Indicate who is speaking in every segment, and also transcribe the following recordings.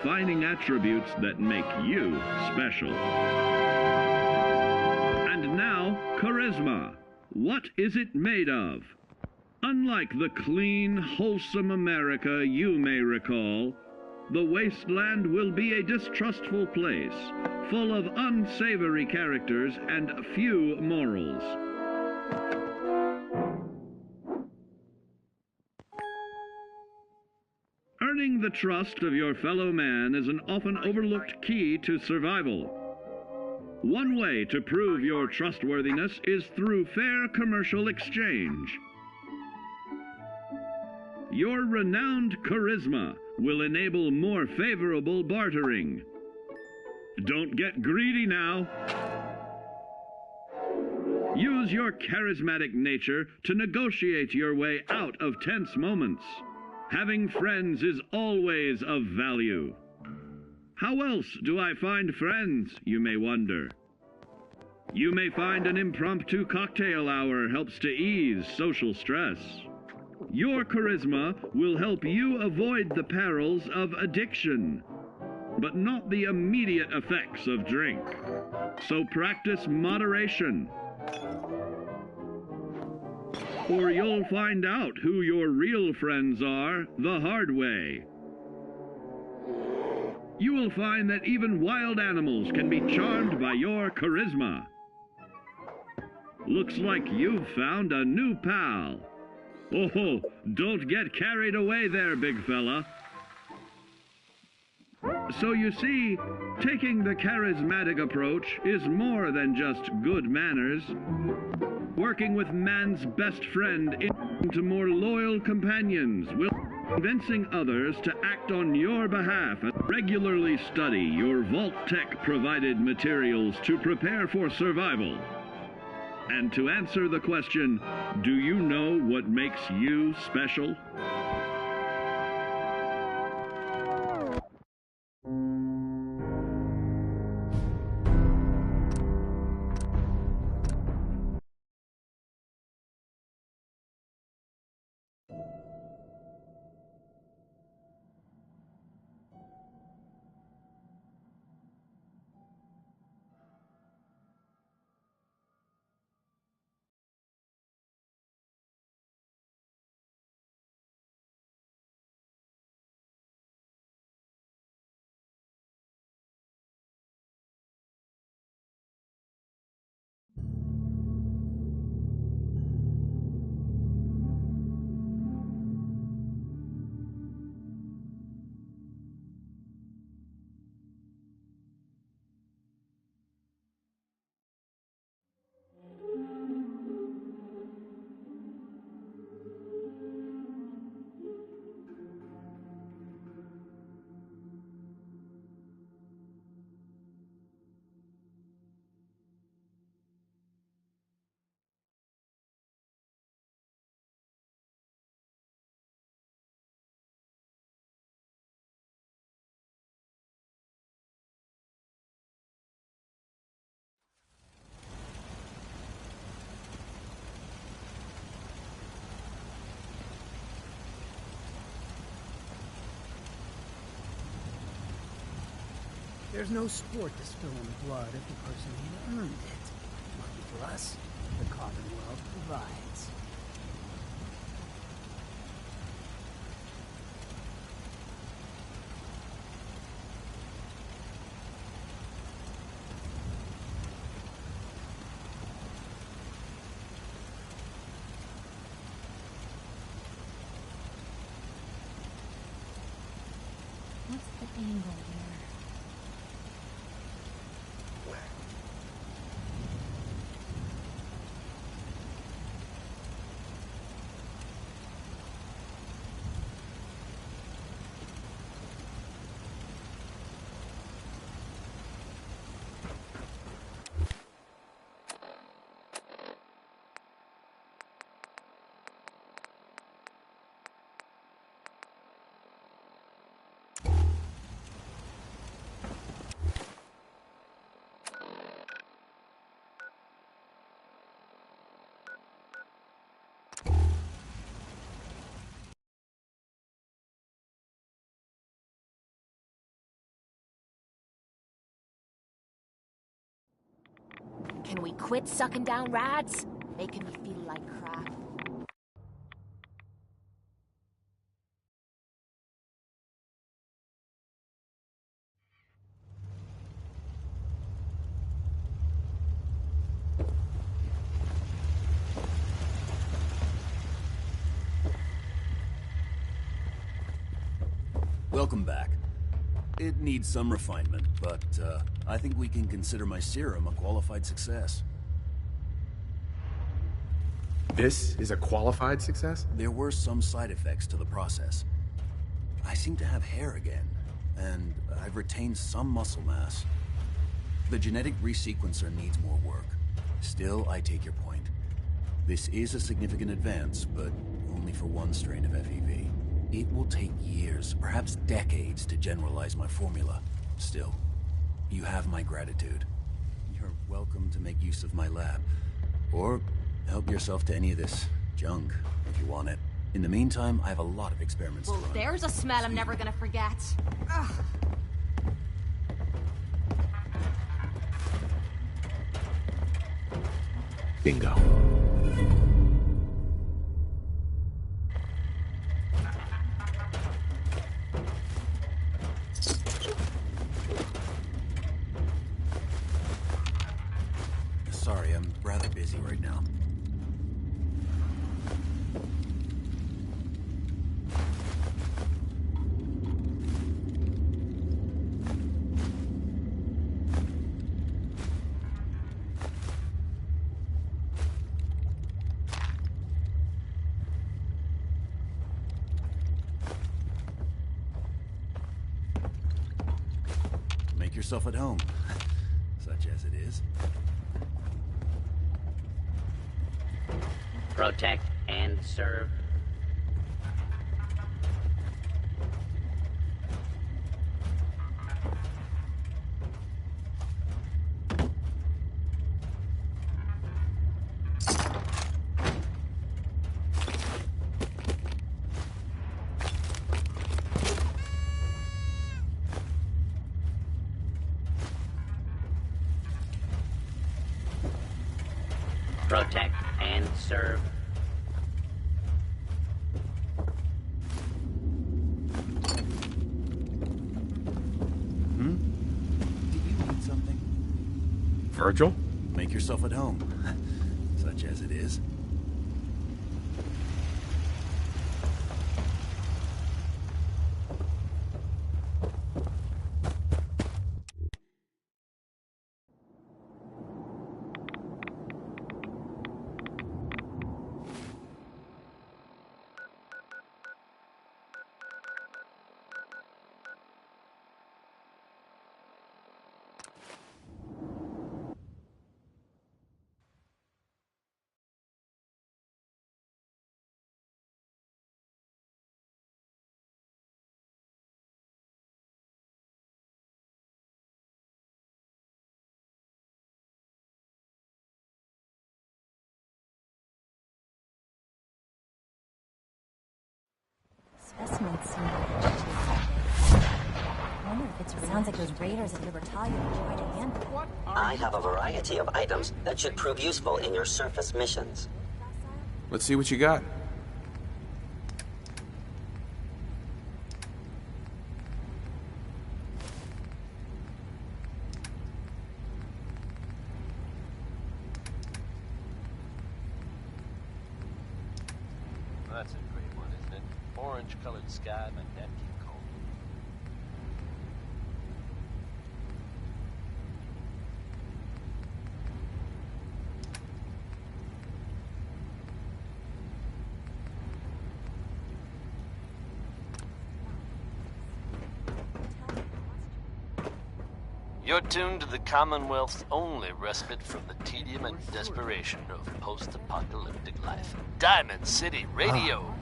Speaker 1: defining attributes that make you special. And now, charisma. What is it made of? Unlike the clean, wholesome America you may recall, the wasteland will be a distrustful place, full of unsavory characters and few morals. Earning the trust of your fellow man is an often overlooked key to survival. One way to prove your trustworthiness is through fair commercial exchange. Your renowned charisma will enable more favorable bartering. Don't get greedy now. Use your charismatic nature to negotiate your way out of tense moments. Having friends is always of value. How else do I find friends, you may wonder? You may find an impromptu cocktail hour helps to ease social stress. Your charisma will help you avoid the perils of addiction, but not the immediate effects of drink. So practice moderation, or you'll find out who your real friends are the hard way. You will find that even wild animals can be charmed by your charisma. Looks like you've found a new pal. Oh, don't get carried away there, big fella. So you see, taking the charismatic approach is more than just good manners. Working with man's best friend into more loyal companions will convincing others to act on your behalf. Regularly study your Vault-Tec provided materials to prepare for survival. And to answer the question, do you know what makes you special?
Speaker 2: There's no sport to spilling blood if the person ain't earned it. Lucky for us, the Commonwealth provides.
Speaker 3: What's the angle here?
Speaker 4: quit sucking down rads? Making me feel like crap.
Speaker 5: Welcome back. It needs some refinement, but I think we can consider my serum a qualified success.
Speaker 6: This is a qualified success?
Speaker 5: There were some side effects to the process. I seem to have hair again, and I've retained some muscle mass. The genetic resequencer needs more work. Still, I take your point. This is a significant advance, but only for one strain of FEV. It will take years, perhaps decades, to generalize my formula. Still, you have my gratitude. You're welcome to make use of my lab. Or help yourself to any of this junk, if you want it. In the meantime, I have a lot of experiments to
Speaker 4: Well,
Speaker 5: run.
Speaker 4: there's a smell I'm never gonna forget. Ugh.
Speaker 6: Bingo.
Speaker 5: Sorry, I'm rather busy right now. Make yourself at home, such as it is.
Speaker 7: Protect and serve. Protect and serve.
Speaker 5: Did you need something?
Speaker 6: Virgil?
Speaker 5: Make yourself at home, such as it is.
Speaker 3: Specimens seem to I wonder if it sounds like those raiders at Libertalia tried again.
Speaker 8: I have a variety of items that should prove useful in your surface missions.
Speaker 6: Let's see what you got.
Speaker 9: That's a great one, isn't it? Orange-colored sky, but that keep cold. You're tuned to the Commonwealth's only respite from the tedium and desperation of post-apocalyptic life. Diamond City Radio.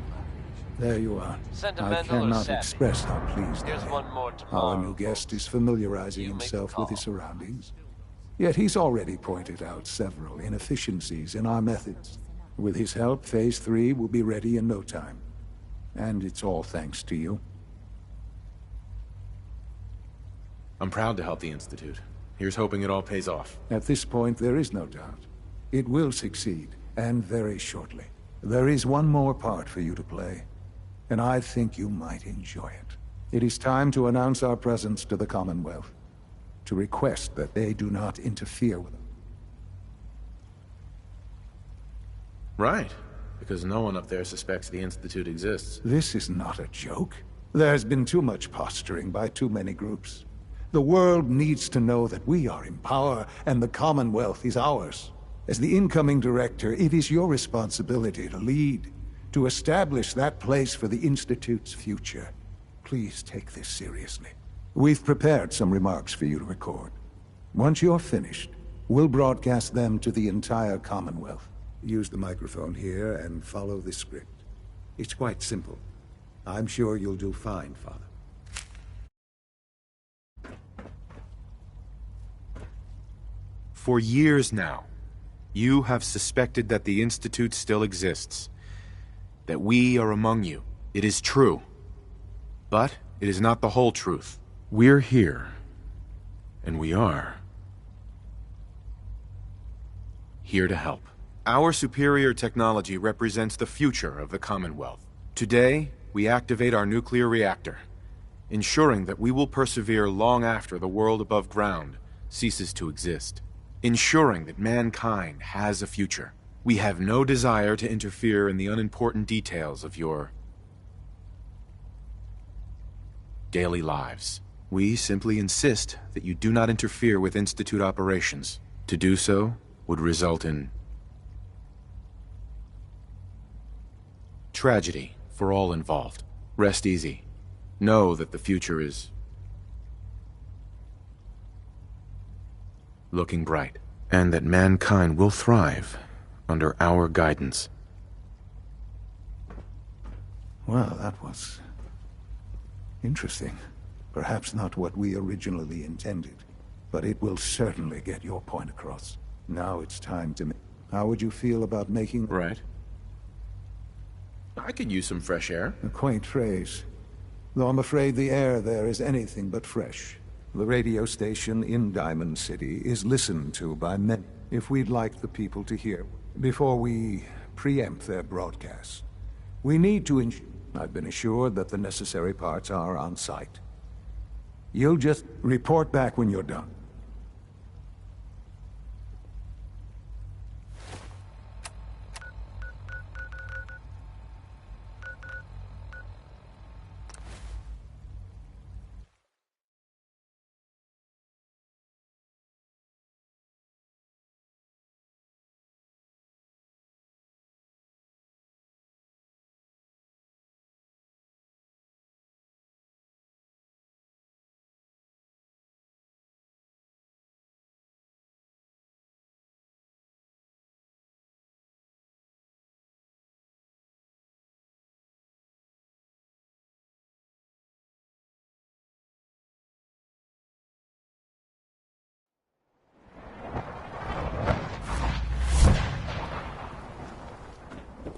Speaker 10: There you are. I
Speaker 9: Sentimental or
Speaker 10: cannot
Speaker 9: sappy?
Speaker 10: express how pleased I
Speaker 9: Here's
Speaker 10: am.
Speaker 9: one more tomorrow.
Speaker 10: Our new guest is familiarizing
Speaker 9: You make the
Speaker 10: himself with his
Speaker 9: call.
Speaker 10: surroundings. Yet he's already pointed out several inefficiencies in our methods. With his help, Phase 3 will be ready in no time. And it's all thanks to you.
Speaker 6: I'm proud to help the Institute. Here's hoping it all pays off.
Speaker 10: At this point, there is no doubt. It will succeed, and very shortly. There is one more part for you to play, and I think you might enjoy it. It is time to announce our presence to the Commonwealth, to request that they do not interfere with it.
Speaker 6: Right, because no one up there suspects the Institute exists.
Speaker 10: This is not a joke. There's been too much posturing by too many groups. The world needs to know that we are in power, and the Commonwealth is ours. As the incoming director, it is your responsibility to lead, to establish that place for the Institute's future. Please take this seriously. We've prepared some remarks for you to record. Once you're finished, we'll broadcast them to the entire Commonwealth. Use the microphone here and follow the script. It's quite simple. I'm sure you'll do fine, Father.
Speaker 6: For years now, you have suspected that the Institute still exists. That we are among you. It is true. But it is not the whole truth. We're here. And we are here to help. Our superior technology represents the future of the Commonwealth. Today, we activate our nuclear reactor, ensuring that we will persevere long after the world above ground ceases to exist. Ensuring that mankind has a future. We have no desire to interfere in the unimportant details of your daily lives. We simply insist that you do not interfere with Institute operations. To do so would result in tragedy for all involved. Rest easy. Know that the future is looking bright, and that mankind will thrive under our guidance.
Speaker 10: Well, that was interesting. Perhaps not what we originally intended, but it will certainly get your point across. Now it's time to How would you feel about making...
Speaker 6: Right. I could use some fresh air.
Speaker 10: A quaint phrase. Though I'm afraid the air there is anything but fresh. The radio station in Diamond City is listened to by many. If we'd like the people to hear, before we preempt their broadcasts, we need to ensure... I've been assured that the necessary parts are on site. You'll just report back when you're done.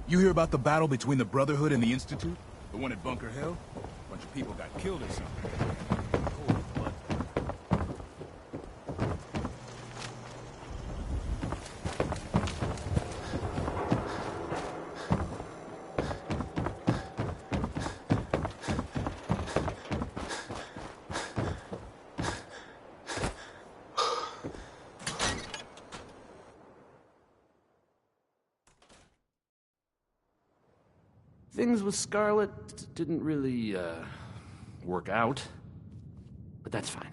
Speaker 11: You hear about the battle between the Brotherhood and the Institute? The one at Bunker Hill? A bunch of people got killed or something. Cold blood.
Speaker 9: Things with Scarlet didn't really, work out. But that's fine.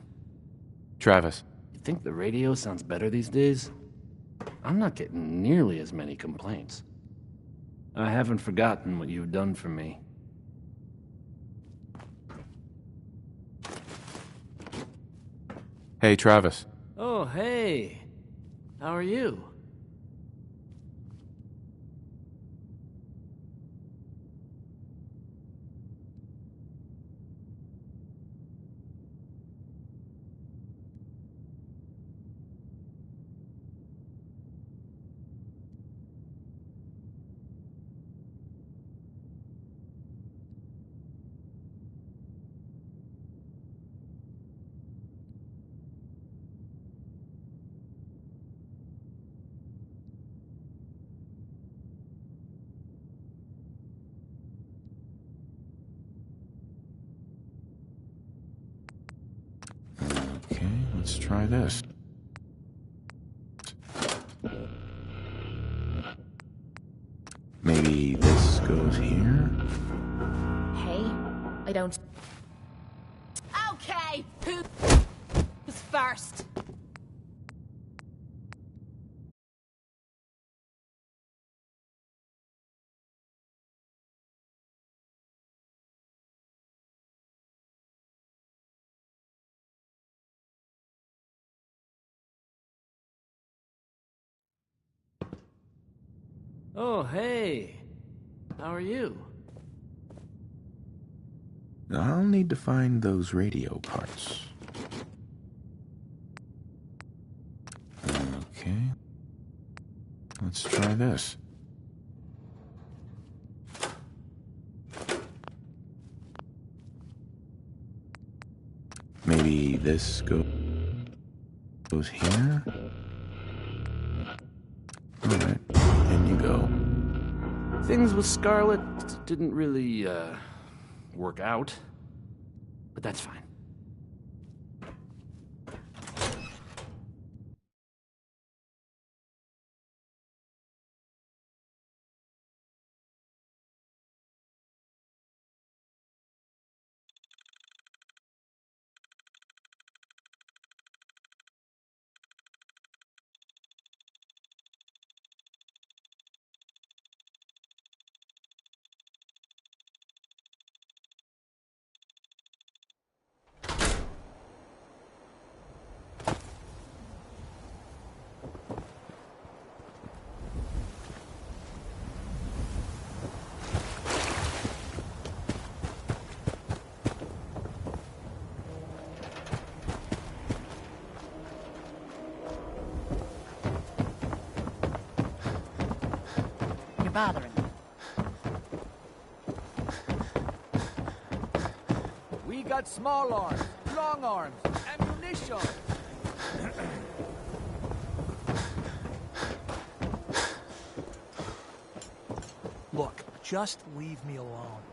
Speaker 6: Travis.
Speaker 9: You think the radio sounds better these days? I'm not getting nearly as many complaints. I haven't forgotten what you've done for me.
Speaker 6: Hey, Travis.
Speaker 9: Oh, hey. How are you?
Speaker 6: Okay, let's try this. Maybe this goes here?
Speaker 4: Hey, I don't... Okay, who's first?
Speaker 9: Oh, hey. How are you?
Speaker 6: I'll need to find those radio parts. Okay. Let's try this. Maybe this goes here? Alright, in you go.
Speaker 9: Things with Scarlet didn't really, work out. But that's fine.
Speaker 4: Bothering.
Speaker 12: We got small arms, long arms, ammunition. Look, just leave me alone.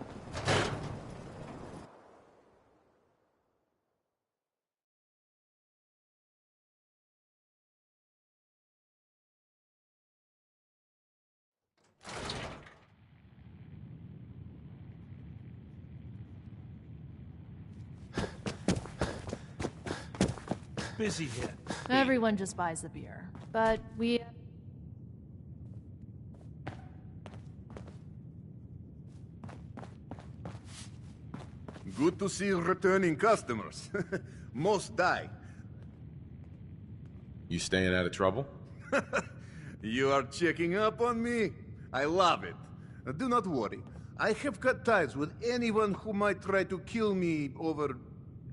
Speaker 12: Busy here.
Speaker 13: Everyone just buys the beer. But we...
Speaker 14: Good to see returning customers. Most die.
Speaker 6: You staying out of trouble?
Speaker 14: You are checking up on me? I love it. Do not worry. I have cut ties with anyone who might try to kill me over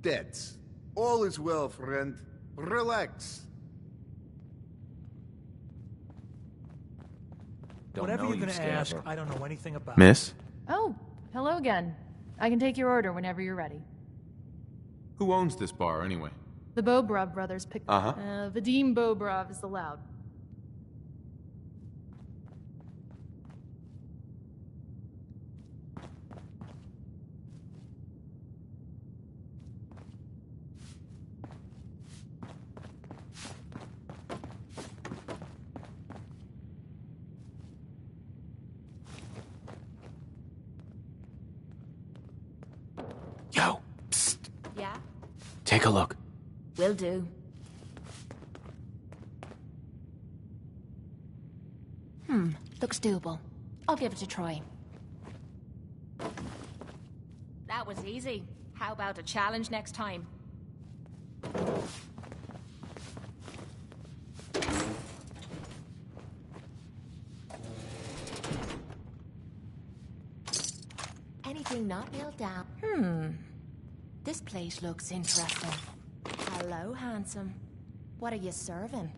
Speaker 14: debts. All is well, friend. Relax.
Speaker 12: Whatever you're gonna ask, I don't know anything about.
Speaker 6: Miss?
Speaker 13: Oh, hello again. I can take your order whenever you're ready.
Speaker 6: Who owns this bar, anyway?
Speaker 13: The Bobrov brothers picked... Vadim Bobrov is the loud.
Speaker 6: Yo, psst.
Speaker 4: Yeah?
Speaker 6: Take a look.
Speaker 4: Will do. Looks doable. I'll give it a try. That was easy. How about a challenge next time? Anything not nailed down? This place looks interesting. Hello, handsome. What are you serving?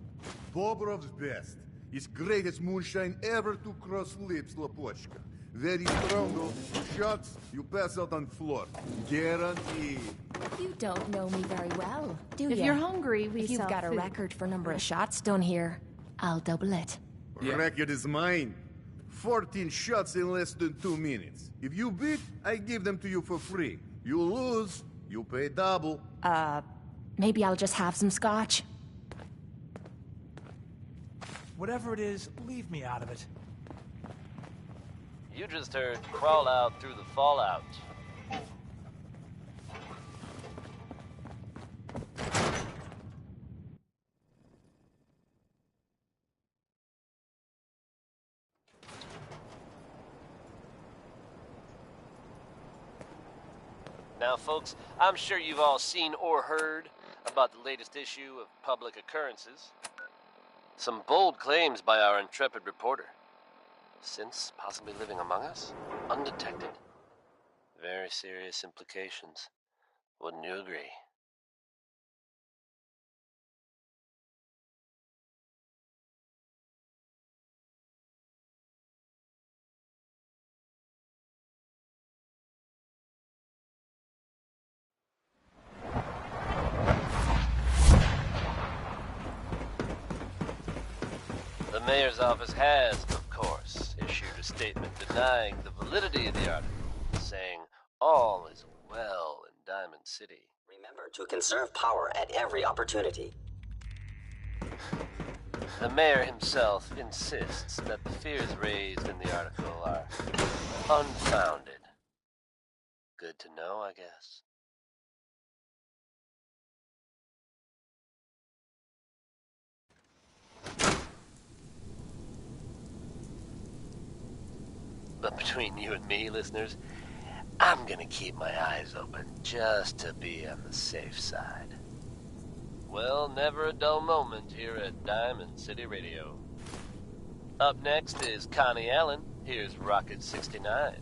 Speaker 14: Bobrov's best. His greatest moonshine ever to cross lips, Lapochka. Very strong though. Shots, you pass out on floor. Guaranteed.
Speaker 4: You don't know me very well, do you?
Speaker 13: If you're hungry,
Speaker 4: if you've got a record for number of shots done here, I'll double it.
Speaker 14: Record is mine. 14 shots in less than 2 minutes. If you beat, I give them to you for free. You lose, you pay double.
Speaker 4: Maybe I'll just have some scotch.
Speaker 15: Whatever it is, leave me out of it.
Speaker 9: You just heard Crawl Out Through the Fallout. Now, folks, I'm sure you've all seen or heard about the latest issue of Public Occurrences. Some bold claims by our intrepid reporter. Since possibly living among us, undetected. Very serious implications. Wouldn't you agree? The mayor's office has, of course, issued a statement denying the validity of the article, saying all is well in Diamond City.
Speaker 8: Remember to conserve power at every opportunity.
Speaker 9: The mayor himself insists that the fears raised in the article are unfounded. Good to know, I guess. But between you and me, listeners, I'm gonna keep my eyes open just to be on the safe side. Well, never a dull moment here at Diamond City Radio. Up next is Connie Allen. Here's Rocket 69.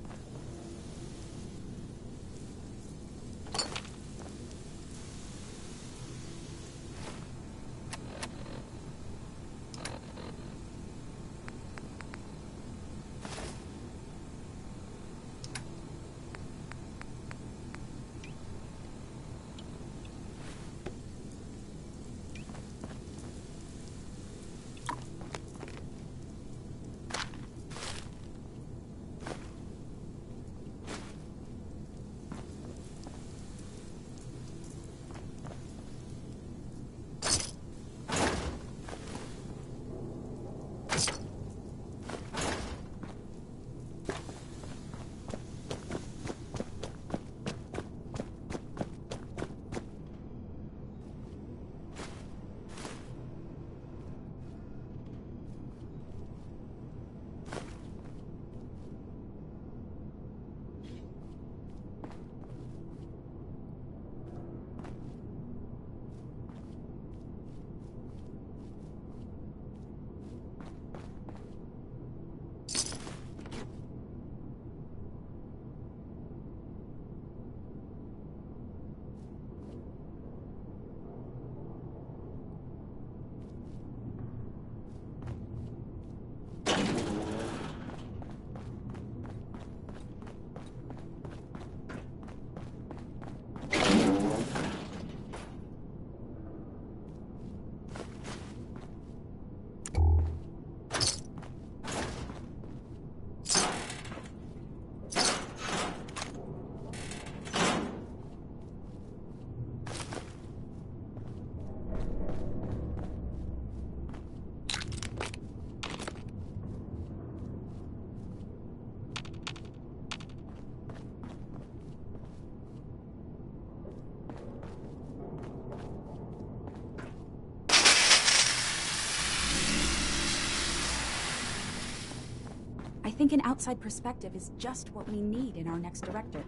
Speaker 16: I think an outside perspective is just what we need in our next director.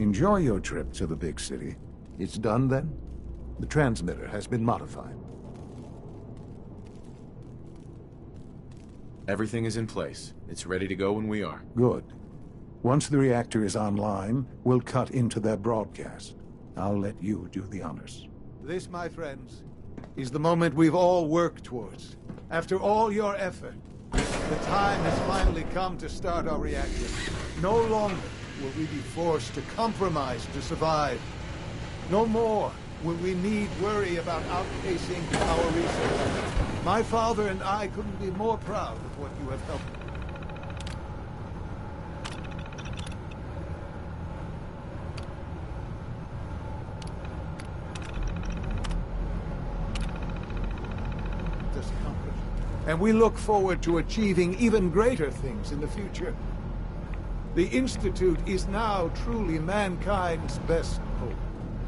Speaker 10: Enjoy your trip to the big city. It's done then? The transmitter has been modified.
Speaker 6: Everything is in place. It's ready to go when we are.
Speaker 10: Good. Once the reactor is online, we'll cut into their broadcast. I'll let you do the honors. This, my friends, is the moment we've all worked towards. After all your effort, the time has finally come to start our reactor. No longer will we be forced to compromise to survive. No more will we need worry about outpacing our research. My father and I couldn't be more proud of what you have helped. and we look forward to achieving even greater things in the future. The Institute is now truly mankind's best hope.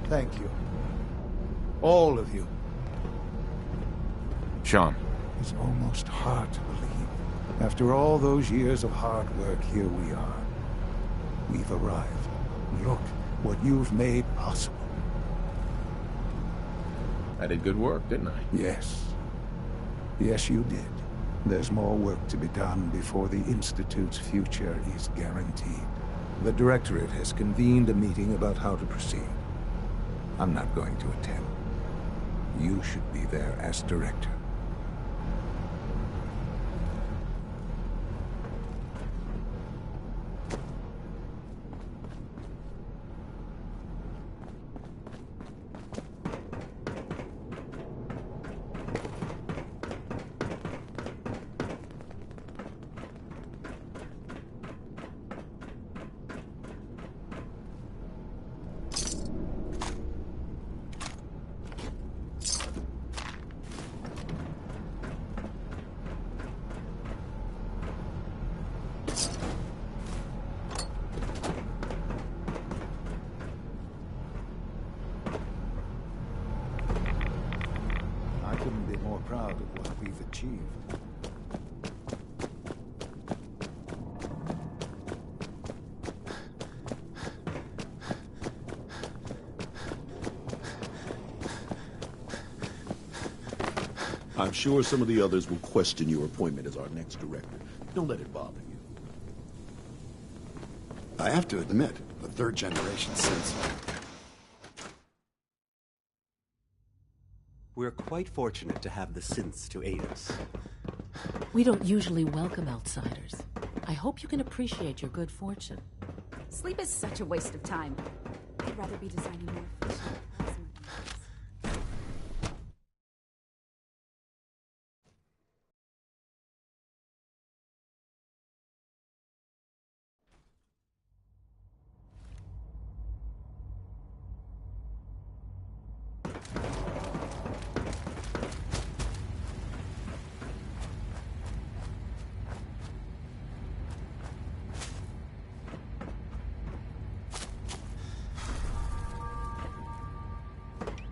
Speaker 10: Thank you. All of you.
Speaker 6: Sean.
Speaker 10: It's almost hard to believe. After all those years of hard work, here we are. We've arrived. Look what you've made possible.
Speaker 6: I did good work, didn't I?
Speaker 10: Yes. Yes, you did. There's more work to be done before the Institute's future is guaranteed. The Directorate has convened a meeting about how to proceed. I'm not going to attend. You should be there as Director. Proud of what we've achieved.
Speaker 17: I'm sure some of the others will question your appointment as our next director. Don't let it bother you.
Speaker 18: I have to admit, the third generation sense.
Speaker 19: We're quite fortunate to have the synths to aid us.
Speaker 20: We don't usually welcome outsiders. I hope you can appreciate your good fortune.
Speaker 16: Sleep is such a waste of time. I'd rather be designing more efficient plasma units.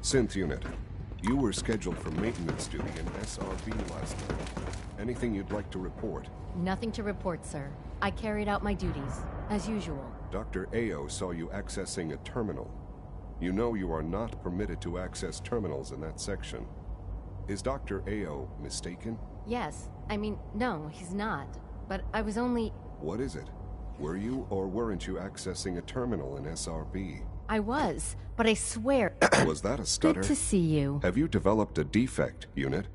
Speaker 21: Synth unit, you were scheduled for maintenance duty in SRB last night. Anything you'd like to report?
Speaker 22: Nothing to report, sir. I carried out my duties, as usual.
Speaker 21: Dr. Ao saw you accessing a terminal. You know you are not permitted to access terminals in that section. Is Dr. Ao mistaken?
Speaker 22: Yes. I mean, no, he's not. But I was only...
Speaker 21: What is it? Were you or weren't you accessing a terminal in SRB?
Speaker 22: I was, but I swear...
Speaker 21: Was that a stutter?
Speaker 22: Good to see you.
Speaker 21: Have you developed a defect, unit?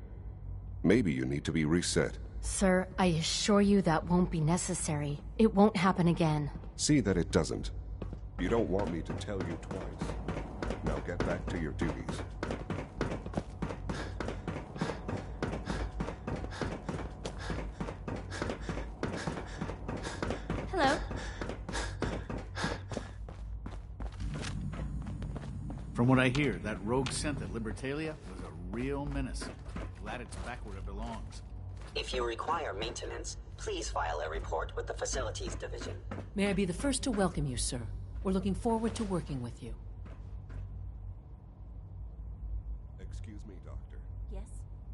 Speaker 21: Maybe you need to be reset.
Speaker 22: Sir, I assure you that won't be necessary. It won't happen again.
Speaker 21: See that it doesn't. You don't want me to tell you twice. Now get back to your duties.
Speaker 22: Hello.
Speaker 23: From what I hear, that rogue synth at Libertalia was a real menace. Glad it's back where it belongs.
Speaker 8: If you require maintenance, please file a report with the Facilities Division.
Speaker 20: May I be the first to welcome you, sir. We're looking forward to working with you.
Speaker 21: Excuse me, Doctor.
Speaker 16: Yes?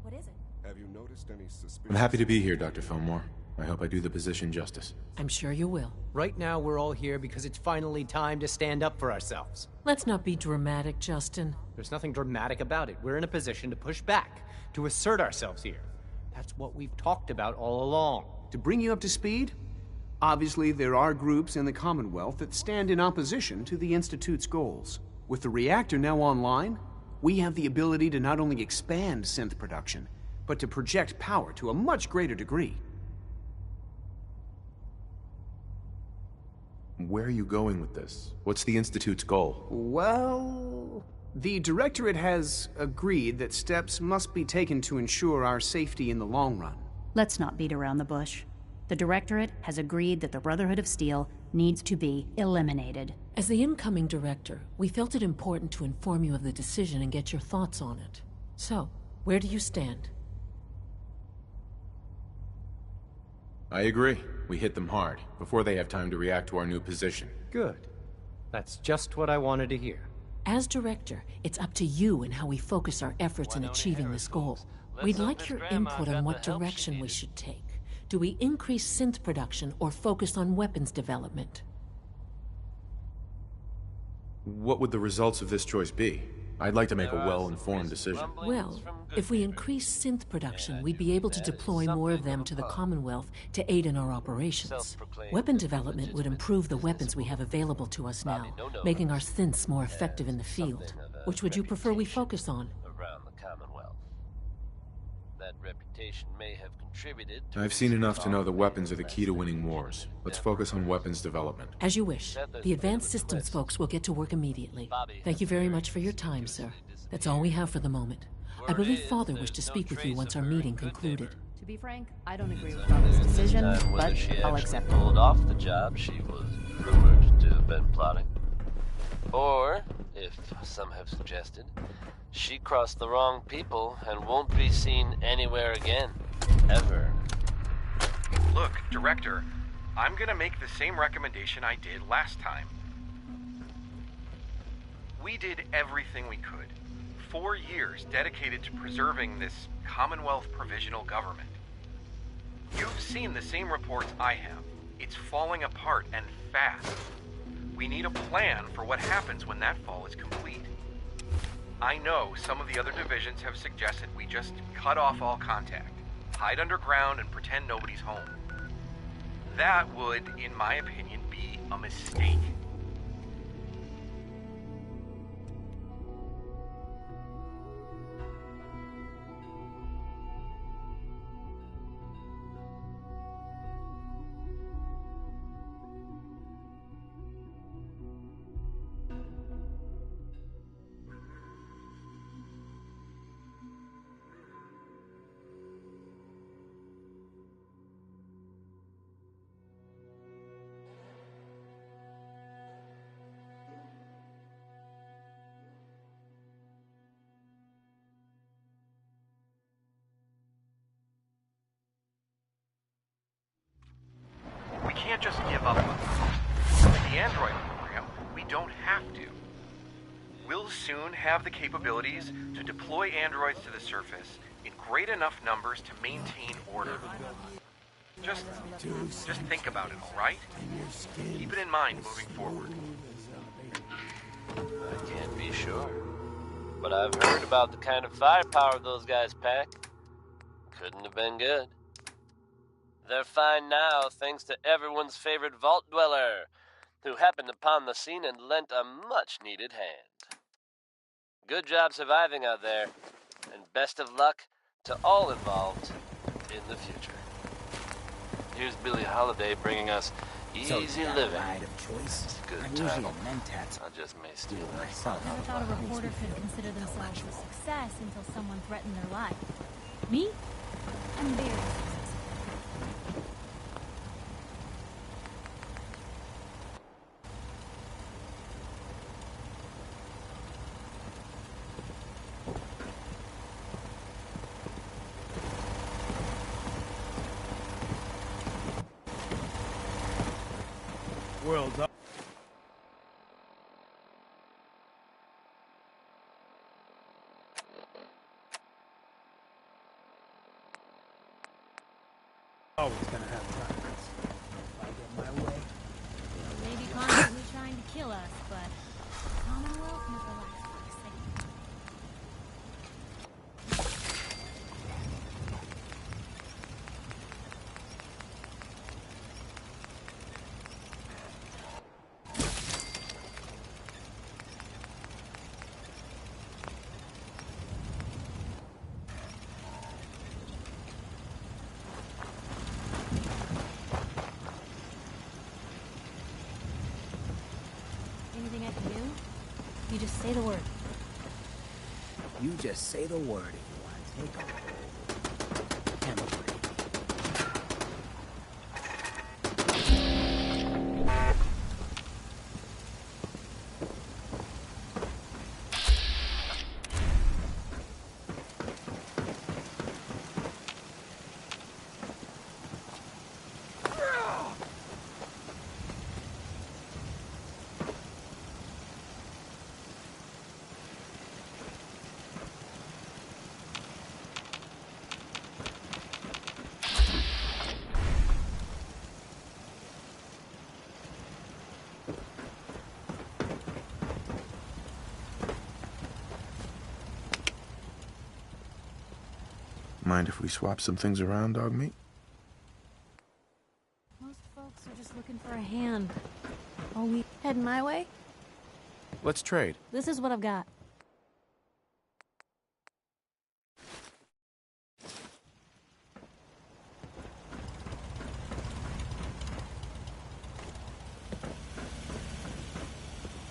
Speaker 16: What is it?
Speaker 21: Have you noticed any suspicious...
Speaker 6: I'm happy to be here, Dr. Fillmore. I hope I do the position justice.
Speaker 20: I'm sure you will.
Speaker 24: Right now, we're all here because it's finally time to stand up for ourselves.
Speaker 20: Let's not be dramatic, Justin.
Speaker 24: There's nothing dramatic about it. We're in a position to push back, to assert ourselves here. That's what we've talked about all along.
Speaker 25: To bring you up to speed, obviously there are groups in the Commonwealth that stand in opposition to the Institute's goals. With the reactor now online, we have the ability to not only expand synth production, but to project power to a much greater degree.
Speaker 6: Where are you going with this? What's the Institute's goal?
Speaker 25: Well, the Directorate has agreed that steps must be taken to ensure our safety in the long run.
Speaker 26: Let's not beat around the bush. The Directorate has agreed that the Brotherhood of Steel needs to be eliminated.
Speaker 20: As the incoming director, we felt it important to inform you of the decision and get your thoughts on it. So, where do you stand?
Speaker 6: I agree. We hit them hard, before they have time to react to our new position.
Speaker 24: Good. That's just what I wanted to hear.
Speaker 20: As director, it's up to you and how we focus our efforts in achieving this goal. We'd like your input on what direction we should take. Do we increase synth production or focus on weapons development?
Speaker 6: What would the results of this choice be? I'd like to make a well-informed decision.
Speaker 20: Well, if we increase synth production, we'd be able to deploy more of them to the Commonwealth to aid in our operations. Weapon development would improve the weapons we have available to us now, making our synths more effective in the field. Which would you prefer we focus on?
Speaker 9: Around the Commonwealth. That reputation may have contributed to...
Speaker 6: I've seen enough to know that weapons are the key to winning wars. Let's focus on weapons development.
Speaker 20: As you wish. The advanced systems folks will get to work immediately. Thank you very much for your time, sir. That's all we have for the moment. I believe Father wished to speak with you once our meeting concluded.
Speaker 26: To be frank, I don't agree with Father's decision, but I'll accept it.
Speaker 9: Pulled off the job she was rumored to have been plotting. Or, if some have suggested, she crossed the wrong people and won't be seen anywhere again. Ever.
Speaker 1: Look, Director, I'm gonna make the same recommendation I did last time. We did everything we could. 4 years dedicated to preserving this Commonwealth provisional government. You've seen the same reports I have. It's falling apart and fast. We need a plan for what happens when that fall is complete. I know some of the other divisions have suggested we just cut off all contact, hide underground and pretend nobody's home. That would, in my opinion, be a mistake. We can't just give up on the android program. We don't have to. We'll soon have the capabilities to deploy androids to the surface in great enough numbers to maintain order. Just think about it, all right? Keep it in mind moving forward.
Speaker 9: I can't be sure, but I've heard about the kind of firepower those guys pack. Couldn't have been good. They're fine now, thanks to everyone's favorite vault dweller, who happened upon the scene and lent a much-needed hand. Good job surviving out there, and best of luck to all involved in the future. Here's Billie Holiday bringing us Easy Living.
Speaker 2: Right of choice.
Speaker 9: It's a good
Speaker 2: I'm
Speaker 9: title.
Speaker 2: usually a mentat.
Speaker 9: I just may steal that.
Speaker 3: Never thought a reporter could consider themselves a success until someone threatened their life. Me? I'm very successful.
Speaker 15: World's up. Always gonna have tyrants. If I get my way.
Speaker 3: They may be constantly trying to kill us, but the Commonwealth never lasts for a second. Anything I can do? You just say the word.
Speaker 2: You just say the word if you want to take a hold. Chemistry.
Speaker 6: Mind if we swap some things around, dog meat?
Speaker 3: Most folks are just looking for a hand. Oh, we heading my way?
Speaker 6: Let's trade.
Speaker 3: This is what I've got.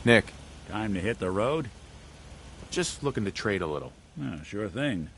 Speaker 6: Nick.
Speaker 5: Time to hit the road?
Speaker 6: Just looking to trade a little.
Speaker 5: Sure thing.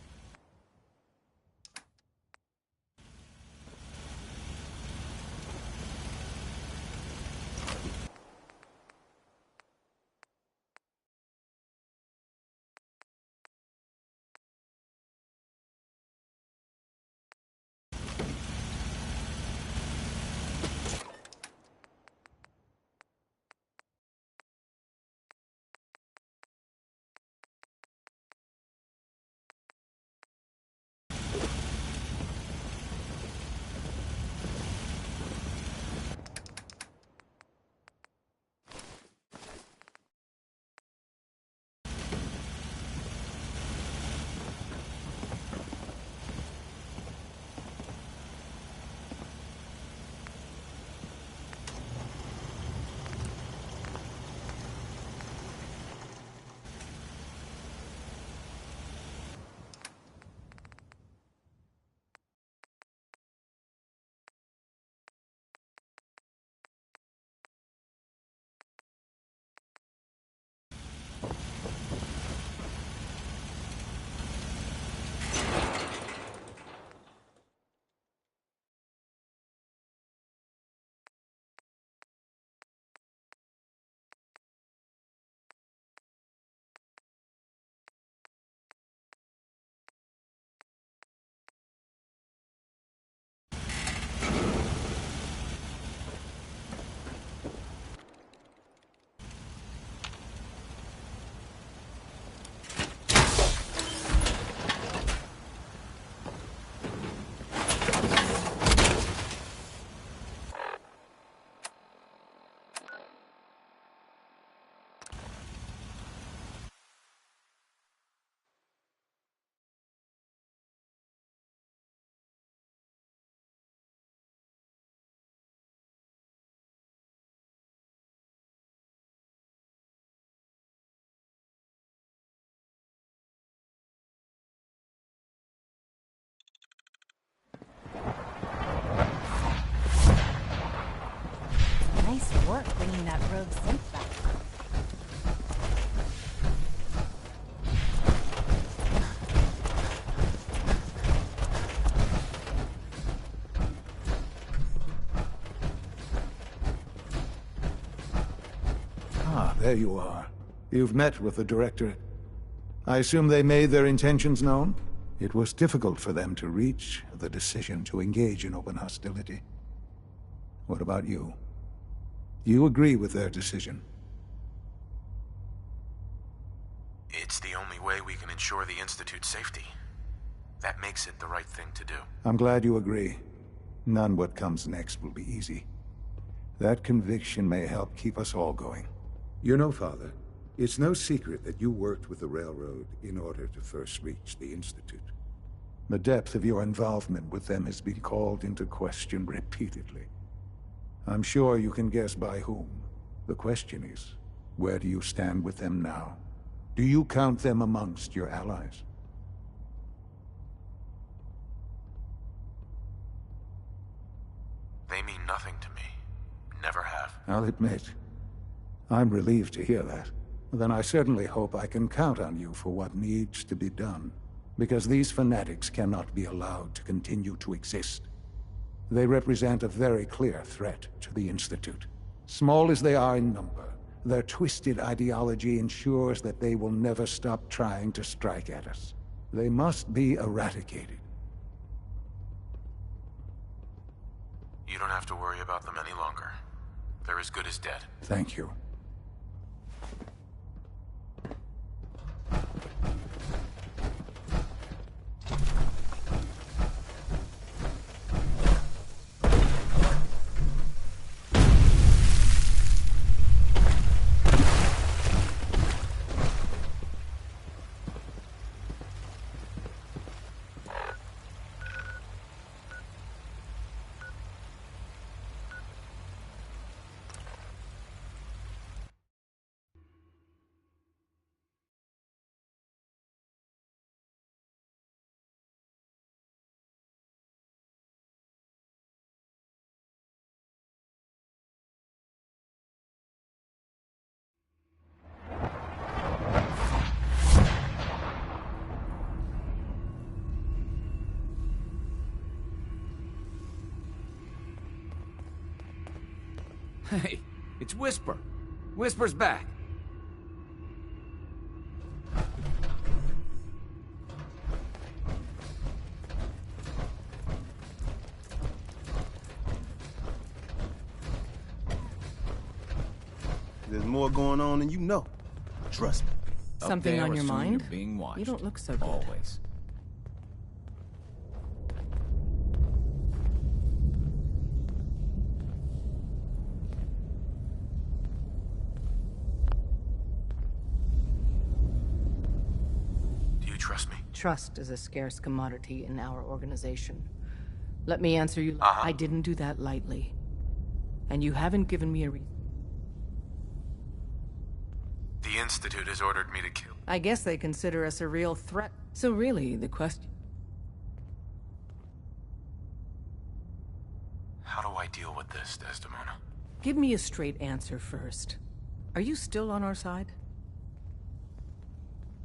Speaker 3: Nice work bringing that rogue synth back.
Speaker 10: Ah, there you are. You've met with the Directorate. I assume they made their intentions known? It was difficult for them to reach the decision to engage in open hostility. What about you? You agree with their decision?
Speaker 6: It's the only way we can ensure the Institute's safety. That makes it the right thing to do.
Speaker 10: I'm glad you agree. None what comes next will be easy. That conviction may help keep us all going.
Speaker 7: You know, Father, it's no secret that you worked with the Railroad in order to first reach the Institute.
Speaker 10: The depth of your involvement with them has been called into question repeatedly. I'm sure you can guess by whom. The question is, where do you stand with them now? Do you count them amongst your allies?
Speaker 6: They mean nothing to me. Never have.
Speaker 10: I'll admit, I'm relieved to hear that. Then I certainly hope I can count on you for what needs to be done. Because these fanatics cannot be allowed to continue to exist. They represent a very clear threat to the Institute. Small as they are in number, their twisted ideology ensures that they will never stop trying to strike at us. They must be eradicated.
Speaker 6: You don't have to worry about them any longer. They're as good as dead.
Speaker 10: Thank you.
Speaker 2: Hey, it's Whisper. Whisper's back.
Speaker 4: There's more going on than you know. Trust me.
Speaker 22: Something on your mind?
Speaker 2: You're being watched.
Speaker 22: You don't look so good.
Speaker 2: Always.
Speaker 6: Do you trust me?
Speaker 22: Trust is a scarce commodity in our organization. Let me answer you. I didn't do that lightly. And you haven't given me a reason.
Speaker 6: The Institute has ordered me to kill.
Speaker 22: I guess they consider us a real threat. So really, the question...
Speaker 6: How do I deal with this, Desdemona?
Speaker 22: Give me a straight answer first. Are you still on our side?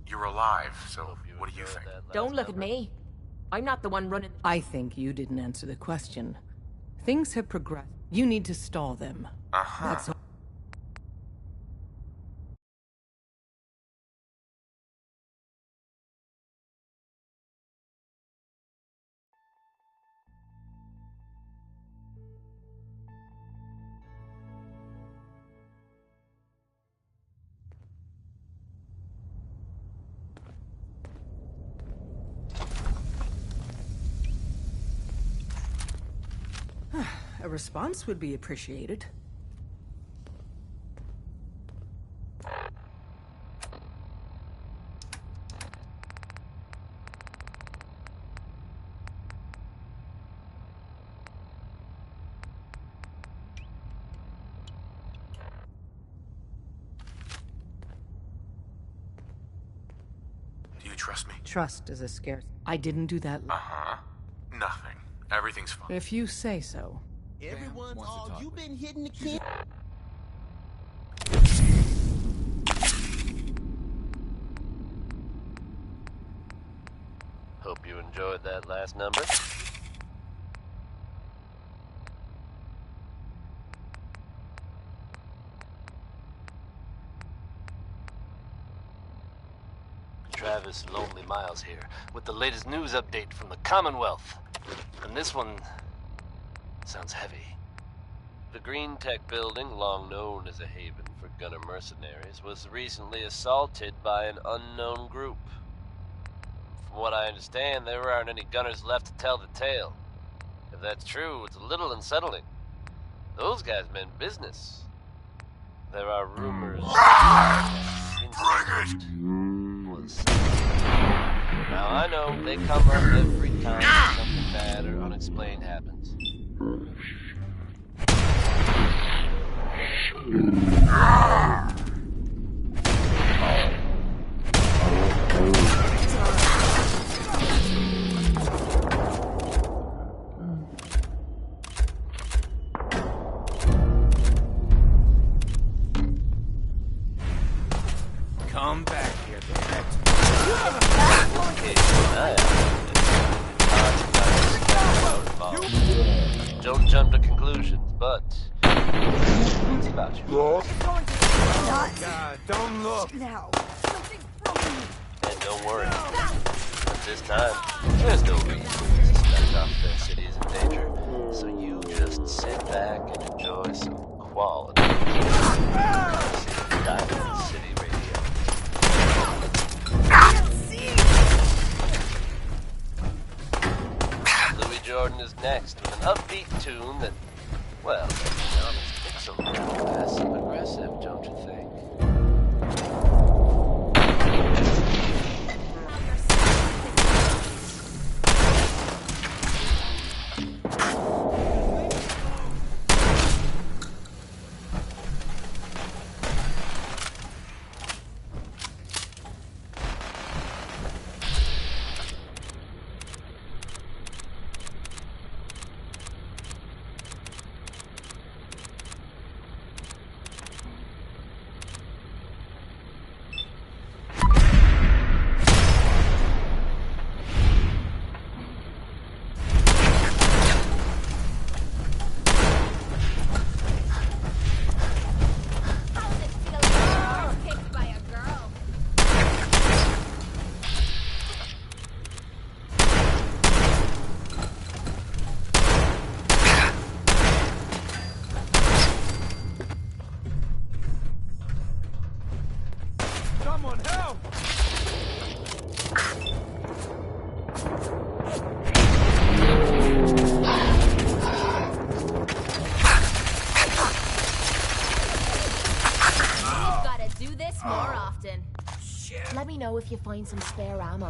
Speaker 6: You're alive, so what do you think?
Speaker 22: Don't look at me. I'm not the one running... I think you didn't answer the question. Things have progressed. You need to stall them. That's all. A response would be appreciated.
Speaker 6: Do you trust me?
Speaker 22: Trust is a scarce... I didn't do that...
Speaker 6: Nothing. Everything's fine.
Speaker 22: If you say so.
Speaker 4: Everyone's all you've been hitting the kid.
Speaker 9: Hope you enjoyed that last number. Travis Lonely Miles here, with the latest news update from the Commonwealth. And this one sounds heavy. The Green Tech building, long known as a haven for gunner mercenaries, was recently assaulted by an unknown group. From what I understand, there aren't any gunners left to tell the tale. If that's true, it's a little unsettling. Those guys meant business. There are rumors Now I know they come up every time something bad or unexplained happens.
Speaker 2: Come back here,
Speaker 9: Don't jump to conclusions, but it's about you.
Speaker 2: God, don't look.
Speaker 11: Now.
Speaker 9: And don't worry. At this time, there's no reason to suspect off their city is in danger. So you just sit back and enjoy some quality Diamond City Radio. Louis Jordan is next with an upbeat tune that, well, it's a little passive aggressive, don't you think?
Speaker 11: know if you find some spare ammo.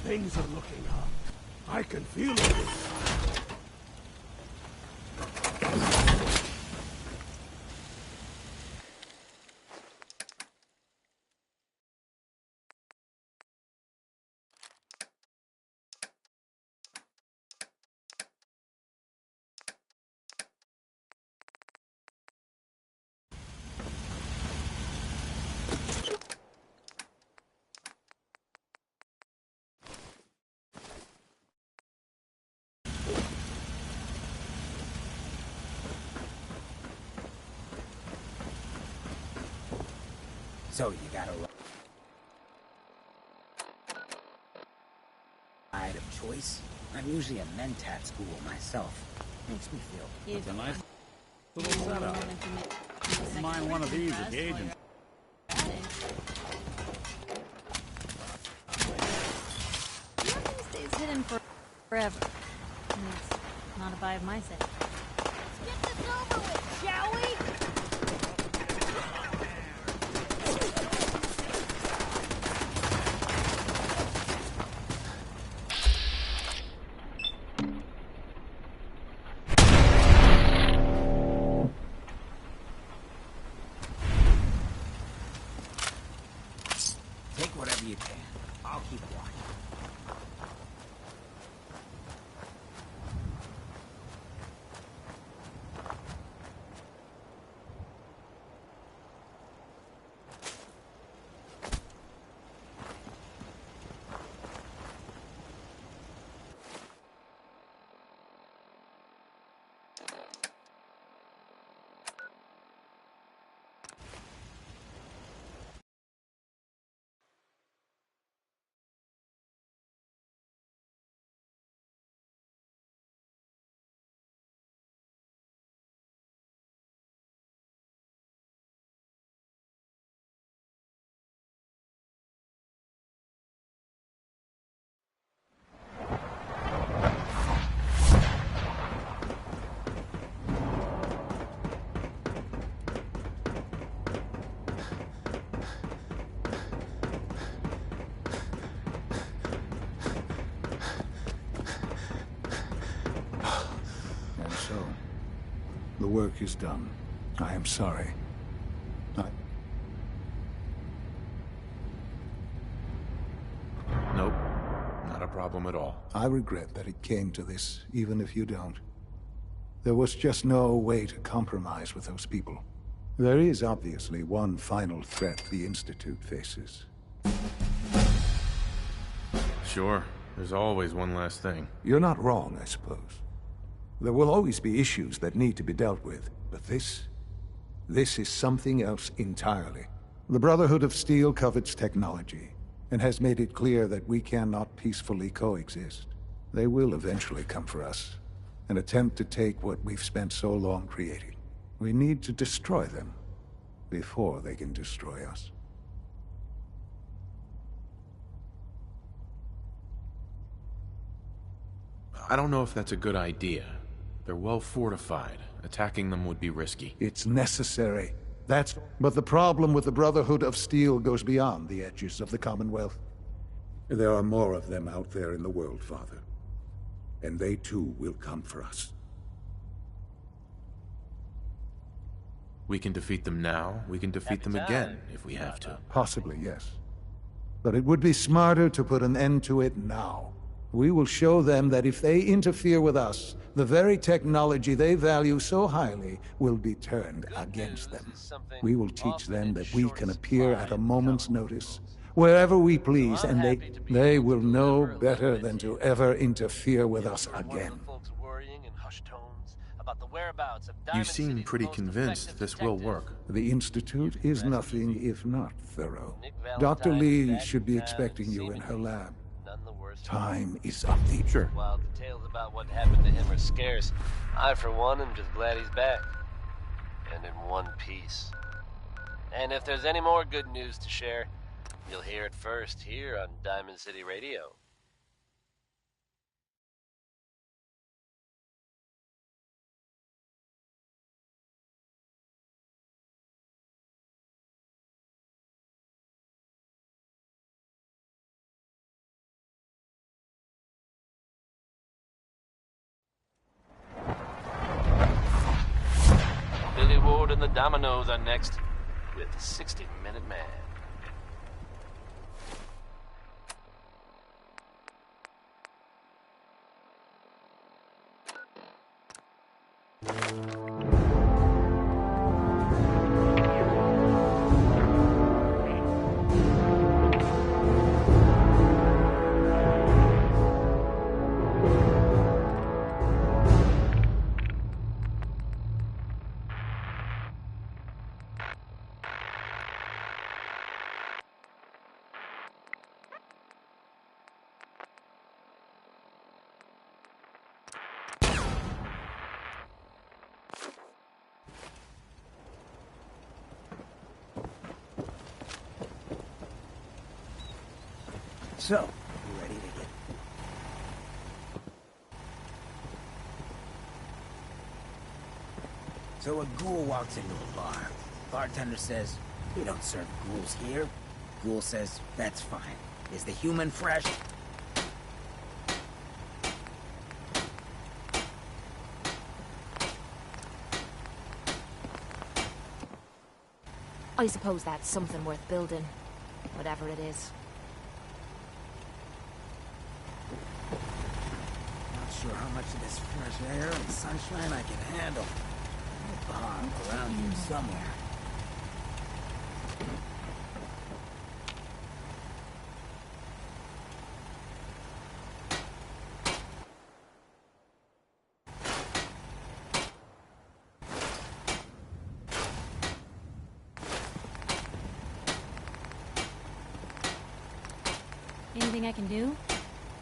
Speaker 12: Things are looking up. I can feel it inside.
Speaker 2: So you got a ride of choice? I'm usually a mentat school myself. Makes me feel.
Speaker 5: It's a nice little setup. Wouldn't mind one of these at the agent.
Speaker 3: Nothing stays hidden forever. It's not a buy of my set. Let's get this over with, shall we?
Speaker 2: Take whatever you can. I'll keep watching.
Speaker 10: The work is done. I am sorry.
Speaker 6: Nope. Not a problem at all.
Speaker 10: I regret that it came to this, even if you don't. There was just no way to compromise with those people. There is obviously one final threat the Institute faces.
Speaker 6: Sure. There's always one last thing.
Speaker 10: You're not wrong, I suppose. There will always be issues that need to be dealt with, but this is something else entirely. The Brotherhood of Steel covets technology, and has made it clear that we cannot peacefully coexist. They will eventually come for us, and attempt to take what we've spent so long creating. We need to destroy them before they can destroy us.
Speaker 6: I don't know if that's a good idea. They're well fortified. Attacking them would be risky.
Speaker 10: It's necessary. But the problem with the Brotherhood of Steel goes beyond the edges of the Commonwealth. There are more of them out there in the world, Father. And they too will come for us.
Speaker 6: We can defeat them now. We can defeat them again if we have to.
Speaker 10: Possibly, yes. But it would be smarter to put an end to it now. We will show them that if they interfere with us, the very technology they value so highly will be turned against them. We will teach them that we can appear at a moment's notice, wherever we please, and they will know better than to ever interfere with us again.
Speaker 6: You seem pretty convinced this will work.
Speaker 10: The Institute is nothing if not thorough. Dr. Lee should be expecting you in her lab. Time is of the...
Speaker 6: Sure.
Speaker 9: While details about what happened to him are scarce, I, for one, am just glad he's back. And in one piece. And if there's any more good news to share, you'll hear it first here on Diamond City Radio. Billy Ward and the Dominoes are next with 60-Minute Man.
Speaker 2: So, you ready to get... So a ghoul walks into a bar. Bartender says, "We don't serve ghouls here." Ghoul says, "That's fine. Is the human fresh?"
Speaker 11: I suppose that's something worth building. Whatever it is.
Speaker 2: Not sure how much of this fresh air and sunshine I can handle. A pond around here somewhere.
Speaker 3: Anything I can do?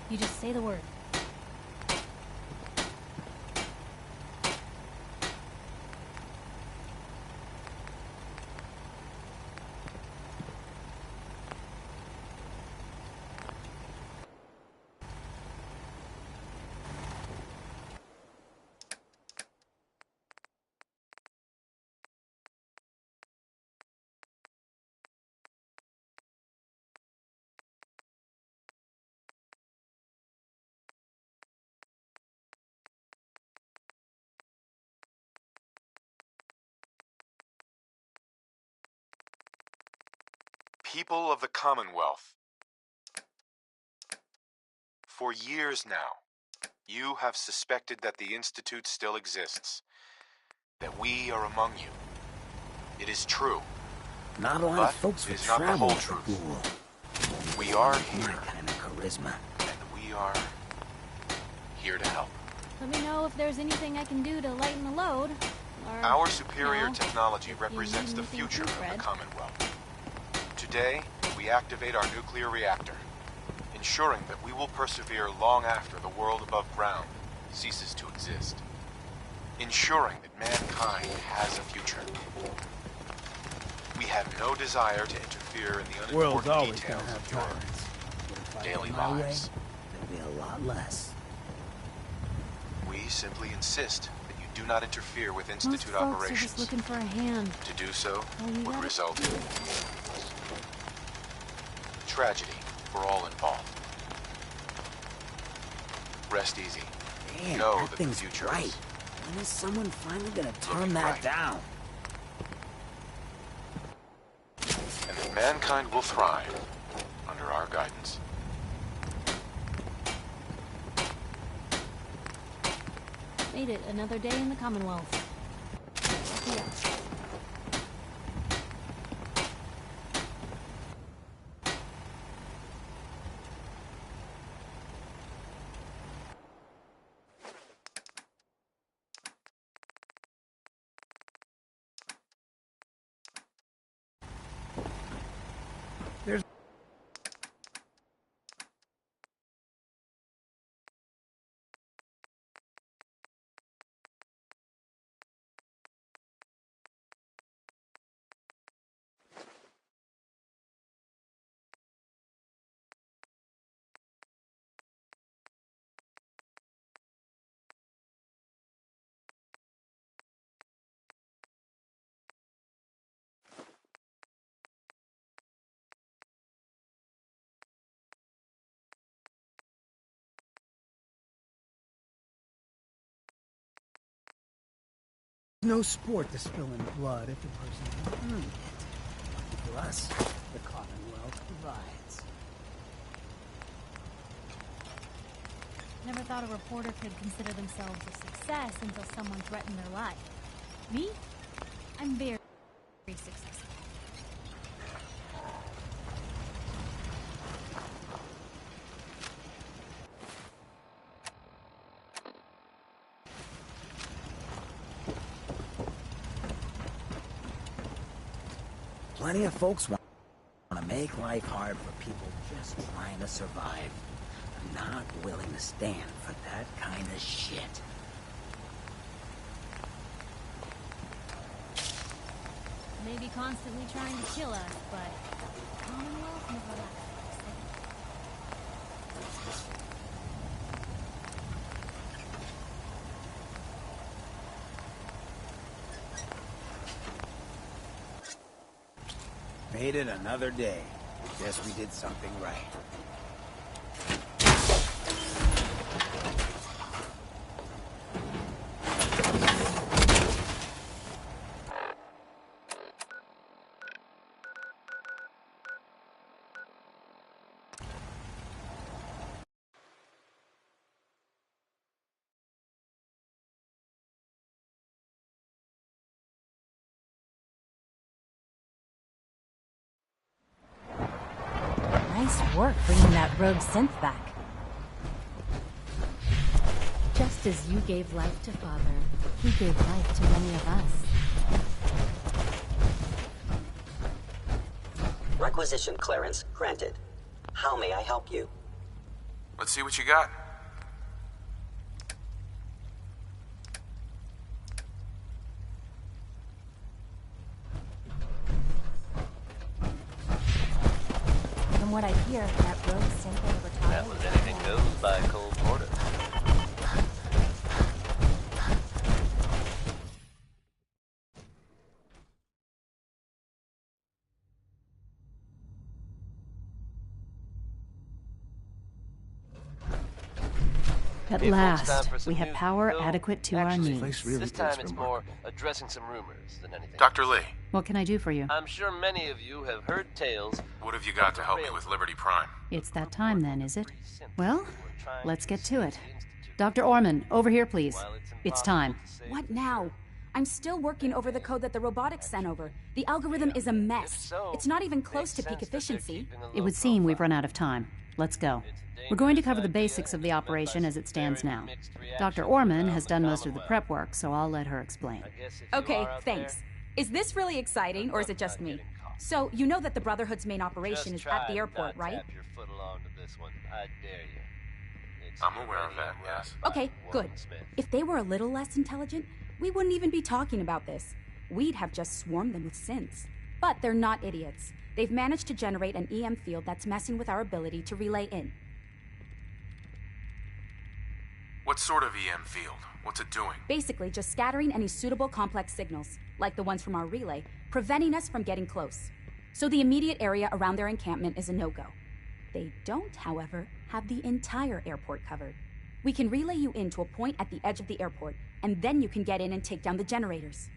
Speaker 3: You just say the word.
Speaker 6: People of the Commonwealth, for years now, you have suspected that the Institute still exists, that we are among you. It is true.
Speaker 2: Not a lot of folks would travel with the ghoul.
Speaker 6: We are here.
Speaker 2: My kind of charisma.
Speaker 6: And we are here to help.
Speaker 3: Let me know if there's anything I can do to lighten the load. Or,
Speaker 6: our superior technology represents the future of the Commonwealth. Today, we activate our nuclear reactor, ensuring that we will persevere long after the world above ground ceases to exist. Ensuring that mankind has a future. We have no desire to interfere in the unimportant details of your daily lives.
Speaker 2: There'll be a lot less.
Speaker 6: We simply insist that you do not interfere with Institute
Speaker 3: Most
Speaker 6: operations.
Speaker 3: folks are just looking for a hand.
Speaker 6: To do so would result in tragedy for all involved. Rest easy.
Speaker 2: Damn,
Speaker 6: know
Speaker 2: that
Speaker 6: that
Speaker 2: thing's
Speaker 6: the future
Speaker 2: bright.
Speaker 6: is
Speaker 2: When is someone finally gonna turn that down?
Speaker 6: and that mankind will thrive under our guidance.
Speaker 3: Made it another day in the Commonwealth. Yeah.
Speaker 15: No sport to spill in blood if the person earned it. Lucky for us, the Commonwealth provides.
Speaker 3: Never thought a reporter could consider themselves a success until someone threatened their life. Me? I'm very successful.
Speaker 2: Plenty of folks want to make life hard for people just trying to survive. I'm not willing to stand for that kind of shit.
Speaker 3: Maybe constantly trying to kill us, but Commonwealth never left.
Speaker 2: Made it another day. Guess we did something right.
Speaker 26: Nice work bringing that rogue synth back.
Speaker 3: Just as you gave life to Father, he gave life to many of us.
Speaker 8: Requisition clearance granted. How may I help you?
Speaker 6: Let's see what you got.
Speaker 26: From what I hear, that rogue synth over top.
Speaker 9: That was anything goes by Cole Porter.
Speaker 26: At
Speaker 9: Hey, folks, time
Speaker 26: last,
Speaker 9: for some
Speaker 26: we have
Speaker 9: news,
Speaker 26: power
Speaker 9: though.
Speaker 26: adequate to our
Speaker 9: Actually,
Speaker 26: needs.
Speaker 9: this time it's more addressing some rumors than anything.
Speaker 6: Dr. Lee.
Speaker 26: What can I do for you?
Speaker 9: I'm sure many of you have heard tales.
Speaker 6: What have you got to help me with Liberty Prime?
Speaker 26: It's that time then, is it? Well, let's get to it. Dr. Orman, over here, please. It's time.
Speaker 16: What now? I'm still working over the code that the robotics sent over. The algorithm is a mess. It's not even close to peak efficiency.
Speaker 26: It would seem we've run out of time. Let's go. We're going to cover the basics of the operation as it stands now. Dr. Orman has done most of the prep work, so I'll let her explain.
Speaker 13: Okay, thanks. Is this really exciting, or is it just me? So, you know that the Brotherhood's main operation is at the airport, right?
Speaker 6: I'm aware of that, yes.
Speaker 13: Okay, good. If they were a little less intelligent, we wouldn't even be talking about this. We'd have just swarmed them with synths. But they're not idiots. They've managed to generate an EM field that's messing with our ability to relay in.
Speaker 6: What sort of EM field? What's it doing?
Speaker 13: Basically, just scattering any suitable complex signals, like the ones from our relay, preventing us from getting close. So the immediate area around their encampment is a no-go. They don't, however, have the entire airport covered. We can relay you in to a point at the edge of the airport, and then you can get in and take down the generators.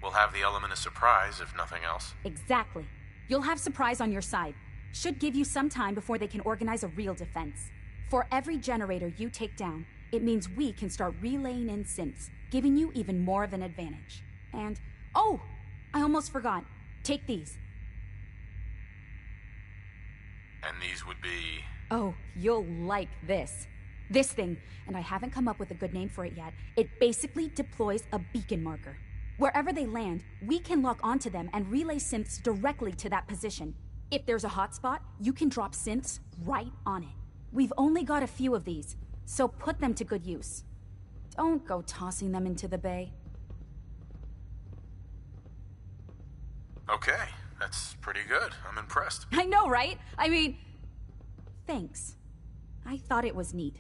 Speaker 6: We'll have the element of surprise, if nothing else.
Speaker 13: Exactly. You'll have surprise on your side. Should give you some time before they can organize a real defense. For every generator you take down, it means we can start relaying in synths, giving you even more of an advantage. And, oh, I almost forgot. Take these.
Speaker 6: And these would be...
Speaker 13: Oh, you'll like this. This thing, and I haven't come up with a good name for it yet, it basically deploys a beacon marker. Wherever they land, we can lock onto them and relay synths directly to that position. If there's a hotspot, you can drop synths right on it. We've only got a few of these, so put them to good use. Don't go tossing them into the bay.
Speaker 6: Okay, that's pretty good. I'm impressed.
Speaker 13: I know, right? I mean, thanks. I thought it was neat.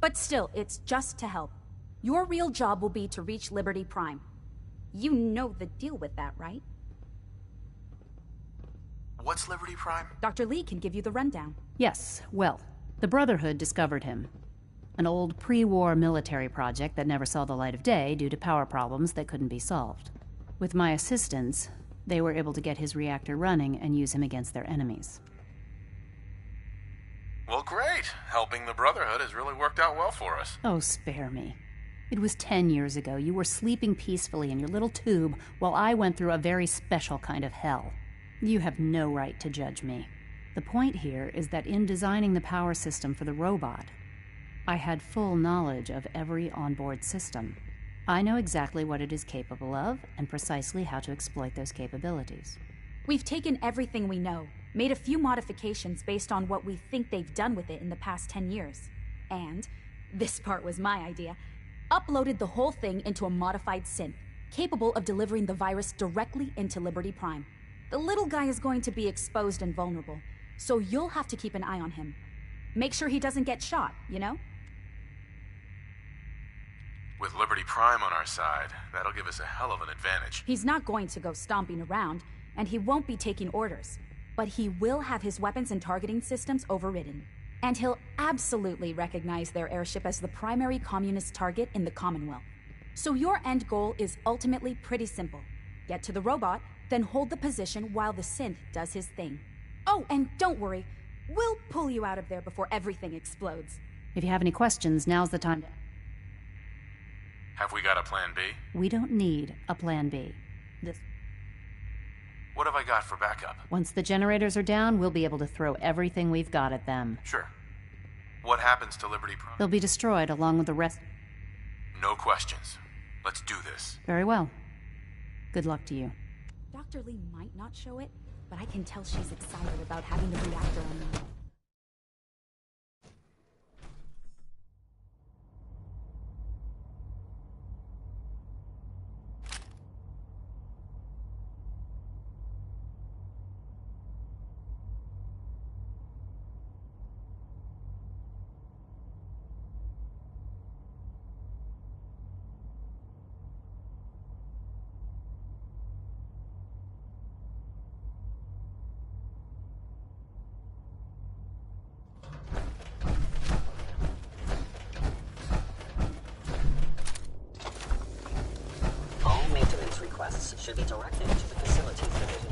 Speaker 13: But still, it's just to help. Your real job will be to reach Liberty Prime. You know the deal with that, right?
Speaker 6: What's Liberty Prime?
Speaker 13: Dr. Lee can give you the rundown.
Speaker 26: Yes, well, the Brotherhood discovered him. An old pre-war military project that never saw the light of day due to power problems that couldn't be solved. With my assistance, they were able to get his reactor running and use him against their enemies.
Speaker 6: Well, great. Helping the Brotherhood has really worked out well for us.
Speaker 26: Oh, spare me. It was 10 years ago. You were sleeping peacefully in your little tube while I went through a very special kind of hell. You have no right to judge me. The point here is that in designing the power system for the robot, I had full knowledge of every onboard system. I know exactly what it is capable of and precisely how to exploit those capabilities.
Speaker 13: We've taken everything we know, made a few modifications based on what we think they've done with it in the past 10 years. And, this part was my idea, uploaded the whole thing into a modified synth, capable of delivering the virus directly into Liberty Prime. The little guy is going to be exposed and vulnerable, so you'll have to keep an eye on him. Make sure he doesn't get shot, you know?
Speaker 6: With Liberty Prime on our side, that'll give us a hell of an advantage.
Speaker 13: He's not going to go stomping around, and he won't be taking orders. But he will have his weapons and targeting systems overridden. And he'll absolutely recognize their airship as the primary communist target in the Commonwealth. So your end goal is ultimately pretty simple. Get to the robot, then hold the position while the synth does his thing. Oh, and don't worry. We'll pull you out of there before everything explodes.
Speaker 26: If you have any questions, now's the time to...
Speaker 6: Have we got a plan B?
Speaker 26: We don't need a plan B.
Speaker 6: What have I got for backup?
Speaker 26: Once the generators are down, we'll be able to throw everything we've got at them.
Speaker 6: Sure. What happens to Liberty Prime?
Speaker 26: They'll be destroyed along with the rest.
Speaker 6: No questions. Let's do this.
Speaker 26: Very well. Good luck to you.
Speaker 13: Dr. Lee might not show it, but I can tell she's excited about having the reactor unloaded.
Speaker 8: should be directed to the Facilities Division.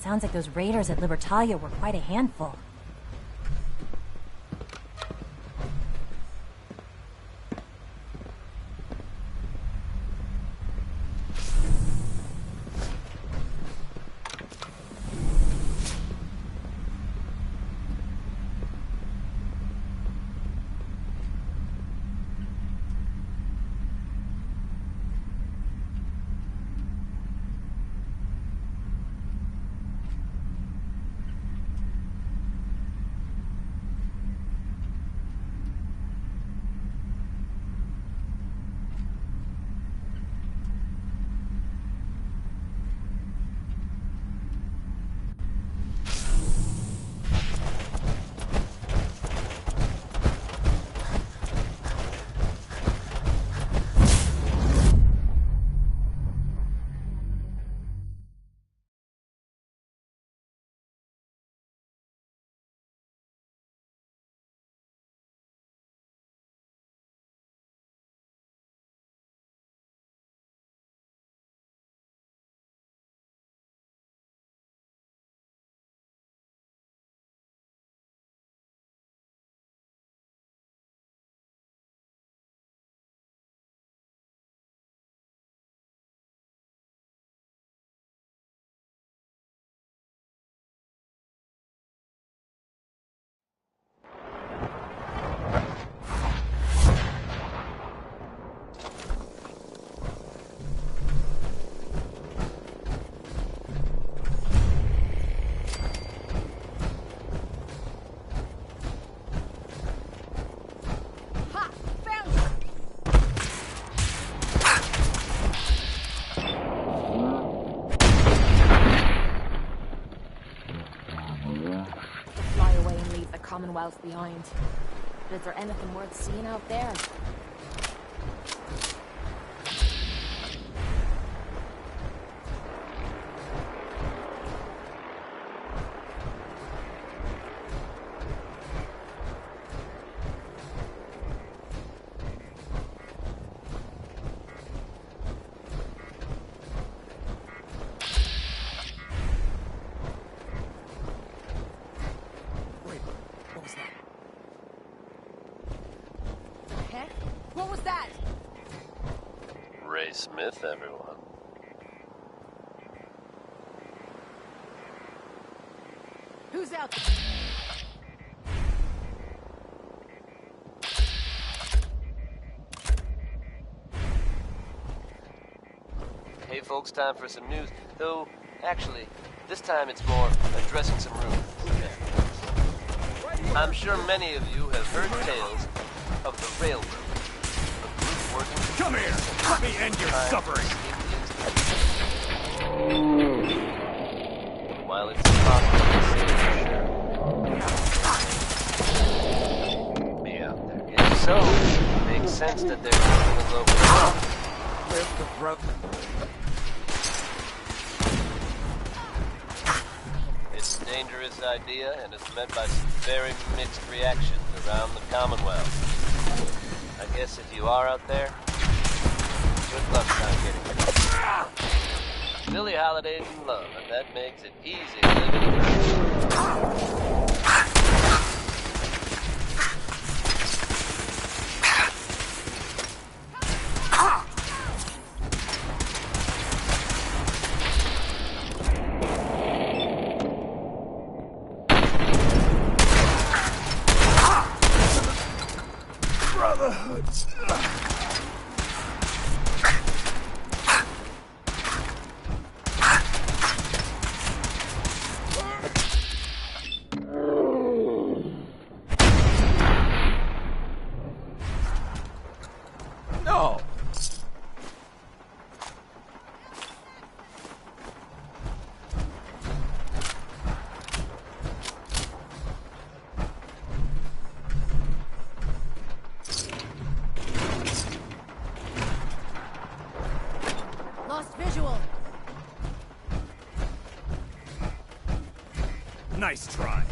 Speaker 11: Sounds like those raiders at Libertalia were quite a handful. Commonwealth behind. But is there anything worth seeing out there?
Speaker 9: Smith, everyone.
Speaker 22: Who's out?
Speaker 9: Hey folks, time for some news. Though, actually, this time it's more addressing some rumors. I'm sure many of you have heard tales of the railroad.
Speaker 5: Come here! Let me end your suffering!
Speaker 9: While it's impossible to say for sure, be out there. If so, it makes sense that they're going to go with the broken. It's a dangerous idea and is met by some very mixed reactions around the Commonwealth. I guess if you are out there, good luck trying getting it. Billie Holiday's in love, and that makes it easy living.
Speaker 3: visual.
Speaker 5: Nice try.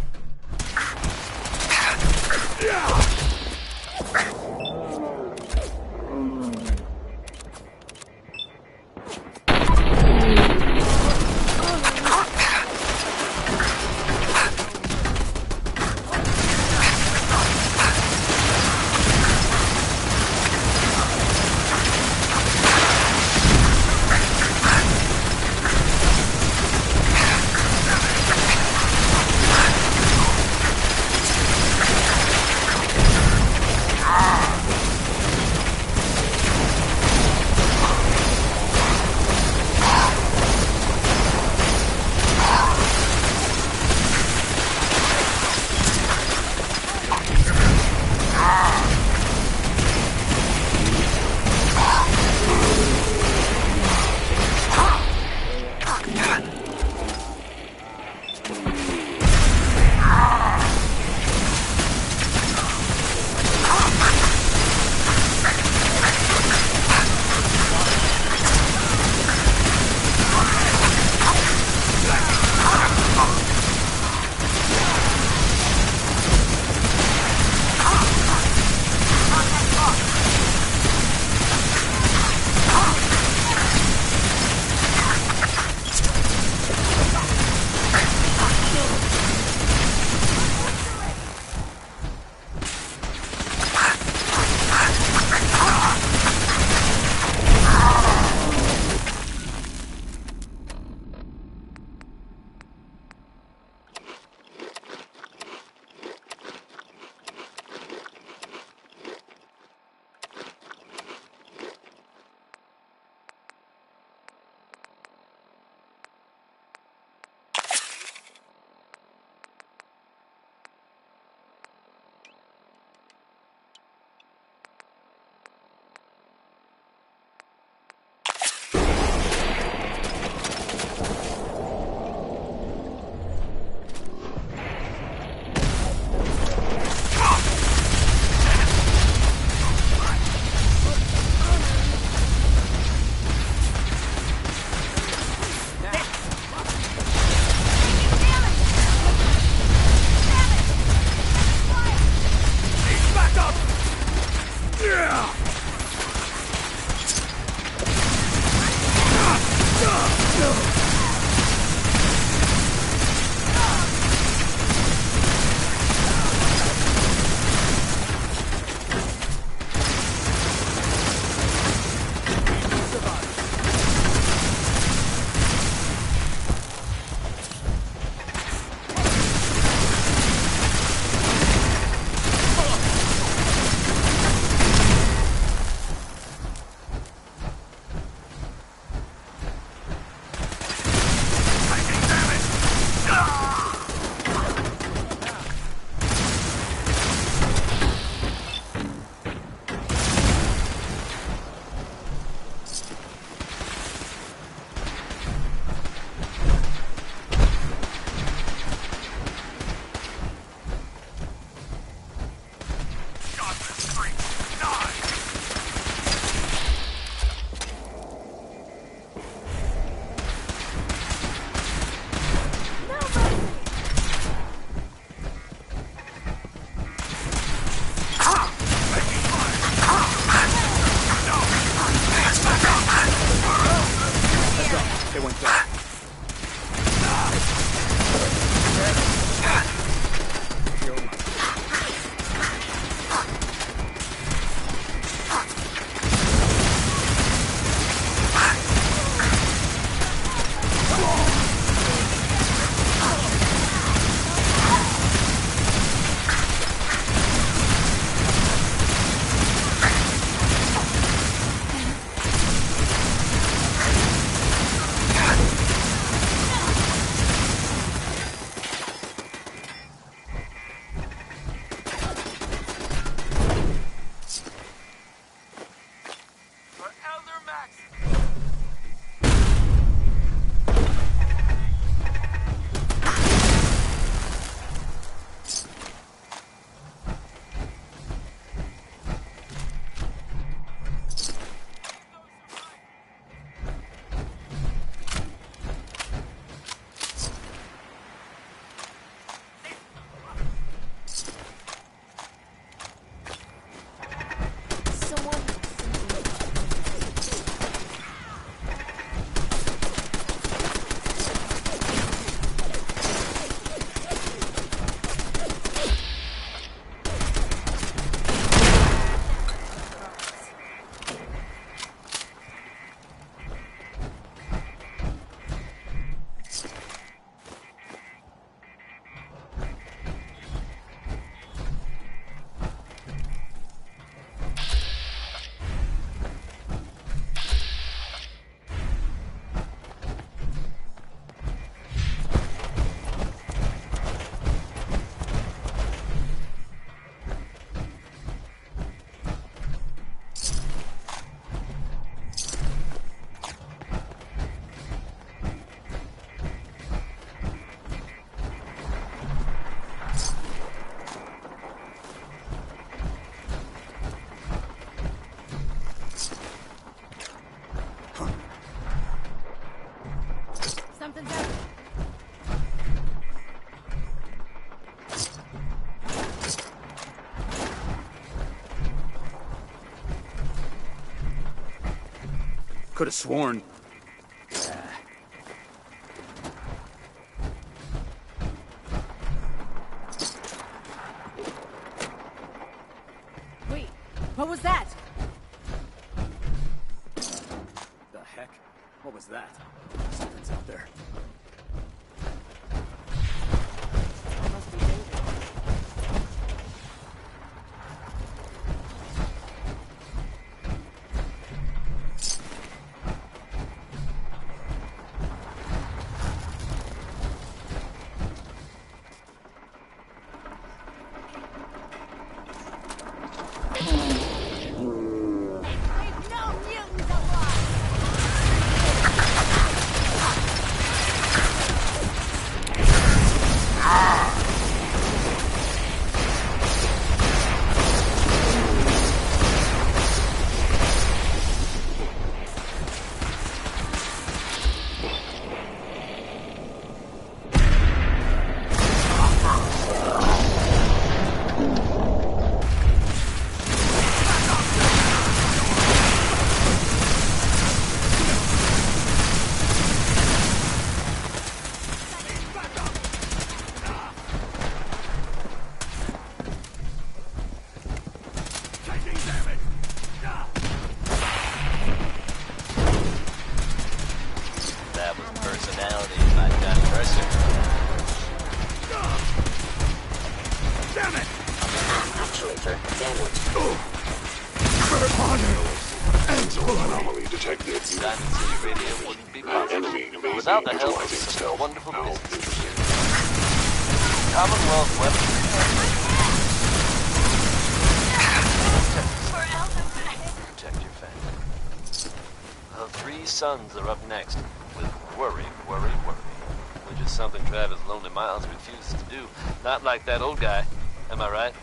Speaker 3: Something's out.
Speaker 14: Could have sworn.
Speaker 11: Wait, what was that?
Speaker 14: The heck? What was that? Something's out there.
Speaker 9: Without the help of some wonderful business here. Commonwealth weapons. Protect your family. The three sons are up next with worry, worry, worry. Which is something Travis Lonely Miles refuses to do. Not like that old guy. Am I right?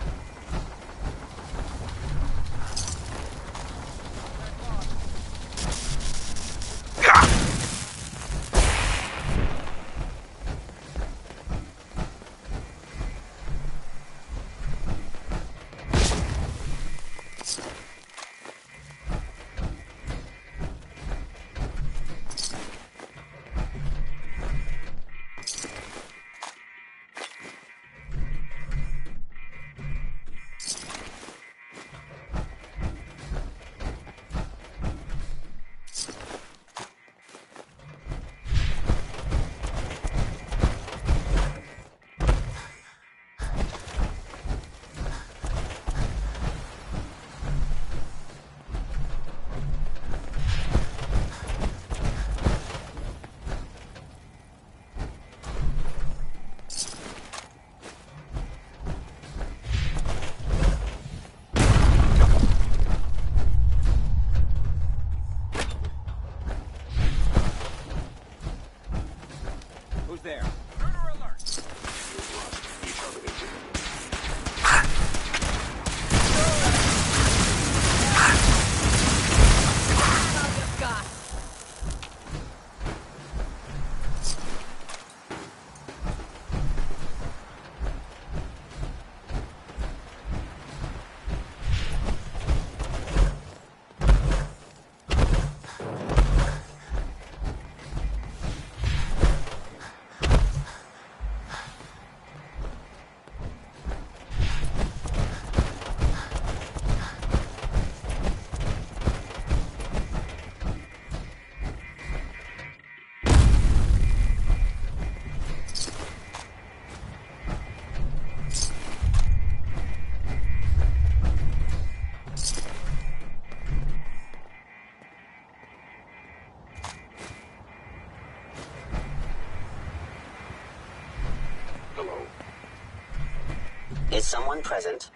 Speaker 8: Is someone present?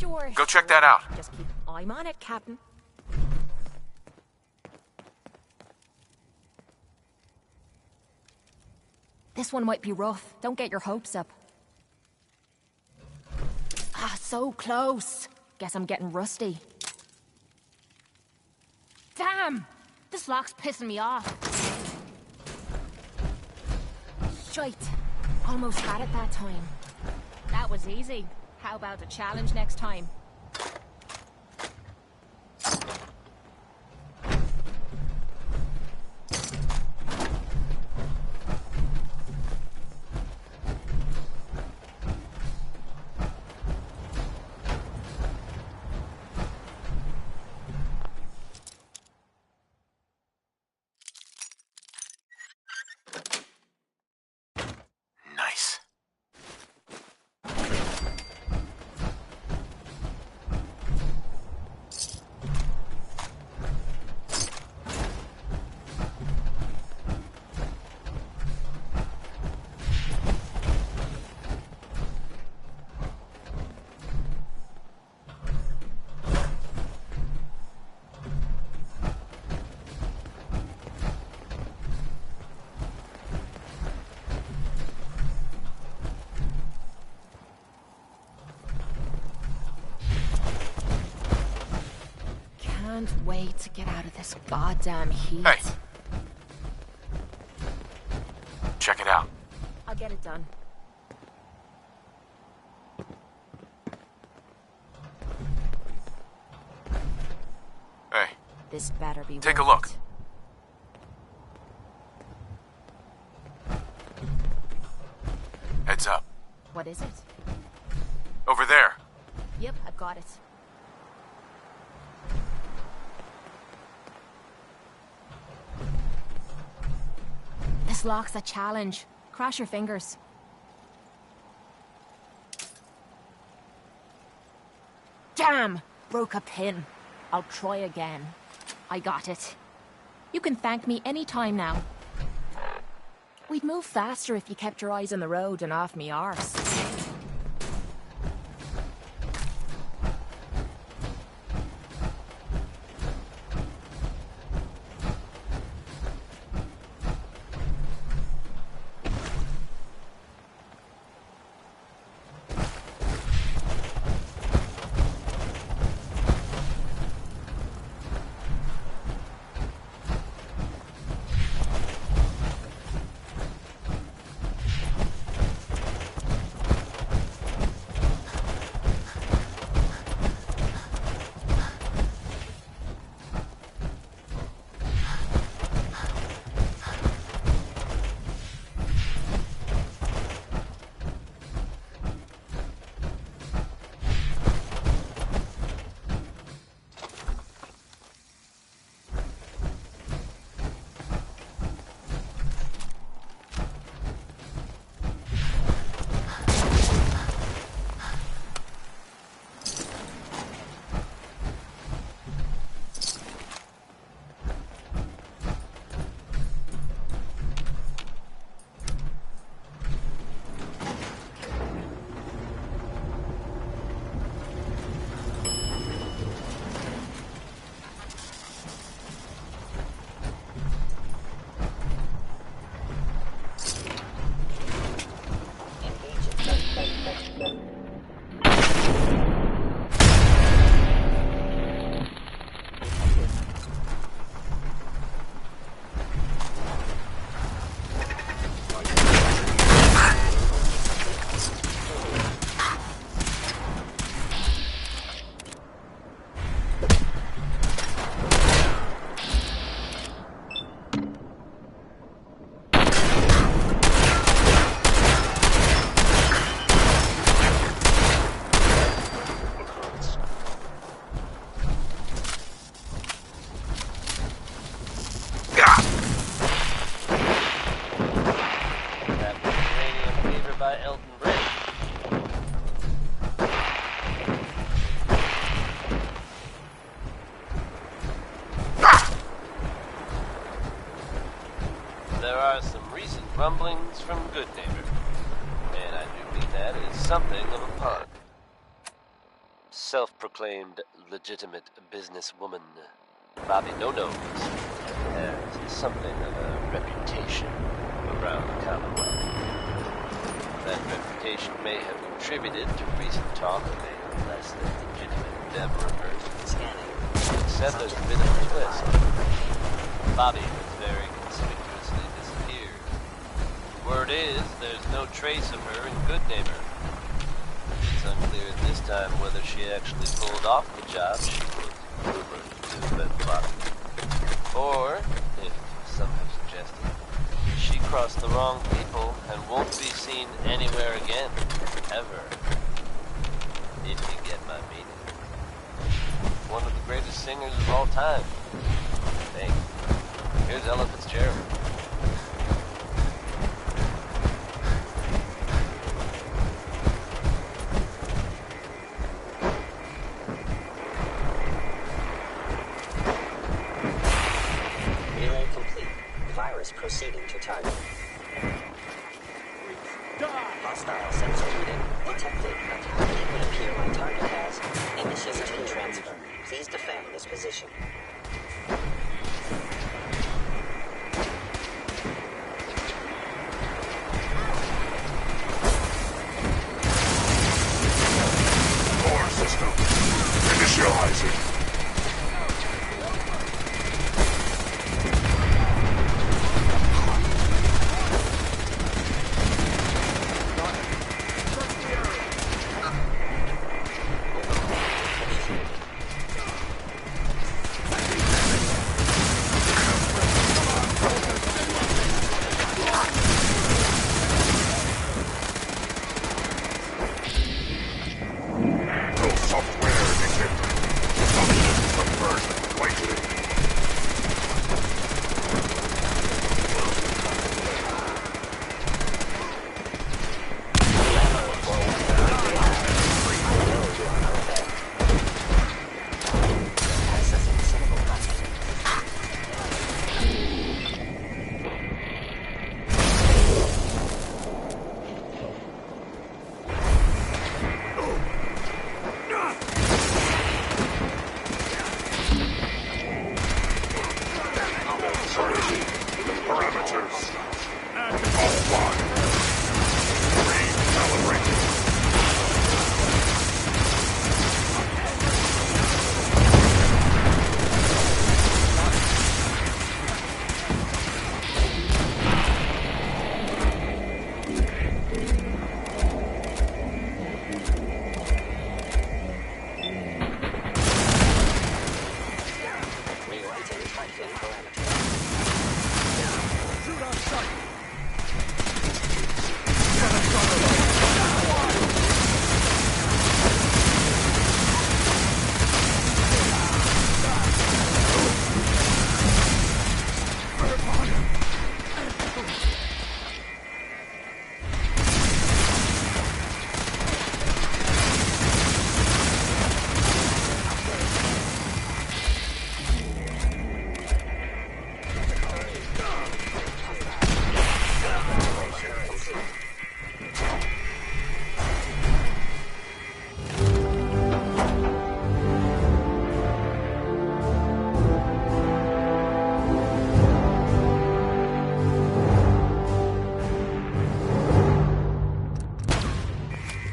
Speaker 11: Sure.
Speaker 6: Go check that out.
Speaker 11: Just keep... I'm on it, Captain. This one might be rough. Don't get your hopes up. Ah, so close. Guess I'm getting rusty. Damn! This lock's pissing me off. Shite. Almost had it that time. That was easy. How about a challenge next time?
Speaker 6: Nice.
Speaker 11: Can't wait to get out of this goddamn heat.
Speaker 6: Hey. Check it out.
Speaker 11: I'll get it done.
Speaker 6: Hey.
Speaker 11: This better be
Speaker 6: Take a
Speaker 11: worth
Speaker 6: look.
Speaker 11: it.
Speaker 6: Heads up.
Speaker 11: What is it?
Speaker 6: Over there.
Speaker 11: Yep, I've got it. This lock's a challenge. Cross your fingers. Damn! Broke a pin. I'll try again. I got it. You can thank me any time now. We'd move faster if you kept your eyes on the road and off me arse.
Speaker 9: rumblings from Good Neighbor, and I do mean that as something of a pun. self-proclaimed legitimate businesswoman, Bobby No-Nos has something of a reputation around the Commonwealth. That reputation may have contributed to recent talk of a less than legitimate endeavor of hers. Except there's a bit of a twist. Bobby has very conspicuously disappeared. Word is, there's no trace of her in Goodneighbor. It's unclear at this time whether she actually pulled off the job she was rumored to have been plotting. Or, if some have suggested, she crossed the wrong people and won't be seen anywhere again, ever. If you get my meaning. One of the greatest singers of all time, I think. Here's Ella Fitzgerald.
Speaker 8: Relay complete. Virus proceeding to target. Hostile sensor reading detected. It would appear my target has initiated transfer. Please defend this position.
Speaker 12: Core system. Initializing.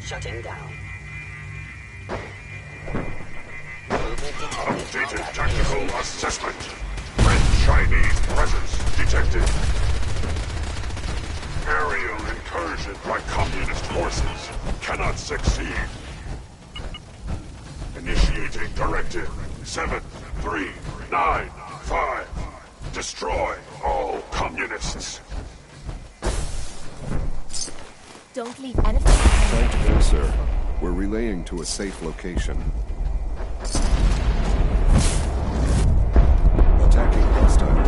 Speaker 8: Shutting down.
Speaker 12: Updated tactical assessment. Red Chinese presence detected. Aerial incursion by communist forces cannot succeed. Initiating directive 7395. Destroy all communists.
Speaker 11: Don't leave anything.
Speaker 17: Site there, sir. We're relaying to a safe location. Attacking hostile.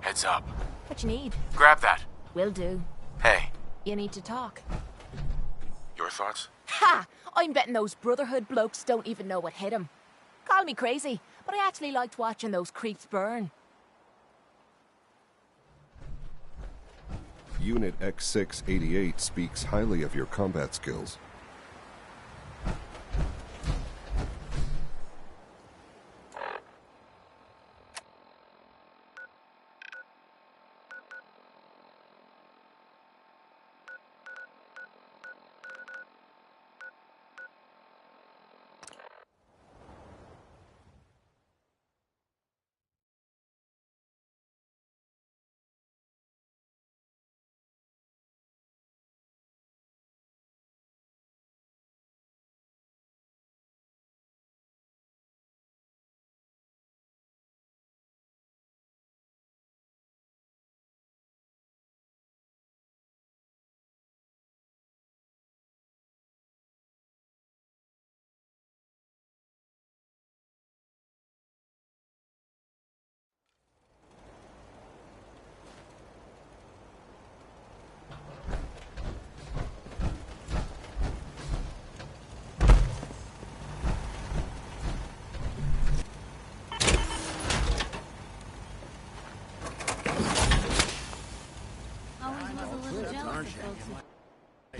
Speaker 6: Heads up.
Speaker 11: What you need?
Speaker 6: Grab that.
Speaker 11: Will do.
Speaker 6: Hey.
Speaker 11: You need to talk.
Speaker 6: Your thoughts?
Speaker 11: Ha! I'm betting those Brotherhood blokes don't even know what hit them. Call me crazy, but I actually liked watching those creeps burn.
Speaker 17: Unit X688 speaks highly of your combat skills.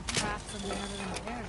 Speaker 3: Craft something other than a bear.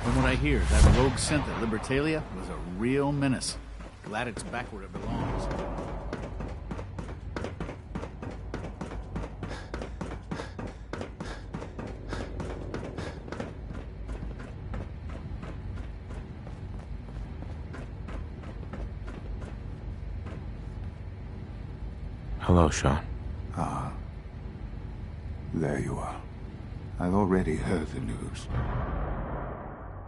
Speaker 5: From what I hear, that rogue synth at Libertalia was a real menace. Glad it's back where it belongs.
Speaker 6: Hello, Sean.
Speaker 10: Ah. There you are. I've already heard the news.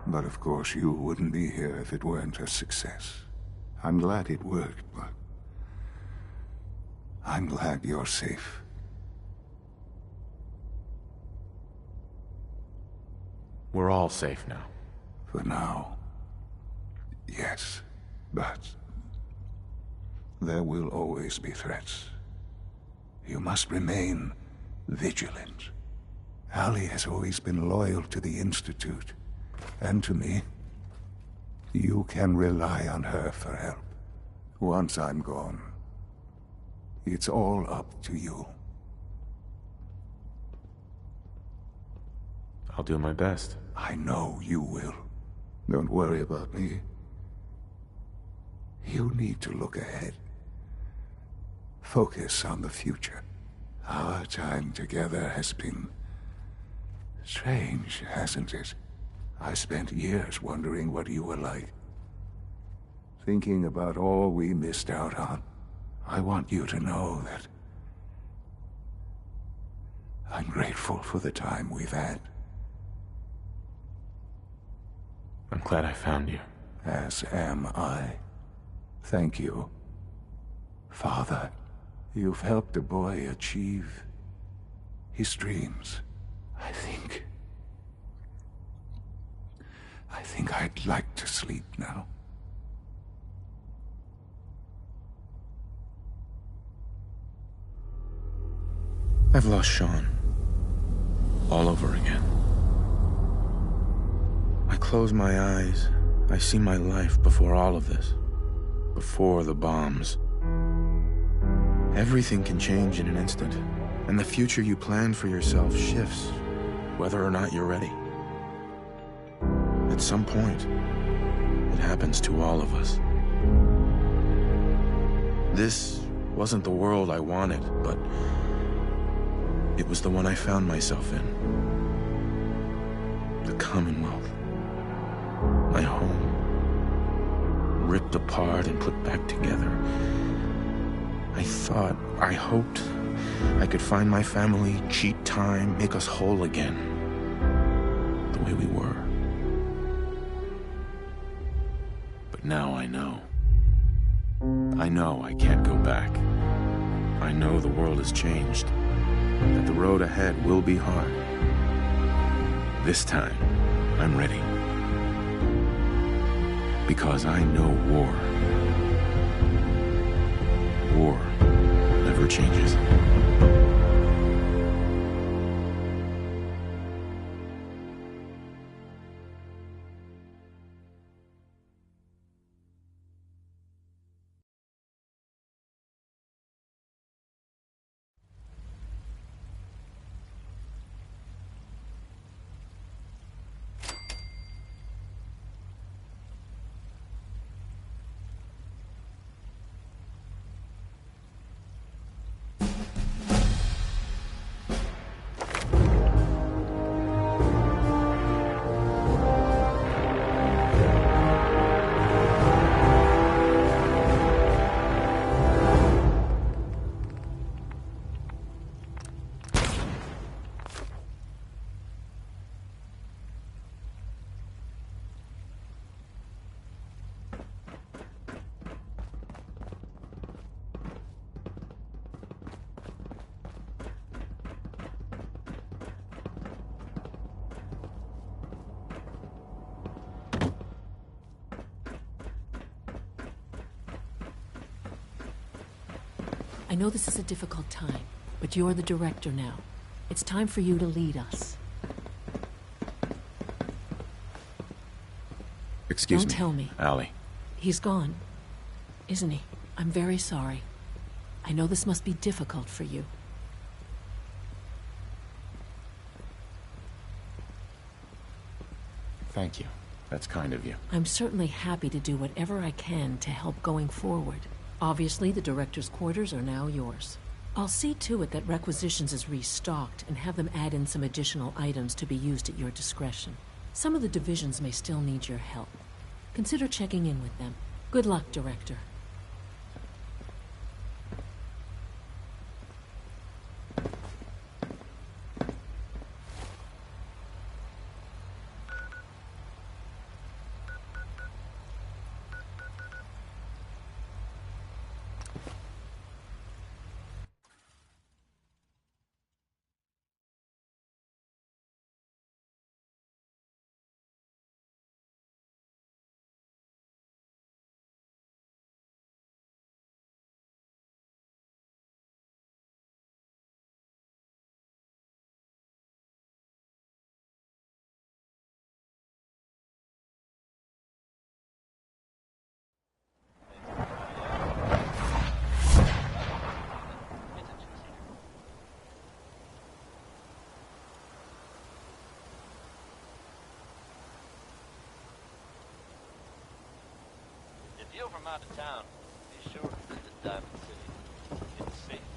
Speaker 10: But of course you wouldn't be here if it weren't a success. I'm glad it worked, but I'm glad you're safe.
Speaker 6: We're all safe now.
Speaker 10: For now. Yes, but there will always be threats. You must remain vigilant. Allie has always been loyal to the Institute, and to me. You can rely on her for help. Once I'm gone, it's all up to you.
Speaker 6: I'll do my best.
Speaker 10: I know you will. Don't worry about me. You need to look ahead. Focus on the future. Our time together has been strange, hasn't it? I spent years wondering what you were like. Thinking about all we missed out on. I want you to know that I'm grateful for the time we've had.
Speaker 6: I'm glad I found you.
Speaker 10: As am I. Thank you. Father, you've helped a boy achieve his dreams. I think I'd like to sleep now.
Speaker 6: I've lost Sean. All over again. I close my eyes. I see my life before all of this. Before the bombs. Everything can change in an instant, and the future you plan for yourself shifts, whether or not you're ready. At some point, it happens to all of us. This wasn't the world I wanted, but it was the one I found myself in. The Commonwealth. My home. Ripped apart and put back together. I hoped I could find my family, cheat time, make us whole again. The way we were. But now I know. I know I can't go back. I know the world has changed. That the road ahead will be hard. This time, I'm ready. Because I know war. War never changes.
Speaker 20: I know this is a difficult time, but you're the director now. It's time for you to lead us.
Speaker 6: Excuse me.
Speaker 20: Don't tell me.
Speaker 6: Allie.
Speaker 20: He's gone, isn't he? I'm very sorry. I know this must be difficult for you.
Speaker 6: Thank you. That's kind of you.
Speaker 20: I'm certainly happy to do whatever I can to help going forward. Obviously, the director's quarters are now yours. I'll see to it that requisitions is restocked and have them add in some additional items to be used at your discretion. Some of the divisions may still need your help. Consider checking in with them. Good luck, Director.
Speaker 9: If you're from out of town, be sure to visit Diamond City. It's safe,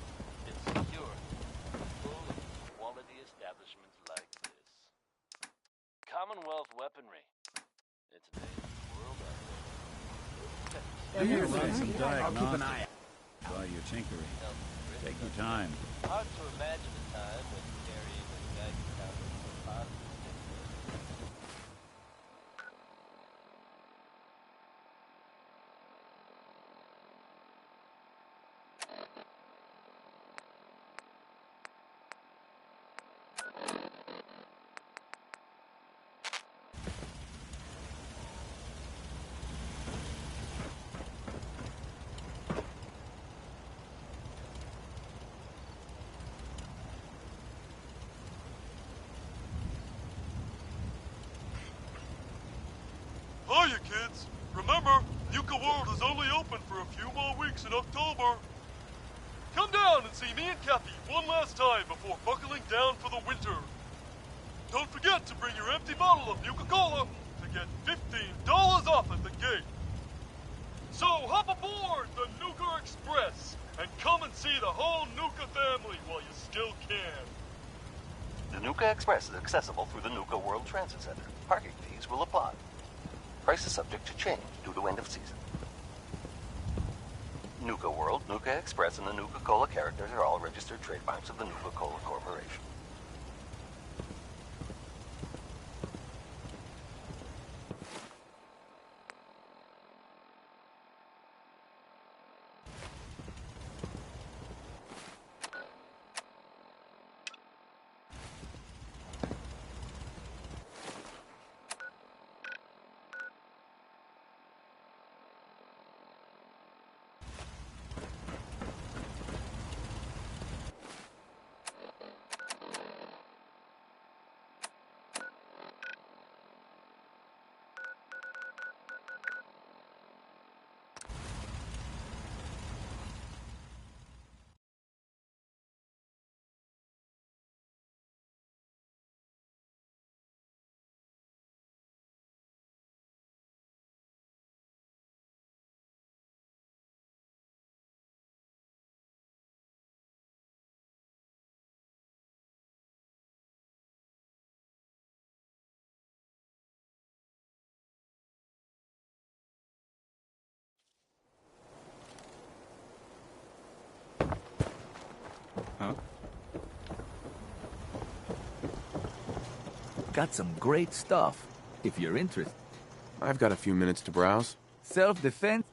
Speaker 9: it's secure, full of quality establishments like this. Commonwealth weaponry. It's made the world
Speaker 5: Do some diagnostics. I'll keep an eye out. While you're tinkering, take your time.
Speaker 9: Hard to imagine a time when carrying a Geiger counter was part of the
Speaker 18: Hiya, kids. Remember, Nuka World is only open for a few more weeks in October. Come down and see me and Kathy one last time before buckling down for the winter. Don't forget to bring your empty bottle of Nuka-Cola to get $15 off at the gate. So hop aboard the Nuka Express and come and see the whole Nuka family while you still can.
Speaker 19: The Nuka Express is accessible through the Nuka World Transit Center. Parking fees will apply. Price is subject to change due to end of season. Nuka World, Nuka Express, and the Nuka-Cola characters are all registered trademarks of the Nuka-Cola Corporation.
Speaker 21: Huh? Got some great stuff, if you're interested.
Speaker 6: I've got a few minutes to browse.
Speaker 21: Self-defense?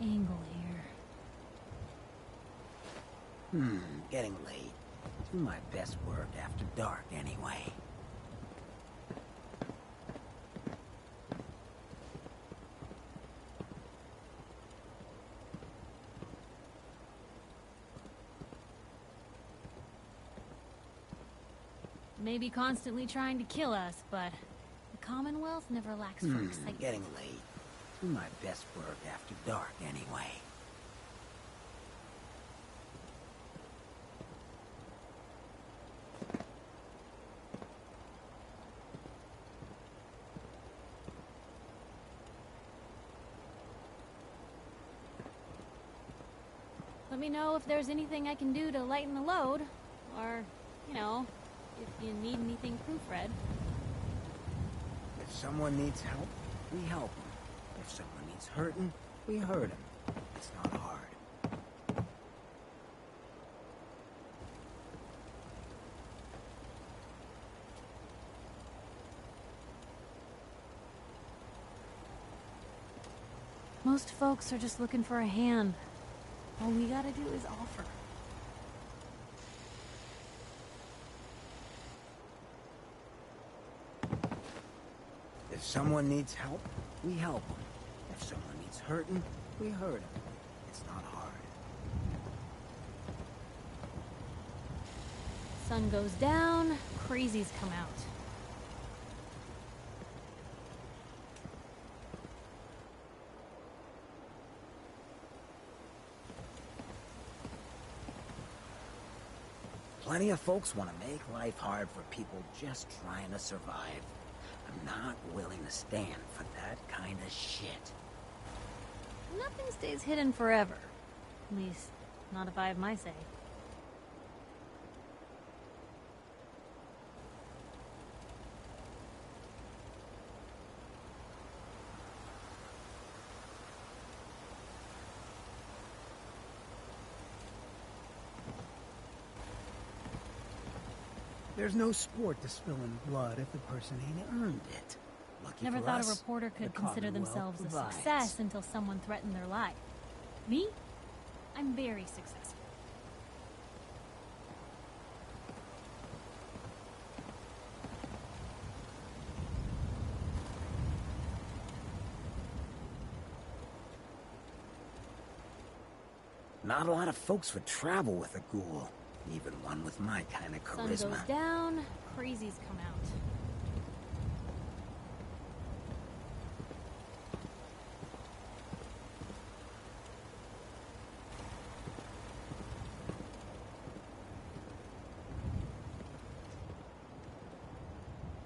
Speaker 3: angle here?
Speaker 2: Getting late. Do my best work after dark anyway.
Speaker 3: Maybe constantly trying to kill us, but the Commonwealth never lacks for excitement.
Speaker 2: Getting late. Do my best work after dark anyway.
Speaker 3: Let me know if there's anything I can do to lighten the load, or, you know, if you need anything proofread.
Speaker 2: If someone needs help, we help them. If someone needs hurting, we hurt them. It's not hard.
Speaker 3: Most folks are just looking for a hand. All we gotta do is offer.
Speaker 2: If someone needs help, we help them. If someone needs hurting, we hurt them. It's not hard.
Speaker 3: Sun goes down, crazies come out.
Speaker 2: Plenty of folks want to make life hard for people just trying to survive. I'm not willing to stand for that kind of shit.
Speaker 3: Nothing stays hidden forever. At least, not if I have my say.
Speaker 15: There's no sport to spilling blood if the person ain't earned it. Lucky
Speaker 3: Never
Speaker 15: for
Speaker 3: thought
Speaker 15: us,
Speaker 3: a reporter could
Speaker 15: the
Speaker 3: consider
Speaker 15: Commonwealth
Speaker 3: themselves a
Speaker 15: provides.
Speaker 3: success until someone threatened their life. Me? I'm very successful.
Speaker 2: Not a lot of folks would travel with a ghoul. Even one with my kind of charisma.
Speaker 3: Sun goes down, crazies come out.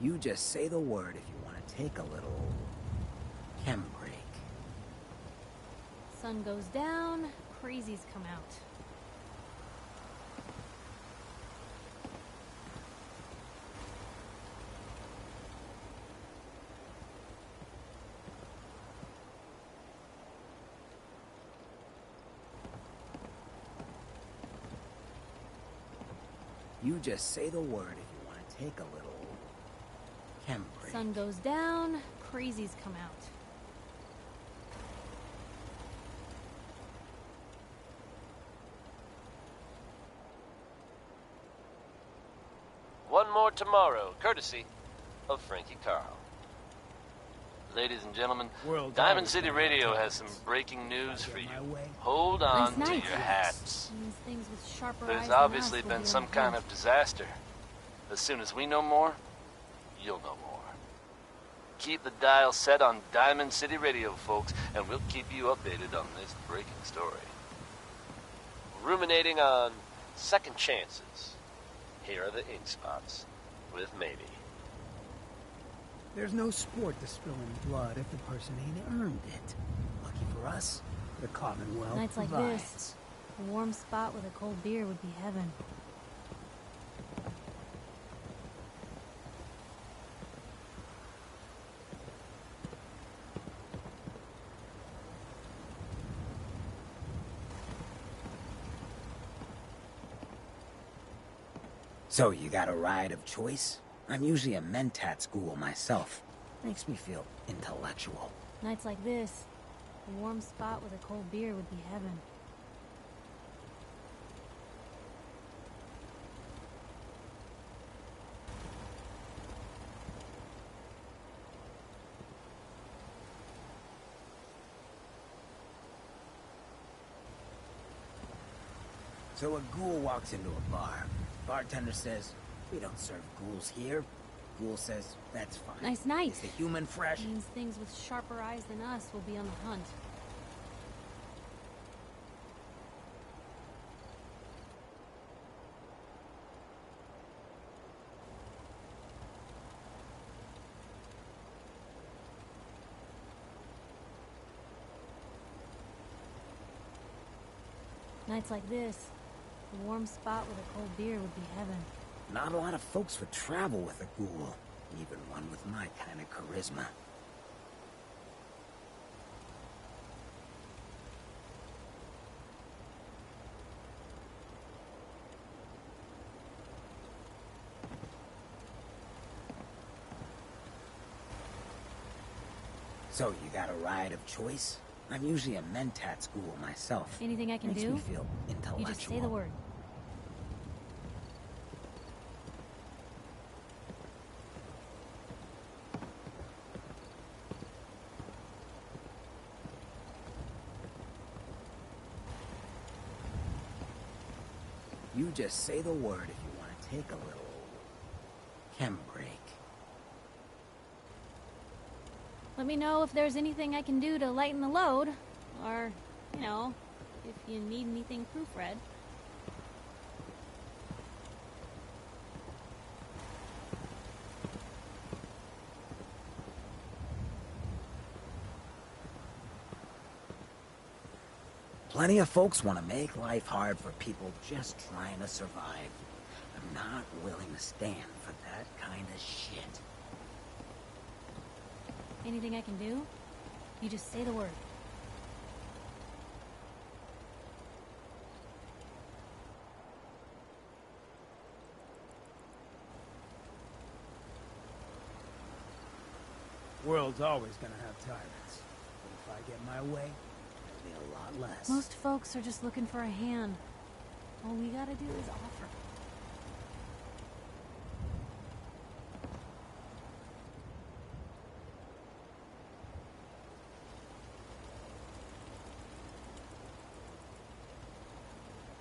Speaker 2: You just say the word if you want to take a little chem break.
Speaker 3: Sun goes down, crazies come out.
Speaker 2: You just say the word if you want to take a little chem break.
Speaker 3: Sun goes down, crazies come out.
Speaker 9: One more tomorrow, courtesy of Frankie Carl. Ladies and gentlemen, Diamond City Radio has some breaking news for you. Hold on to your hats.
Speaker 3: Means things with sharper eyes
Speaker 9: There's
Speaker 3: than
Speaker 9: obviously
Speaker 3: us will
Speaker 9: been
Speaker 3: be
Speaker 9: some kind of disaster. As soon as we know more, you'll know more. Keep the dial set on Diamond City Radio, folks, and we'll keep you updated on this breaking story. Ruminating on second chances. Here are the ink spots with maybe.
Speaker 15: There's no sport to spilling blood if the person ain't earned it. Lucky for us, the Commonwealth
Speaker 3: Nights like
Speaker 15: provides.
Speaker 3: this, a warm spot with a cold beer would be heaven.
Speaker 2: So you got a ride of choice? I'm usually a mentat school myself. Makes me feel intellectual.
Speaker 3: Nights like this, A warm spot with a cold beer would be heaven.
Speaker 2: So a ghoul walks into a bar. Bartender says, "We don't serve ghouls here." Ghoul says, "That's fine."
Speaker 3: Nice night.
Speaker 2: Is the human fresh?
Speaker 3: Means things with sharper eyes than us will be on the hunt. Nights like this, a warm spot with a cold beer would be heaven.
Speaker 2: Not a lot of folks would travel with a ghoul, even one with my kind of charisma. So, you got a ride of choice? I'm usually a mentat ghoul myself.
Speaker 3: Anything I can
Speaker 2: Makes
Speaker 3: do?
Speaker 2: me feel intellectual.
Speaker 3: You just say the word.
Speaker 2: You just say the word if you want to take a little chem break.
Speaker 3: Let me know if there's anything I can do to lighten the load. Or, you know, if you need anything proofread.
Speaker 2: Plenty of folks want to make life hard for people just trying to survive. I'm not willing to stand for that kind of shit.
Speaker 3: Anything I can do? You just say the word.
Speaker 15: World's always gonna have tyrants. But if I get my way, there'll be a lot less.
Speaker 3: Most folks are just looking for a hand. All we gotta do is offer.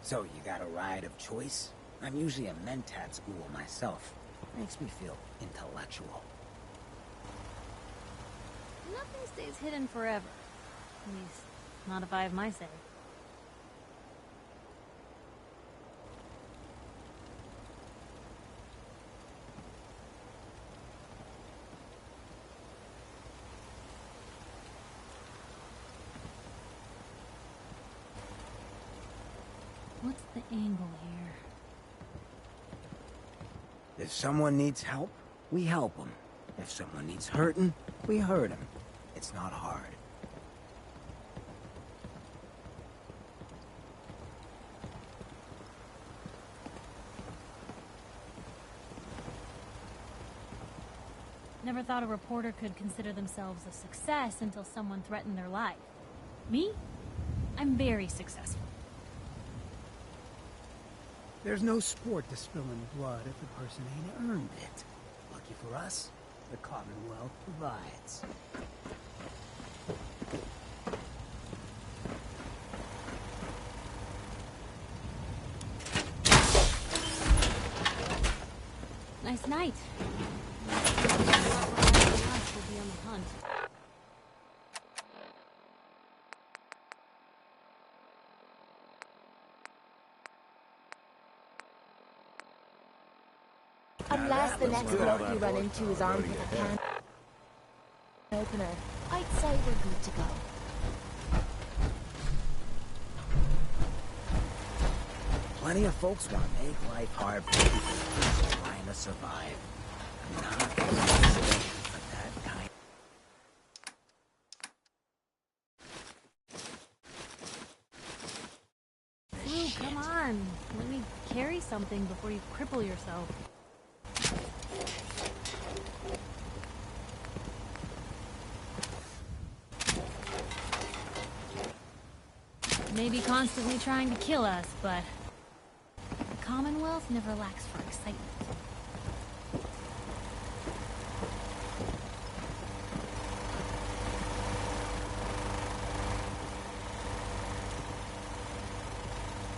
Speaker 2: So, you got a ride of choice? I'm usually a mentat ghoul myself. Makes me feel intellectual.
Speaker 3: Nothing stays hidden forever. At least, not if I have my say. What's the angle here?
Speaker 2: If someone needs help, we help them. If someone needs hurting, we hurt them. It's not hard.
Speaker 3: Never thought a reporter could consider themselves a success until someone threatened their life. Me? I'm very successful.
Speaker 15: There's no sport to spilling blood if the person ain't earned it. Lucky for us, the Commonwealth provides.
Speaker 3: Nice night. We'll be on the hunt.
Speaker 11: Unless the next bloke you run into is armed with a can opener, I'd say we're good to go.
Speaker 2: Plenty of folks want to make life hard for people just trying to survive. I'm not willing to stand for that kind.
Speaker 3: Ooh, come on. Let me carry something before you cripple yourself. may be constantly trying to kill us, but the Commonwealth never lacks for excitement.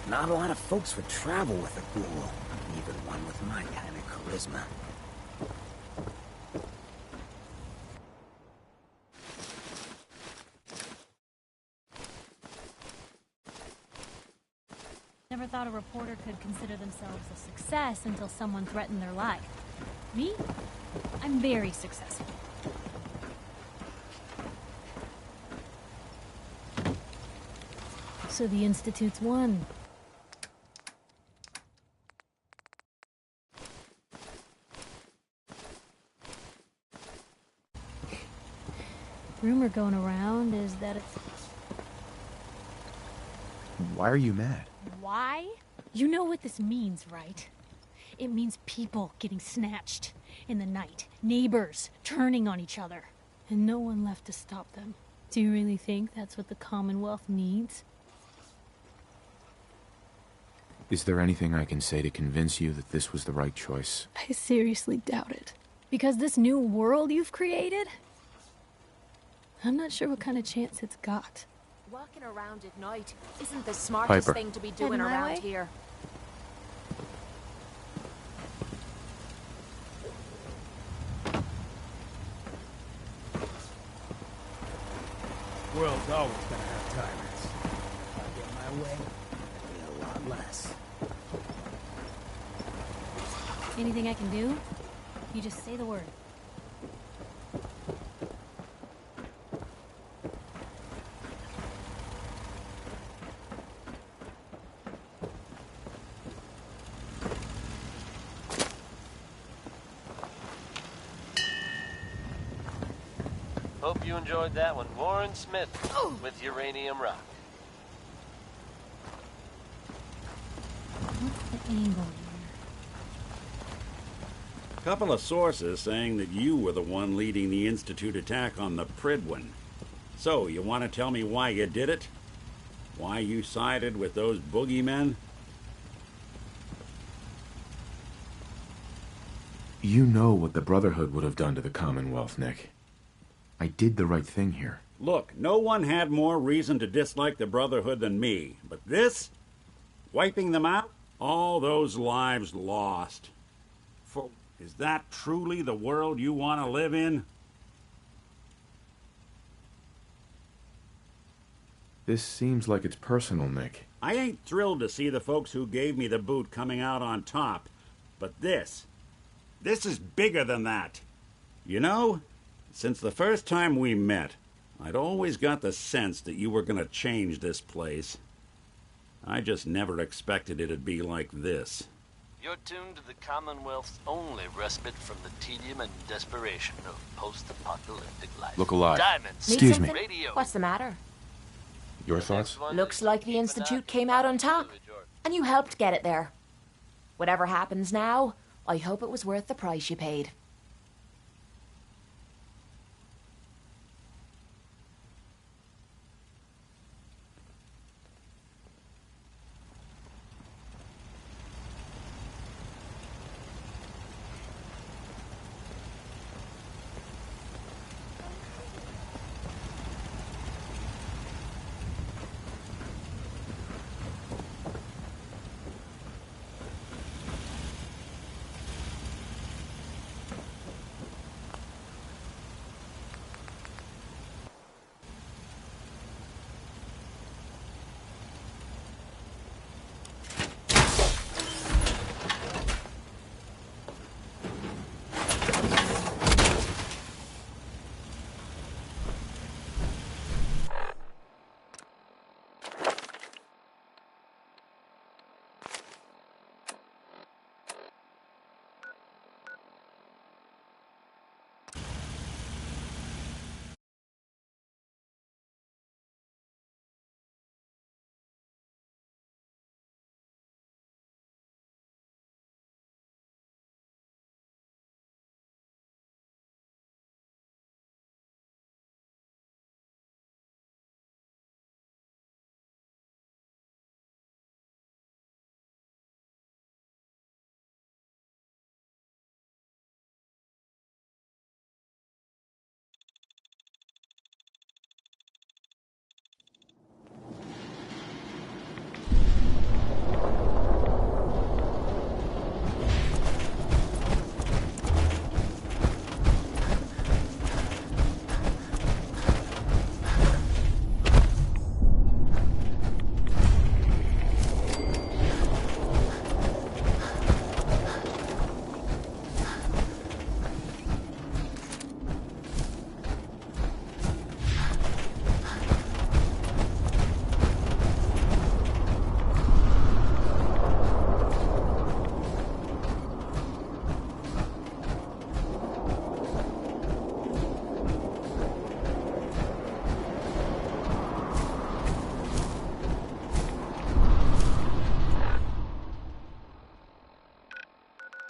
Speaker 2: Not a lot of folks would travel with a ghoul, even one with my kind of charisma.
Speaker 3: Never thought a reporter could consider themselves a success until someone threatened their life. Me? I'm very successful. So the Institute's won. Rumor going around is that it's...
Speaker 6: Why are you mad?
Speaker 3: Why? You know what this means, right? It means people getting snatched in the night, neighbors turning on each other, and no one left to stop them. Do you really think that's what the Commonwealth needs?
Speaker 6: Is there anything I can say to convince you that this was the right choice?
Speaker 3: I seriously doubt it. Because this new world you've created? I'm not sure what kind of chance it's got.
Speaker 11: Walking around at night isn't the smartest
Speaker 6: Piper.
Speaker 11: thing to be doing
Speaker 3: Heading my
Speaker 11: around
Speaker 3: way?
Speaker 11: here.
Speaker 15: World's always gonna have tyrants. If I get my way, it'll be a lot less.
Speaker 3: Anything I can do? You just say the word.
Speaker 9: Hope you enjoyed that one. Warren Smith with Uranium Rock.
Speaker 3: What's the angle here?
Speaker 1: Couple of sources saying that you were the one leading the Institute attack on the Pridwin. So, you want to tell me why you did it? Why you sided with those boogeymen?
Speaker 6: You know what the Brotherhood would have done to the Commonwealth, Nick. I did the right thing here.
Speaker 1: Look, no one had more reason to dislike the Brotherhood than me. But this? Wiping them out? All those lives lost. Is that truly the world you want to live in?
Speaker 6: This seems like it's personal, Nick.
Speaker 1: I ain't thrilled to see the folks who gave me the boot coming out on top. But this is bigger than that. You know, since the first time we met, I'd always got the sense that you were going to change this place. I just never expected it'd be like this.
Speaker 9: You're tuned to the Commonwealth's only respite from the tedium and desperation of post-apocalyptic life.
Speaker 6: Look alive.
Speaker 9: Diamonds.
Speaker 6: Excuse me.
Speaker 9: Radio.
Speaker 11: What's the matter?
Speaker 6: Your thoughts?
Speaker 11: Looks like the Institute came out on top, and you helped get it there. Whatever happens now, I hope it was worth the price you paid.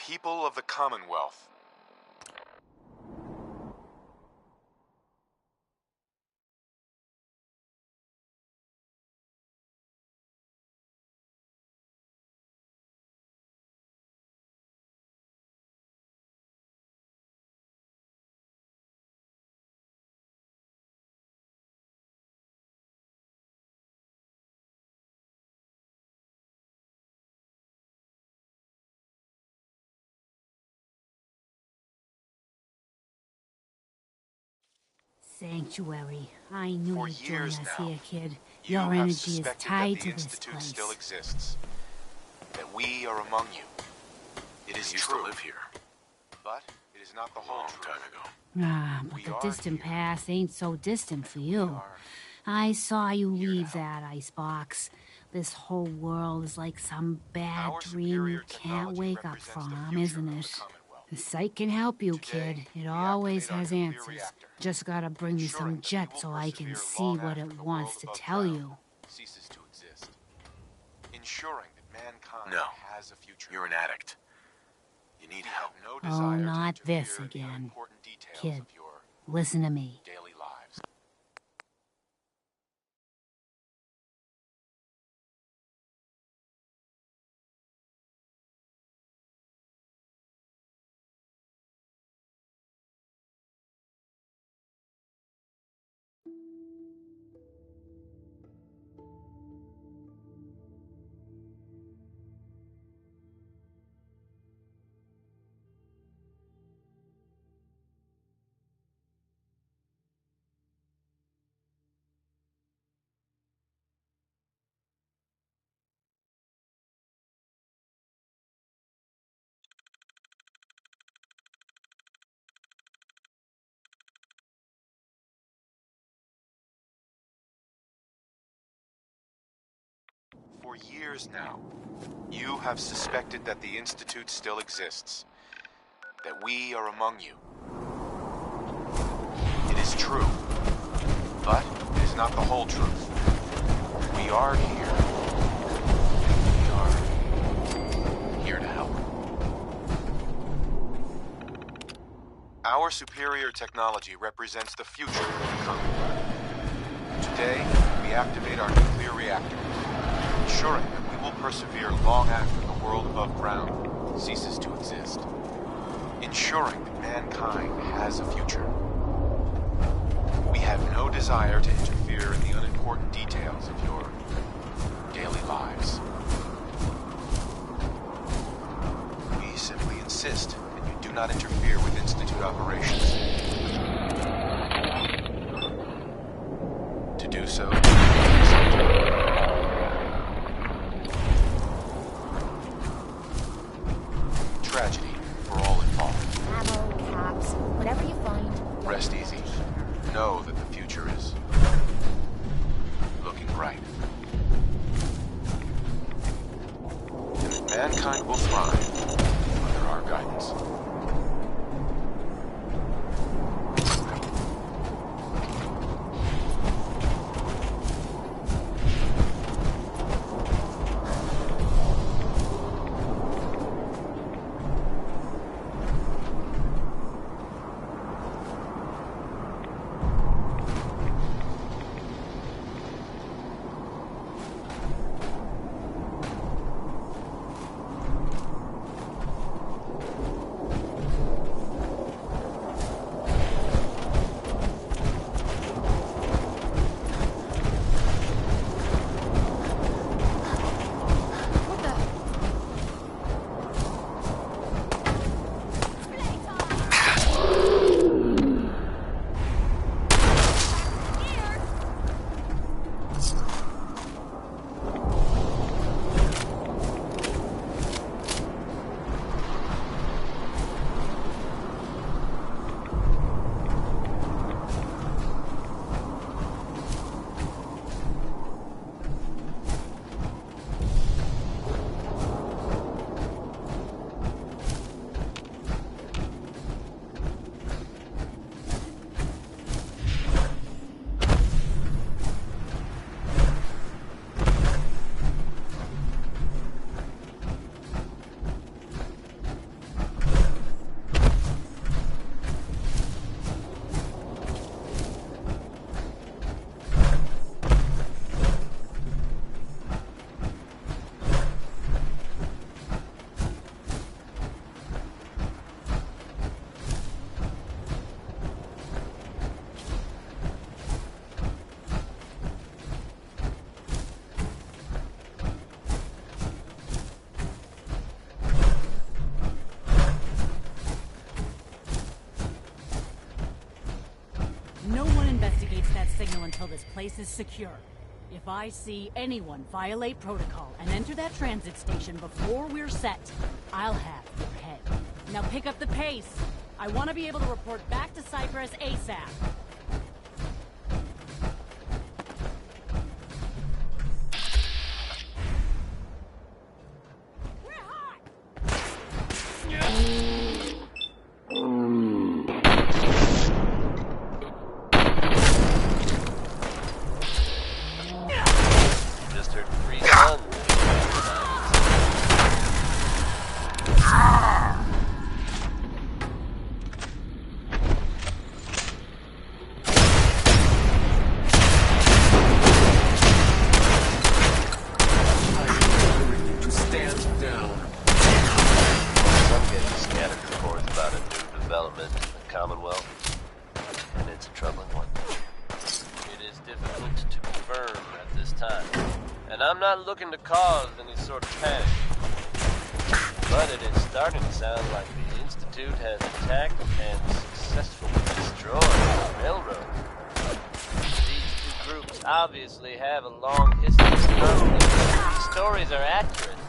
Speaker 6: People of the Commonwealth.
Speaker 4: Sanctuary. I knew
Speaker 6: For
Speaker 4: you'd join
Speaker 6: years
Speaker 4: us
Speaker 6: now,
Speaker 4: here, kid.
Speaker 6: You
Speaker 4: Your
Speaker 6: have
Speaker 4: energy is
Speaker 6: suspected
Speaker 4: tied
Speaker 6: that
Speaker 4: to
Speaker 6: the
Speaker 4: this
Speaker 6: Institute
Speaker 4: place.
Speaker 6: still exists. That we are among you. It is true.
Speaker 5: to live here.
Speaker 6: But it is not the whole truth.
Speaker 5: Time ago.
Speaker 4: Ah, but the distant past ain't so distant for you. I saw you leave that icebox. This whole world is like some bad dream you can't wake up from, isn't it? The site can help you, kid. It always has answers. Just gotta bring me some jet so I can see what it wants to tell you.
Speaker 6: Ceases to exist. Ensuring that mankind
Speaker 5: No.
Speaker 6: has a future.
Speaker 5: You're an addict. You need help.
Speaker 6: No
Speaker 4: Oh,
Speaker 6: desire to
Speaker 4: not
Speaker 6: interfere
Speaker 4: this
Speaker 6: in the
Speaker 4: again.
Speaker 6: unimportant details
Speaker 4: Kid,
Speaker 6: of your
Speaker 4: listen to me.
Speaker 6: daily lives. For years now, you have suspected that the Institute still exists. That we are among you. It is true. But it is not the whole truth. We are here. We are here to help. Our superior technology represents the future of the Commonwealth. Today, we activate our nuclear reactor, ensuring that we will persevere long after the world above ground ceases to exist. Ensuring that mankind has a future. We have no desire to interfere in the unimportant details of your daily lives. We simply insist that you do not interfere with Institute operations. To do so, tragedy for all involved.
Speaker 11: Ammo, caps, whatever you find.
Speaker 6: Rest easy. Know that the future is looking bright. And that mankind will thrive under our guidance.
Speaker 7: until this place is secure. If I see anyone violate protocol and enter that transit station before we're set, I'll have your head. Now pick up the pace. I want to be able to report back to Cyprus ASAP.
Speaker 9: Looking to cause any sort of panic. But it is starting to sound like the Institute has attacked and successfully destroyed the railroad. These two groups obviously have a long history of conflict. If these stories are accurate,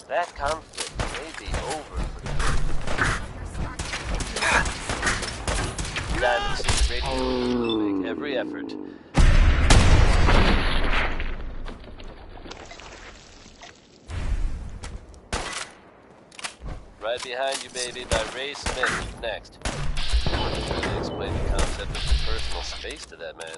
Speaker 9: that conflict may be over for good. Diamond City Radio will make every effort. Right behind you, baby, by Ray Smith. Next. Really explain the concept of personal space to that man.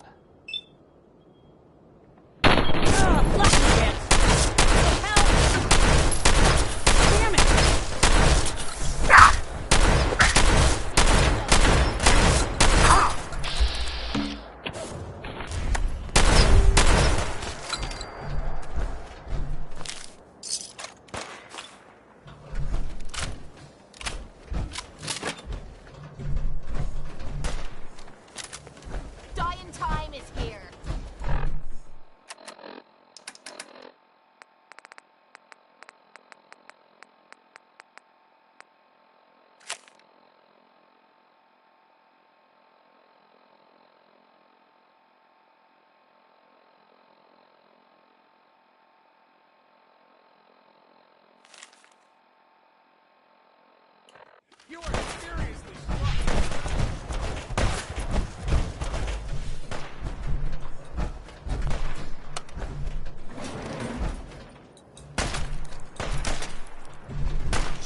Speaker 12: You are seriously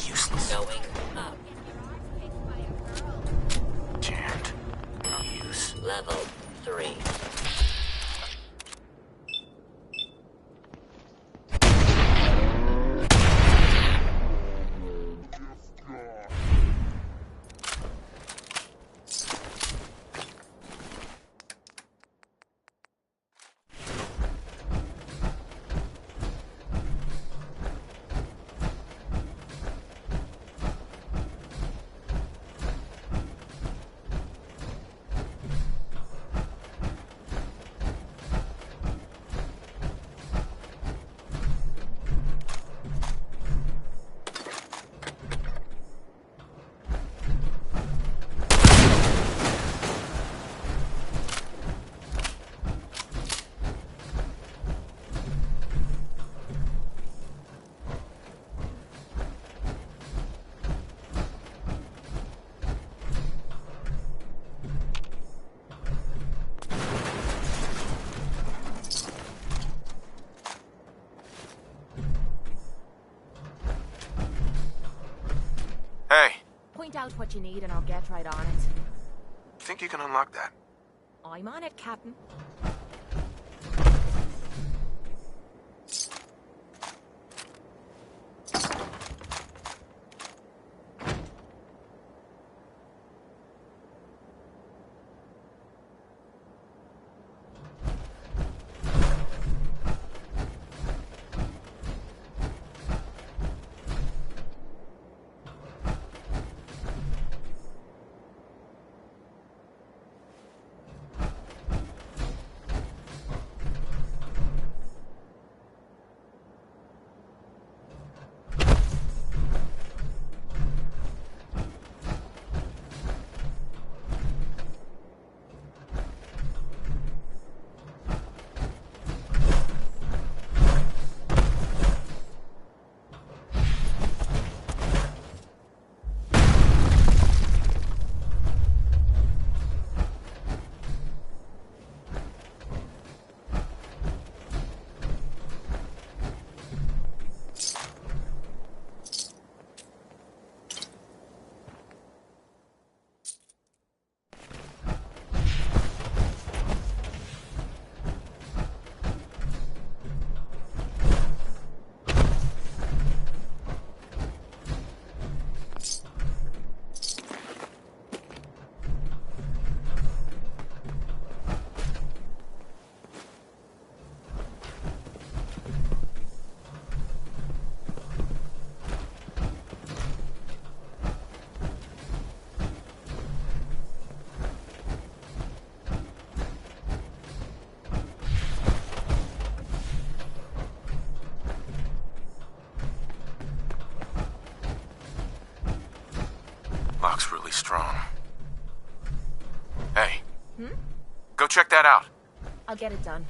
Speaker 2: useless. Going up. Jammed. No use. Level 3.
Speaker 6: Hey.
Speaker 11: Point out what you need and I'll get right on it.
Speaker 6: Think you can unlock that?
Speaker 11: I'm on it, Captain.
Speaker 6: strong. Hey. Go check that out.
Speaker 11: I'll get it done.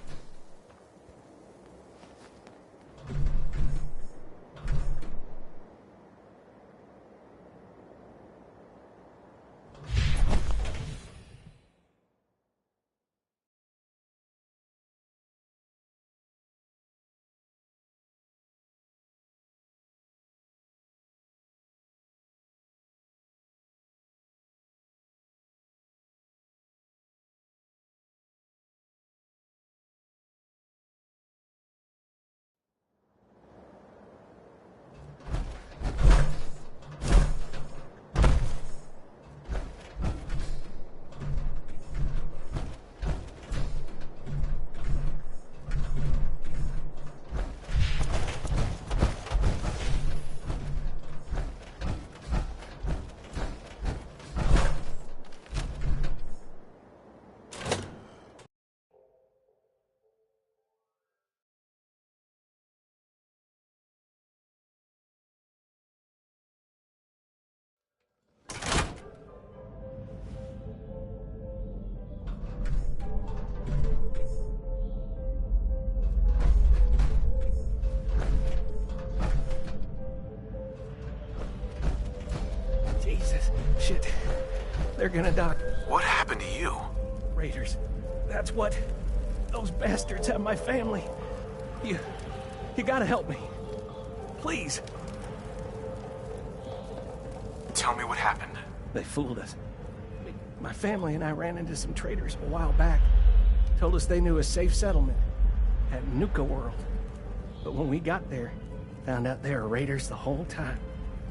Speaker 15: Shit. They're gonna die.
Speaker 6: What happened to you?
Speaker 15: Raiders. That's what... Those bastards have my family. You gotta help me. Please.
Speaker 6: Tell me what happened.
Speaker 15: They fooled us. My family and I ran into some traders a while back. Told us they knew a safe settlement at Nuka World. But when we got there, found out they were raiders the whole time.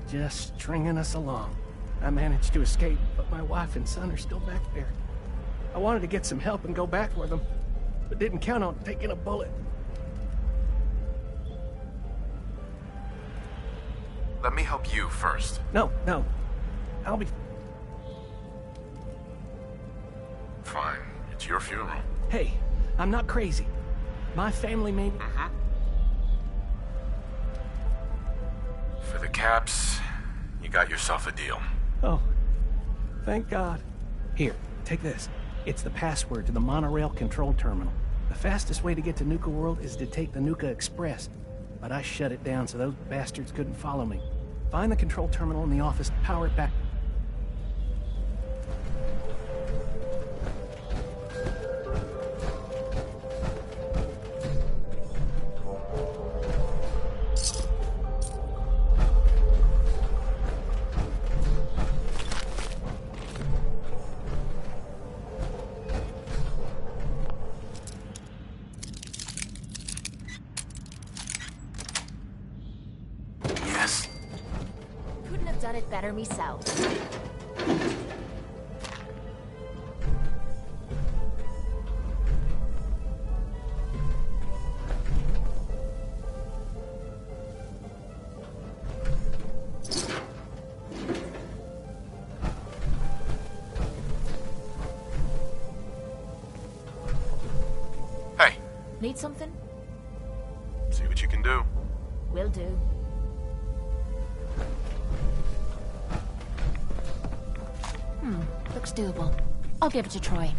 Speaker 15: Just stringing us along. I managed to escape, but my wife and son are still back there. I wanted to get some help and go back for them, but didn't count on taking a bullet.
Speaker 6: Let me help you first.
Speaker 15: No. I'll be...
Speaker 6: Fine. It's your funeral.
Speaker 15: Hey, I'm not crazy. My family made me...
Speaker 6: For the caps, you got yourself a deal.
Speaker 15: Oh, thank God. Here, take this. It's the password to the monorail control terminal. The fastest way to get to Nuka World is to take the Nuka Express, but I shut it down so those bastards couldn't follow me. Find the control terminal in the office, power it back.
Speaker 11: Better myself.
Speaker 6: Hey.
Speaker 11: Need something?
Speaker 6: See what you can do.
Speaker 11: Will do. Looks doable. I'll give it a try.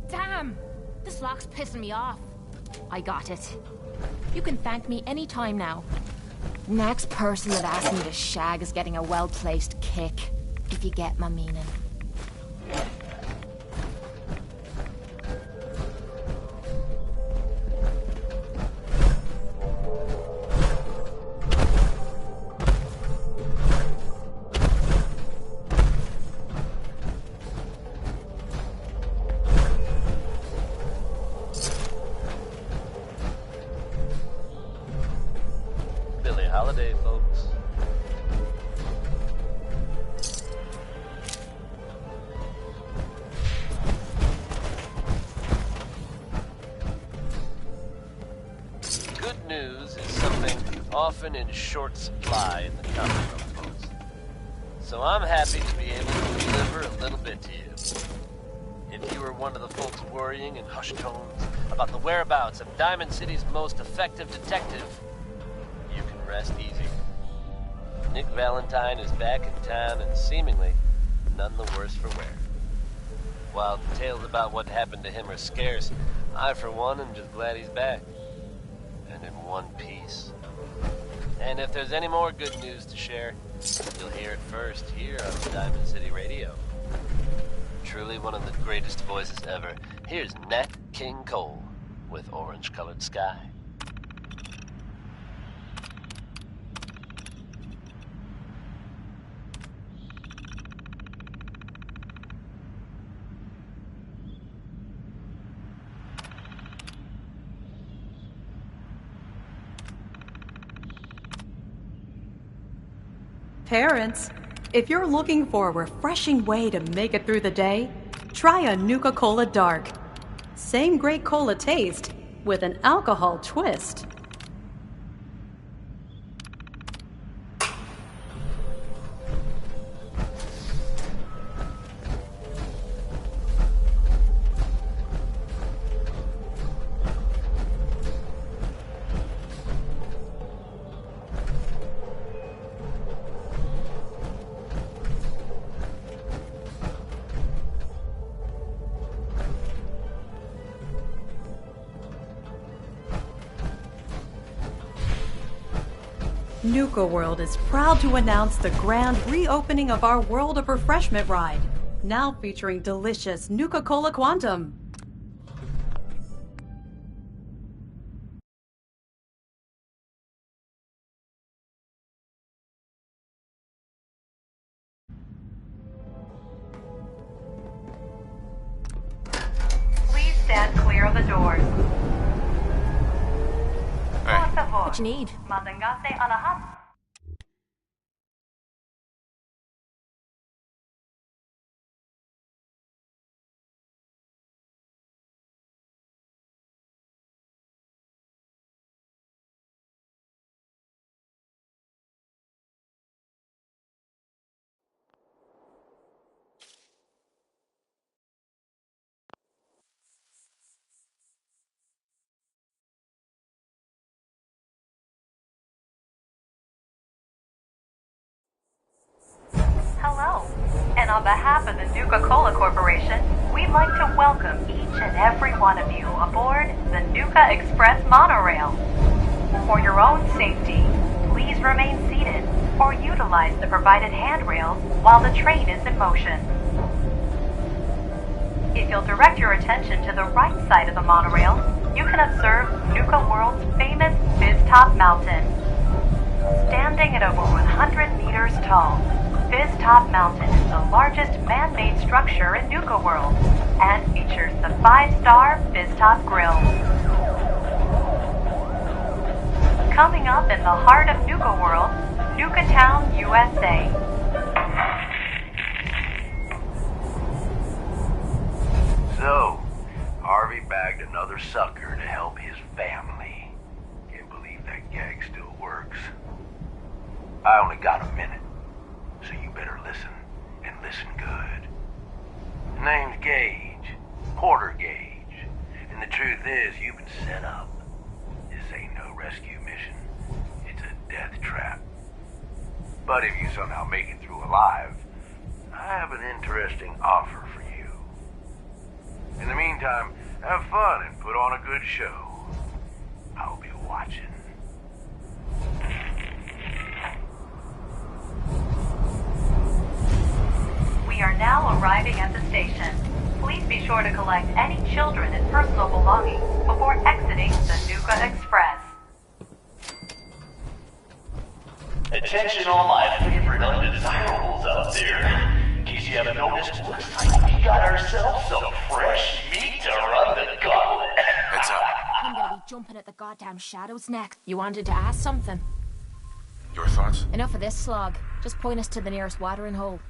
Speaker 11: Damn! This lock's pissing me off. I got it. You can thank me any time now. Next person that asks me to shag is getting a well-placed kick, if you get my meaning.
Speaker 9: Holiday, folks. Good news is something often in short supply in the Commonwealth, folks. So I'm happy to be able to deliver a little bit to you. If you were one of the folks worrying in hushed tones about the whereabouts of Diamond City's most effective detective, rest easy. Nick Valentine is back in town and seemingly none the worse for wear. While tales about what happened to him are scarce, I, for one, am just glad he's back. And in one piece. And if there's any more good news to share, you'll hear it first here on Diamond City Radio. Truly one of the greatest voices ever. Here's Nat King Cole with Orange-Colored Sky.
Speaker 13: Parents, if you're looking for a refreshing way to make it through the day, try a Nuka-Cola Dark. Same great cola taste, with an alcohol twist. Nuka World is proud to announce the grand reopening of our World of Refreshment ride, now featuring delicious Nuka-Cola Quantum.
Speaker 16: Please stand clear of the doors.
Speaker 11: What you need?
Speaker 16: Mantenganse alejados. Hello, and on behalf of the Nuka-Cola Corporation, we'd like to welcome each and every one of you aboard the Nuka Express monorail. For your own safety, please remain seated or utilize the provided handrails while the train is in motion. If you'll direct your attention to the right side of the monorail, you can observe Nuka World's famous Fizz-Top Mountain. Standing at over 100 meters tall, Fizz-Top Mountain is the largest man-made structure in Nuka World and features the 5-star Fizz-Top Grill. Coming up in the heart of Nuka World, Nuka Town, USA.
Speaker 23: So, Harvey bagged another sucker to help his family. Can't believe that gag still works. I only got a minute, so you better listen, and listen good. His name's Gage, Porter Gage, and the truth is you've been set up. This ain't no rescue mission. It's a death trap. But if you somehow make it through alive, I have an interesting offer for you. In the meantime, have fun and put on a good show. I'll be watching.
Speaker 16: We are now arriving at the station. Please be sure to collect any children and personal belongings before exiting the Nuka Express.
Speaker 24: Attention all my favorite undesirables out there. In case you haven't noticed, looks like we got ourselves some fresh meat to run the gauntlet.
Speaker 11: Heads up. I'm gonna be jumping at the goddamn shadows next. You wanted to ask something?
Speaker 6: Your thoughts?
Speaker 11: Enough of this slog. Just point us to the nearest watering hole.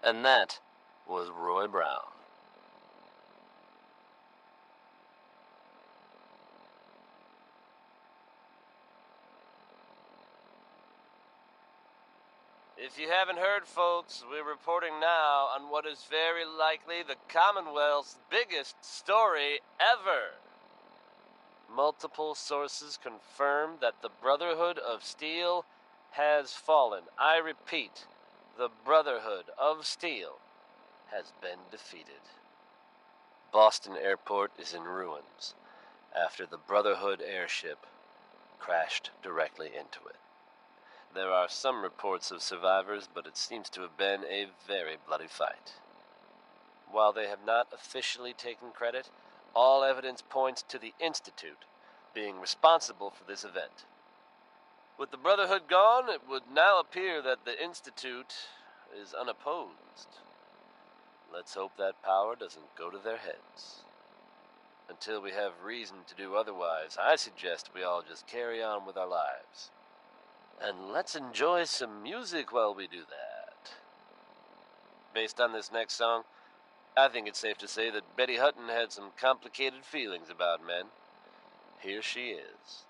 Speaker 9: And that was Roy Brown. If you haven't heard, folks, we're reporting now on what is very likely the Commonwealth's biggest story ever. Multiple sources confirm that the Brotherhood of Steel has fallen. I repeat, the Brotherhood of Steel has been defeated. Boston Airport is in ruins after the Brotherhood airship crashed directly into it. There are some reports of survivors, but it seems to have been a very bloody fight. While they have not officially taken credit, all evidence points to the Institute being responsible for this event. With the Brotherhood gone, it would now appear that the Institute is unopposed. Let's hope that power doesn't go to their heads. Until we have reason to do otherwise, I suggest we all just carry on with our lives. And let's enjoy some music while we do that. Based on this next song, I think it's safe to say that Betty Hutton had some complicated feelings about men. Here she is.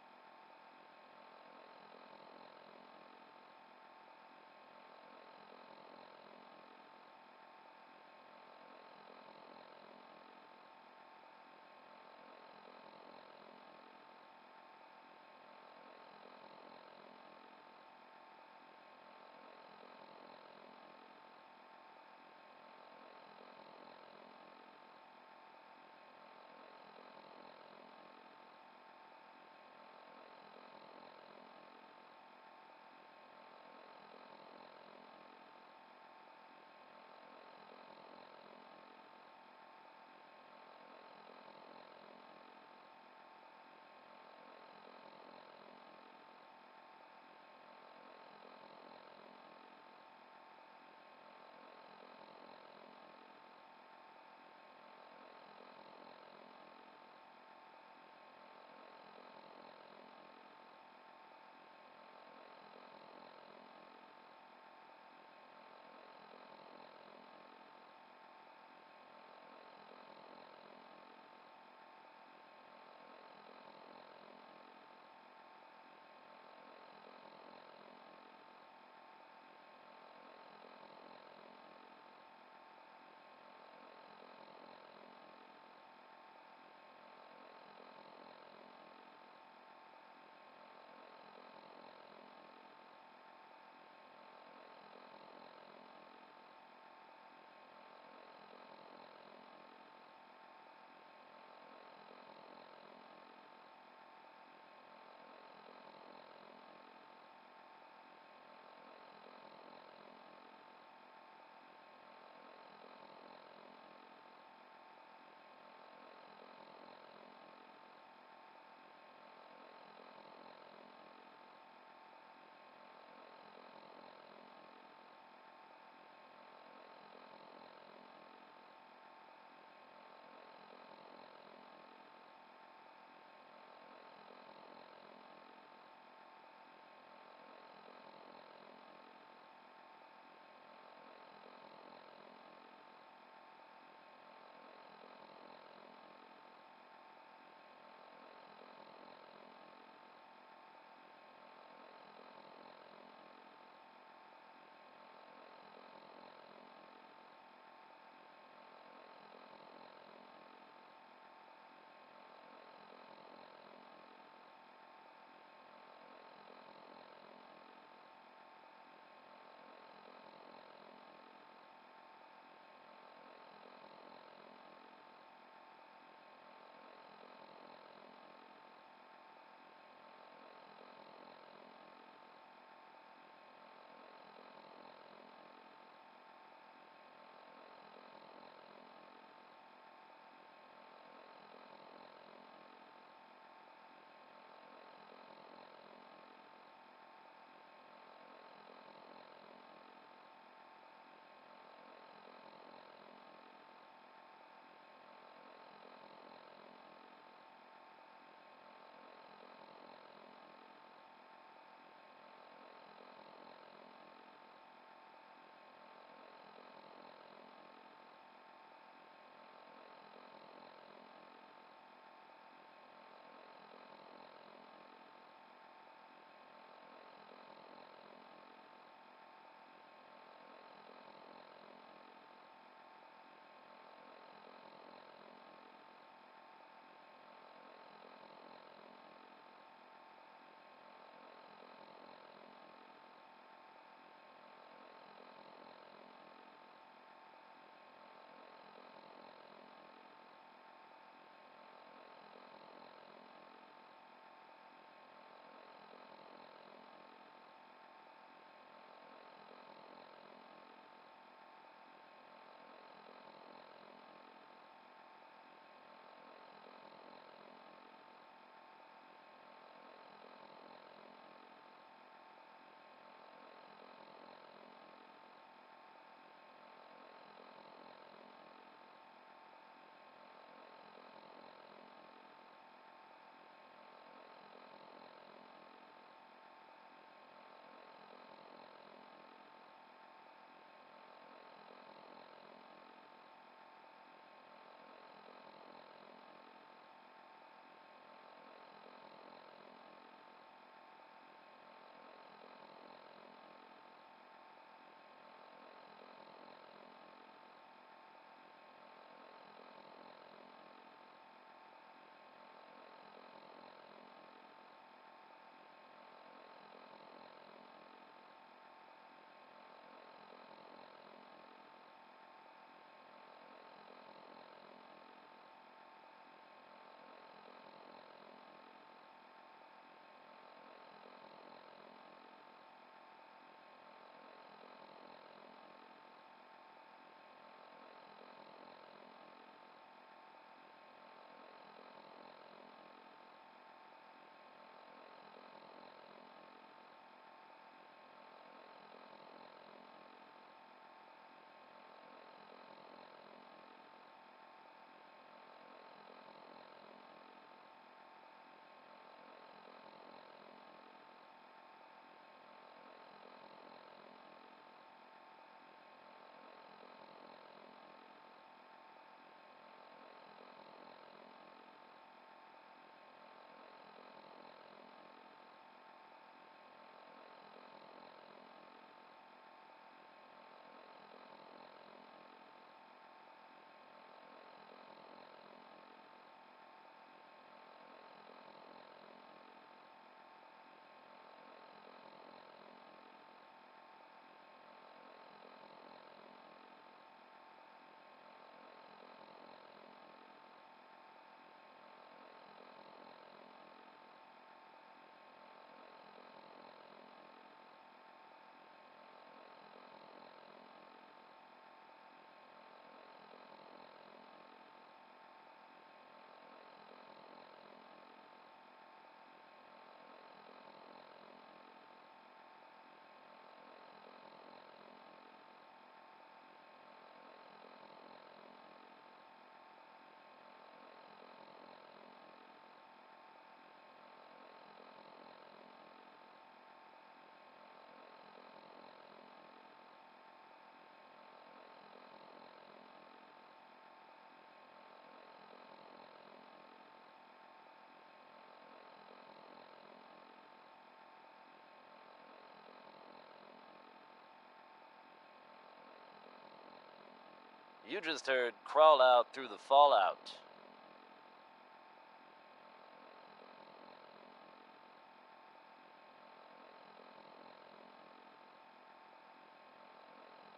Speaker 9: You just heard Crawl Out Through the Fallout.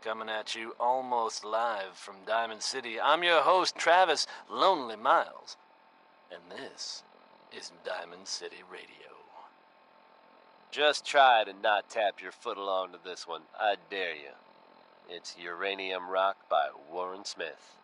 Speaker 9: Coming at you almost live from Diamond City, I'm your host, Travis Lonely Miles, and this is Diamond City Radio. Just try to not tap your foot along to this one, I dare you. It's Uranium Rock by Warren Smith.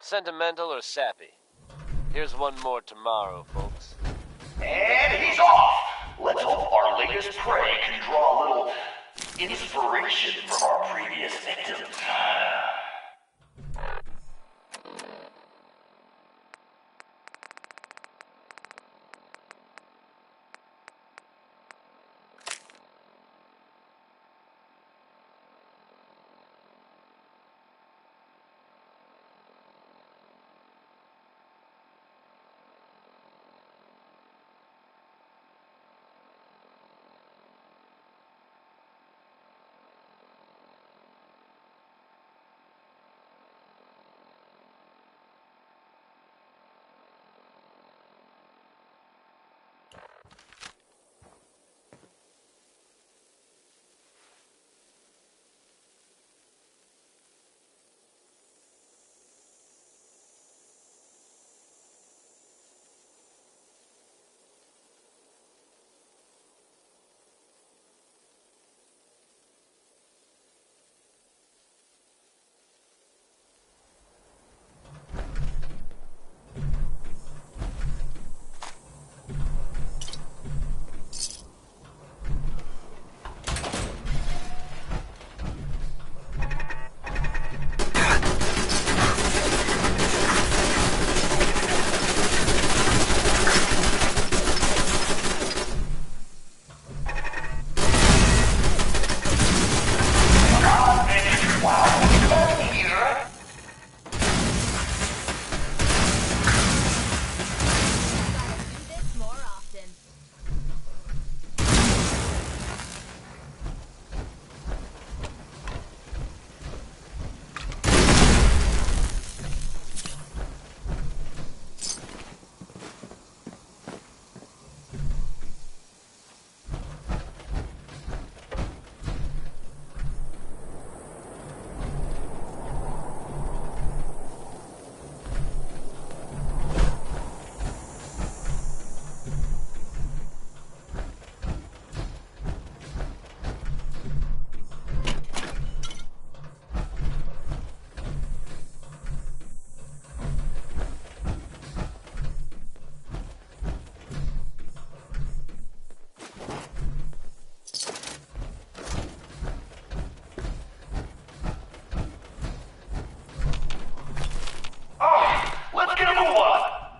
Speaker 9: Sentimental or sappy? Here's one more tomorrow, folks.
Speaker 24: And he's off! Let's hope our latest prey can draw a little inspiration from our previous victims.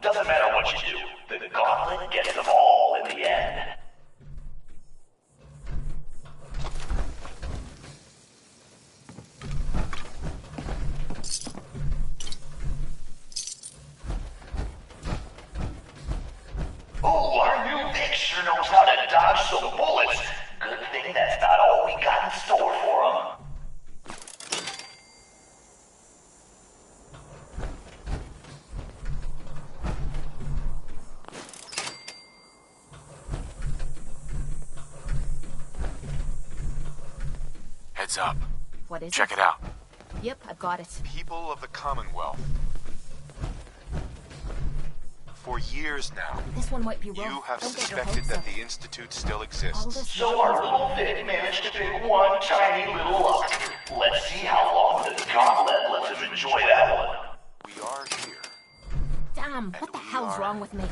Speaker 24: Doesn't matter what you do, the gauntlet gets them all in the end. Oh, our new Vic sure knows how to dodge some bullets. Good thing that's not all we got in store for him.
Speaker 6: Heads up.
Speaker 11: What is
Speaker 6: Check it out.
Speaker 11: Yep, I've got it.
Speaker 6: People of the Commonwealth. For years now,
Speaker 11: This one might be rough.
Speaker 6: you have
Speaker 11: Don't get your
Speaker 6: suspected
Speaker 11: hopes
Speaker 6: that
Speaker 11: up.
Speaker 6: the Institute still exists.
Speaker 24: So our little Vic managed to pick one tiny little lock. Let's see how long the gauntlet lets him enjoy that one.
Speaker 6: We are here.
Speaker 11: Damn, what the hell's wrong with me?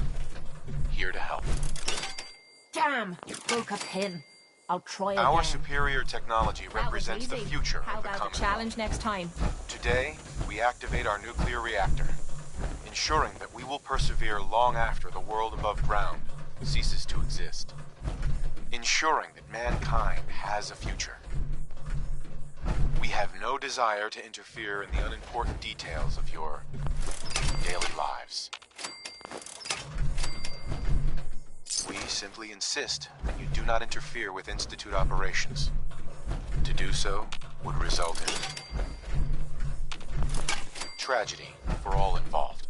Speaker 6: Here to help.
Speaker 11: Damn, broke a pin. I'll try again.
Speaker 6: Our superior technology
Speaker 11: That was
Speaker 6: represents the
Speaker 11: easy.
Speaker 6: future
Speaker 11: How
Speaker 6: of the
Speaker 11: about a
Speaker 6: Commonwealth.
Speaker 11: challenge next time?
Speaker 6: Today, we activate our nuclear reactor, ensuring that we will persevere long after the world above ground ceases to exist. Ensuring that mankind has a future. We have no desire to interfere in the unimportant details of your daily lives. We simply insist that you do not interfere with Institute operations. To do so would result in tragedy for all involved.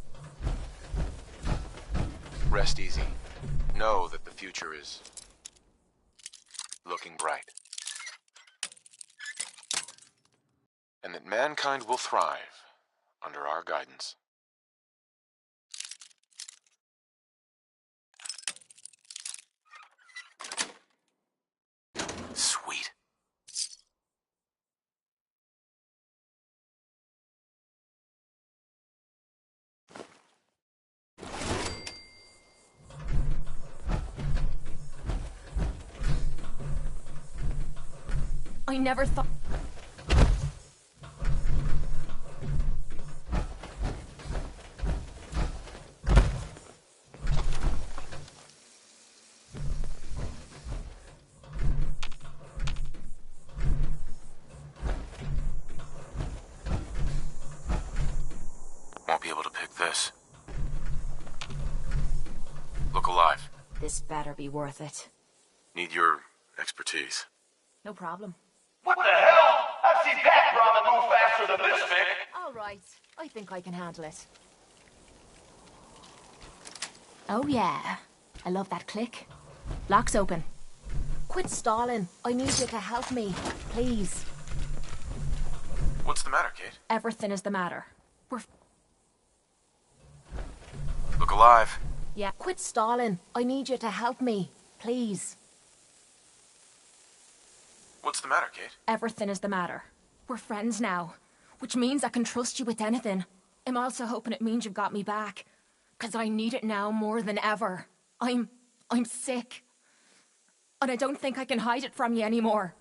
Speaker 6: Rest easy. Know that the future is looking bright. And that mankind will thrive under our guidance.
Speaker 11: I never thought...
Speaker 6: Won't be able to pick this. Look alive.
Speaker 11: This better be worth it.
Speaker 6: Need your expertise.
Speaker 11: No problem.
Speaker 24: What the hell? I've seen Pack Ramen move faster than this, Vic.
Speaker 11: All right. I think I can handle it. Oh, yeah. I love that click. Lock's open. Quit stalling. I need you to help me. Please.
Speaker 6: What's the matter, Kate?
Speaker 11: Everything is the matter.
Speaker 6: Look alive.
Speaker 11: Yeah, quit stalling. I need you to help me. Please.
Speaker 6: What's the matter, Kate?
Speaker 11: Everything is the matter. We're friends now, which means I can trust you with anything. I'm also hoping it means you've got me back, 'cause I need it now more than ever. I'm sick. And I don't think I can hide it from you anymore.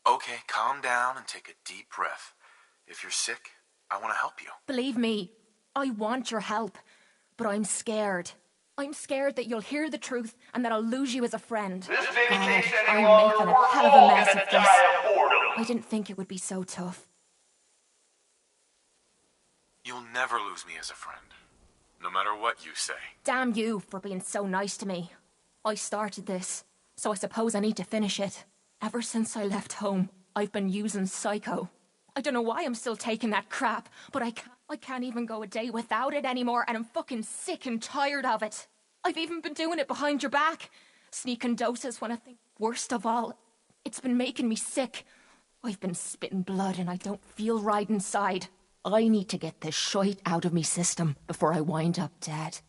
Speaker 6: Okay, calm down and take a deep breath. If you're sick, I want to help you.
Speaker 11: Believe me, I want your help, but I'm scared. I'm scared that you'll hear the truth and that I'll lose you as a friend.
Speaker 24: This thing
Speaker 11: God,
Speaker 24: takes any
Speaker 11: I'm
Speaker 24: longer,
Speaker 11: making a
Speaker 24: we're
Speaker 11: hell of a
Speaker 24: all
Speaker 11: mess
Speaker 24: gonna
Speaker 11: of this.
Speaker 24: die of boredom.
Speaker 11: I didn't think it would be so tough.
Speaker 6: You'll never lose me as a friend, no matter what you say.
Speaker 11: Damn you for being so nice to me. I started this, so I suppose I need to finish it. Ever since I left home, I've been using Psycho. I don't know why I'm still taking that crap, but I can't even go a day without it anymore, and I'm fucking sick and tired of it. I've even been doing it behind your back, sneaking doses when I think. Worst of all, it's been making me sick. I've been spitting blood and I don't feel right inside. I need to get this shite out of me system before I wind up dead.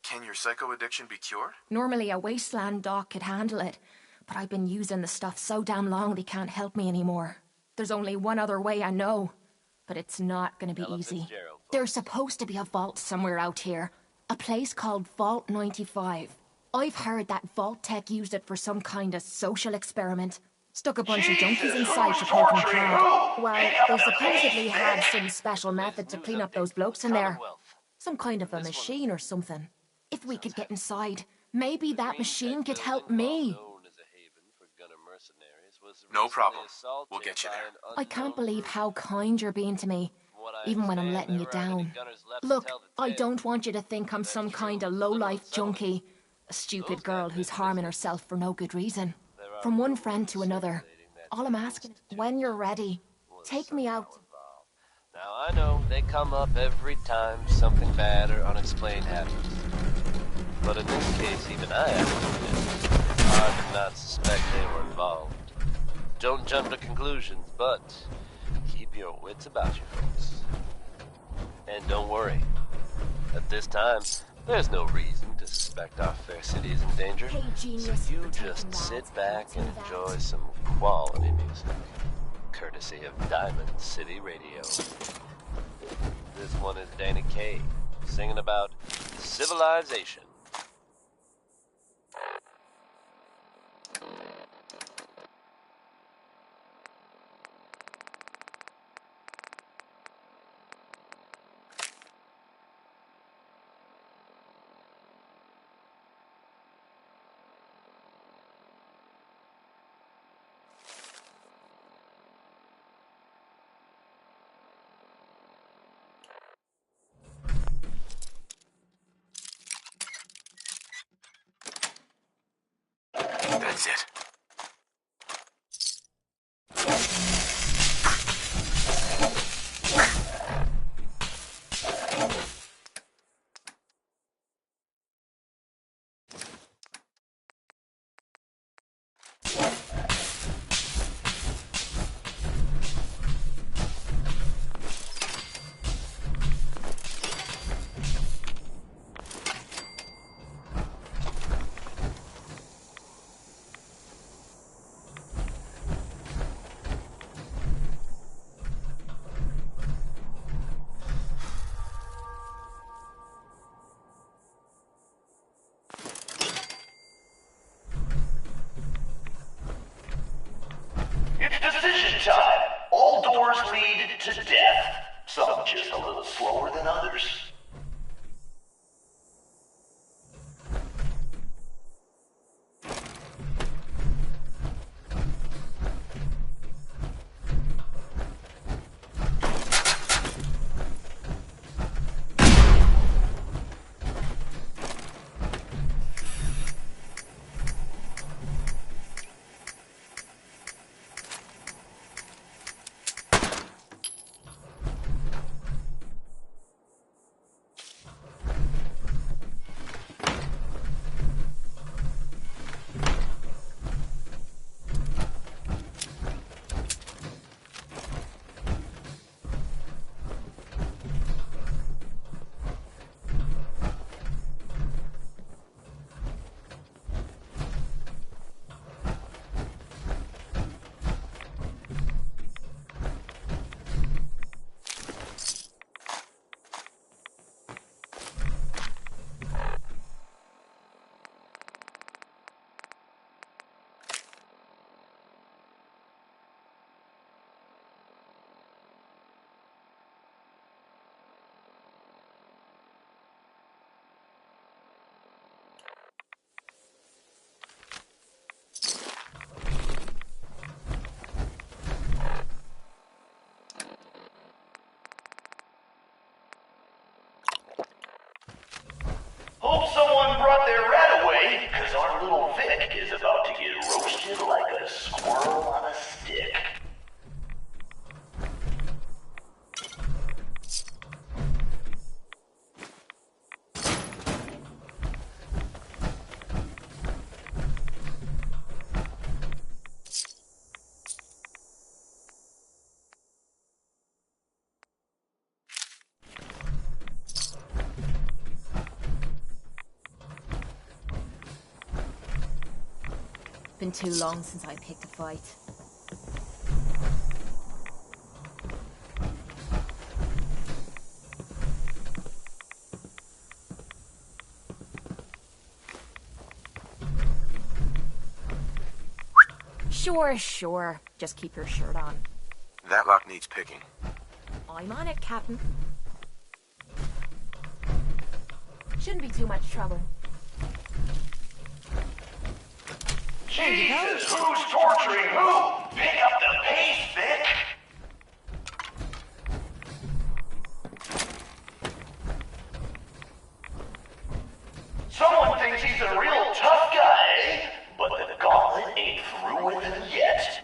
Speaker 6: Can your psycho addiction be cured?
Speaker 11: Normally a wasteland doc could handle it, but I've been using the stuff so damn long they can't help me anymore. There's only one other way I know, but it's not gonna be easy. There's supposed to be a vault somewhere out here, a place called Vault 95. I've heard that Vault Tech used it for some kind of social experiment. Stuck a bunch of junkies inside to take them apart. Well, they supposedly had some special method to clean up those blokes in there. Some kind of a machine or something. If we could get inside, maybe that machine could help me.
Speaker 6: No problem. We'll get you there.
Speaker 11: I can't believe how kind you're being to me, even when I'm letting you down. Look, I don't want you to think I'm some kind of low-life junkie, a stupid girl who's harming herself for no good reason. From one friend to another, all I'm asking is, when you're ready, take me out.
Speaker 9: Now I know they come up every time something bad or unexplained happens. But in this case, even I have to admit, it's hard to not suspect they were involved. Don't jump to conclusions, but keep your wits about you, folks. And don't worry. At this time, there's no reason to suspect our fair city is in danger.
Speaker 11: Hey, genius,
Speaker 9: so you just sit back and enjoy some quality music, courtesy of Diamond City Radio. This one is Danny Kaye, singing about civilization.
Speaker 6: That's it.
Speaker 24: doors lead to death. Some just a little slower than others. Hope someone brought their rat away, because our little Vic is about to get roasted like a squirrel on a stick.
Speaker 11: Been too long since I picked a fight. Sure. Just keep your shirt on.
Speaker 6: That lock needs picking.
Speaker 11: I'm on it, Captain. Shouldn't be too much trouble.
Speaker 24: Jesus, who's torturing who? Pick up the pace, Vic! Someone thinks he's a real tough guy, but the gauntlet ain't through with him yet.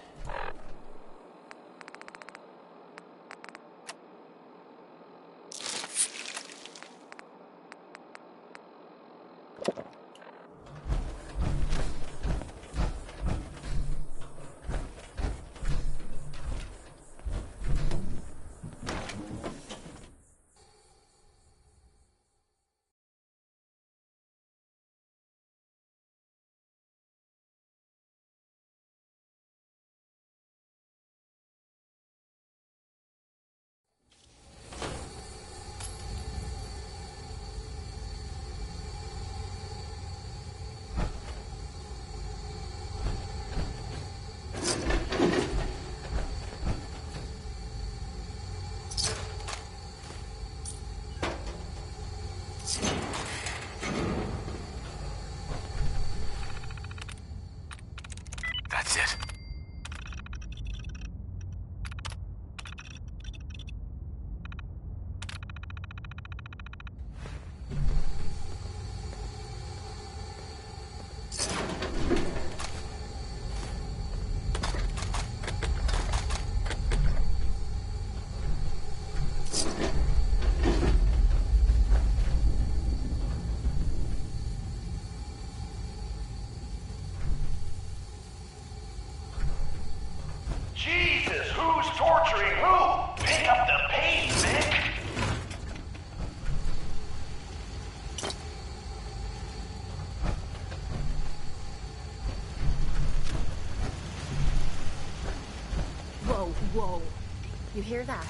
Speaker 6: That's it.
Speaker 24: Jesus, who's torturing who? Pick up the pace, Vic!
Speaker 11: Whoa. You hear that?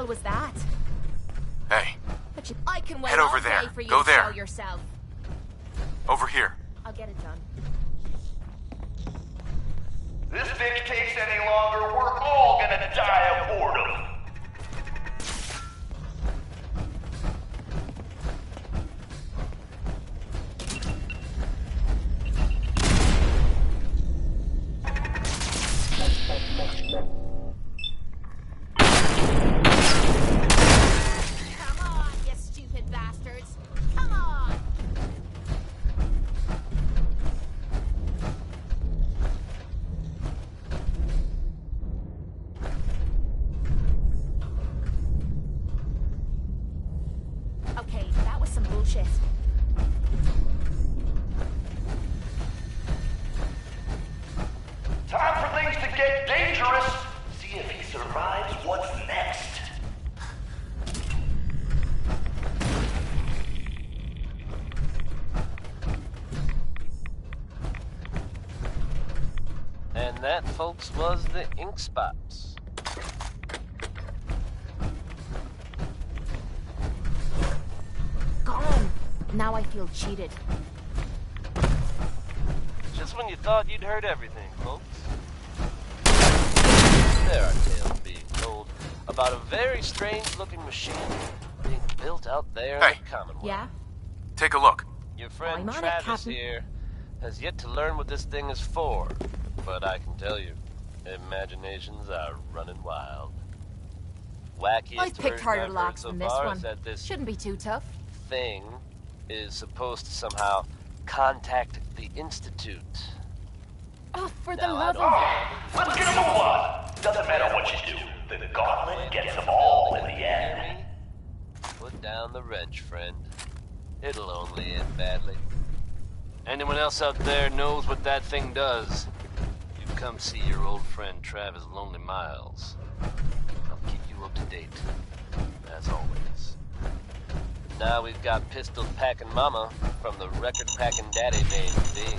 Speaker 11: hell was that?
Speaker 6: Hey,
Speaker 11: I can wait
Speaker 6: head over
Speaker 11: all day
Speaker 6: there.
Speaker 11: for you
Speaker 6: Go
Speaker 11: to
Speaker 6: there.
Speaker 11: show yourself.
Speaker 6: over here.
Speaker 11: I'll get it done.
Speaker 24: This bitch takes any longer, we're all gonna die of boredom.
Speaker 11: Come on, you stupid bastards. Come on. Okay, that was some bullshit.
Speaker 24: Time for things to get dangerous. See if he survives what's next.
Speaker 9: And that, folks, was the ink spots.
Speaker 11: Gone. Now I feel cheated.
Speaker 9: Just when you thought you'd heard everything, folks. There are tales being told about a very strange-looking machine being built out there in the Commonwealth.
Speaker 11: Yeah?
Speaker 6: Take a look.
Speaker 9: Your friend
Speaker 11: I'm on it,
Speaker 9: Travis
Speaker 11: Captain.
Speaker 9: here has yet to learn what this thing is for, but I can tell you, imaginations are running wild. Wackiest
Speaker 11: I've picked
Speaker 9: version
Speaker 11: harder
Speaker 9: I've heard
Speaker 11: locks
Speaker 9: so
Speaker 11: than this
Speaker 9: far
Speaker 11: one.
Speaker 9: is that this
Speaker 11: Shouldn't be too tough.
Speaker 9: thing is supposed to somehow contact the Institute.
Speaker 11: Oh, for the
Speaker 9: Now, I
Speaker 11: love
Speaker 9: don't
Speaker 11: of...
Speaker 9: know.
Speaker 24: Let's get a move on. Doesn't matter what you do. The gauntlet gets them all in the end.
Speaker 9: Put down the wrench, friend. It'll only end badly. Anyone else out there knows what that thing does, you come see your old friend Travis Lonely Miles. I'll keep you up to date, as always. Now we've got pistol packing mama from the record packing daddy named being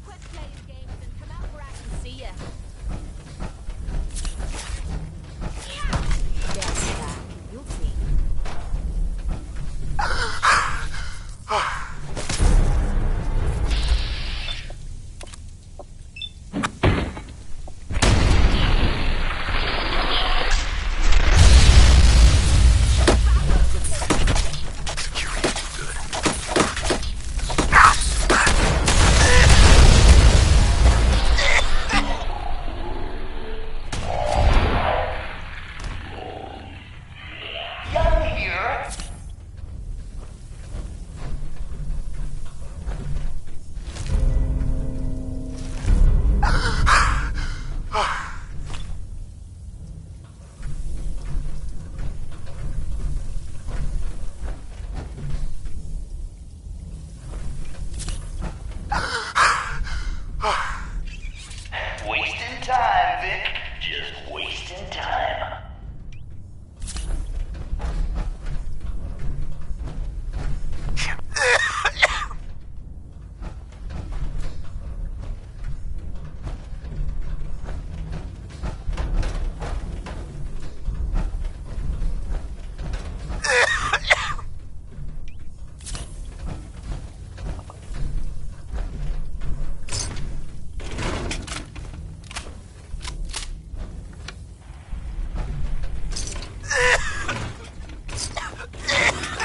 Speaker 11: Quit playing games and come out where I can see ya. Yes, back. You'll see.
Speaker 24: Wasting time, Vic. Just wasting time.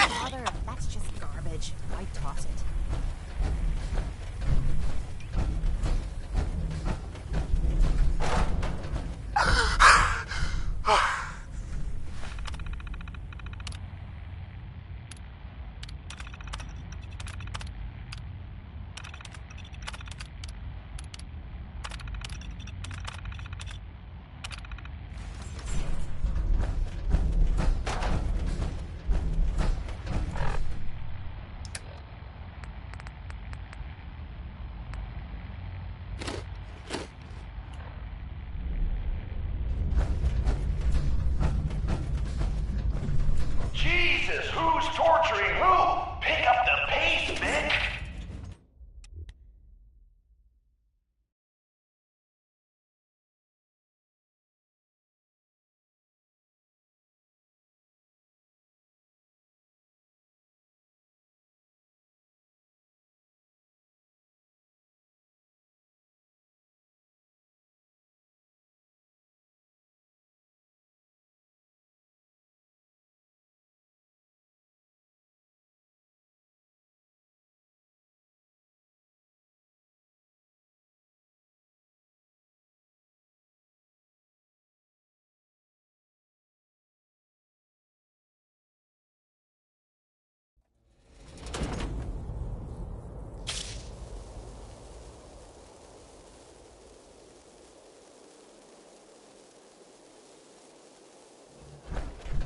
Speaker 11: Father, that's just garbage. I toss it.
Speaker 24: Jesus, who's torturing who? Pick up the pace, Vic.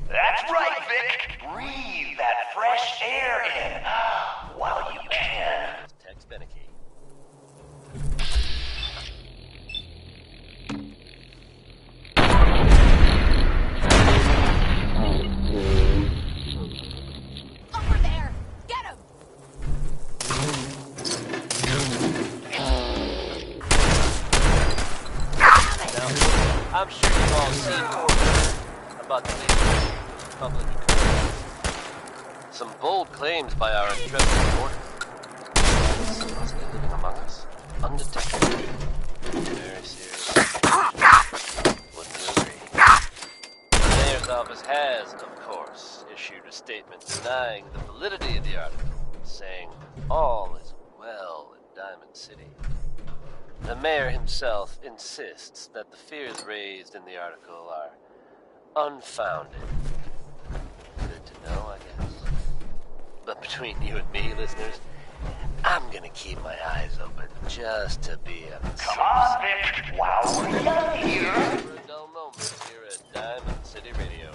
Speaker 24: That's right, Vic. Breathe that fresh air in while you can.
Speaker 9: Text Beneke.
Speaker 11: Over there! Get him!
Speaker 9: Now, I'm sure you've all seen or heard about the latest public occurrence. Some bold claims by our intrepid reporter. Supposedly living among us, undetected. Very serious. Wouldn't you agree? The mayor's office has, of course, issued a statement denying the validity of the article, saying all is well in Diamond City. The mayor himself insists that the fears raised in the article are unfounded. Good to know, I guess. But between you and me, listeners, I'm gonna keep my eyes open just to be a...
Speaker 24: Come on, Vic, while we're young here.
Speaker 9: For a dull moment here at Diamond City Radio.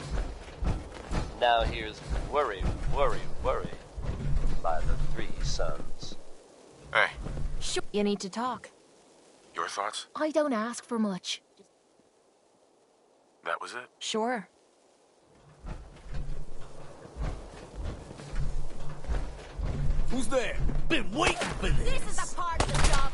Speaker 9: Now here's Worry, Worry, Worry by the Three Sons.
Speaker 6: Hey,
Speaker 11: Sure. You need to talk.
Speaker 6: your thoughts?
Speaker 11: I don't ask for much.
Speaker 6: That was it?
Speaker 11: Sure.
Speaker 12: Who's there? Been waiting for this.
Speaker 11: This is the part of the job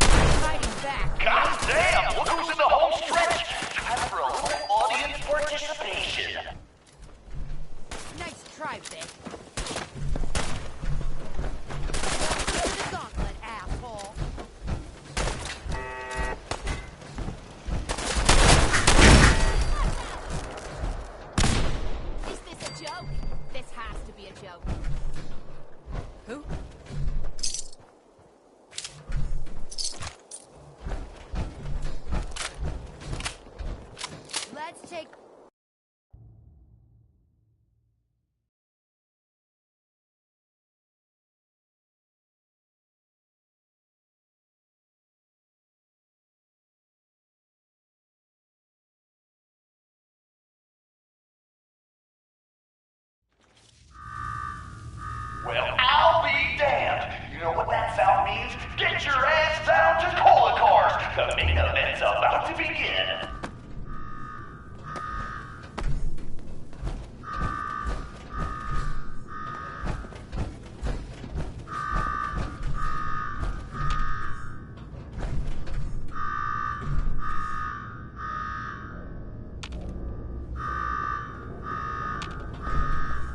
Speaker 24: The main event's about to begin.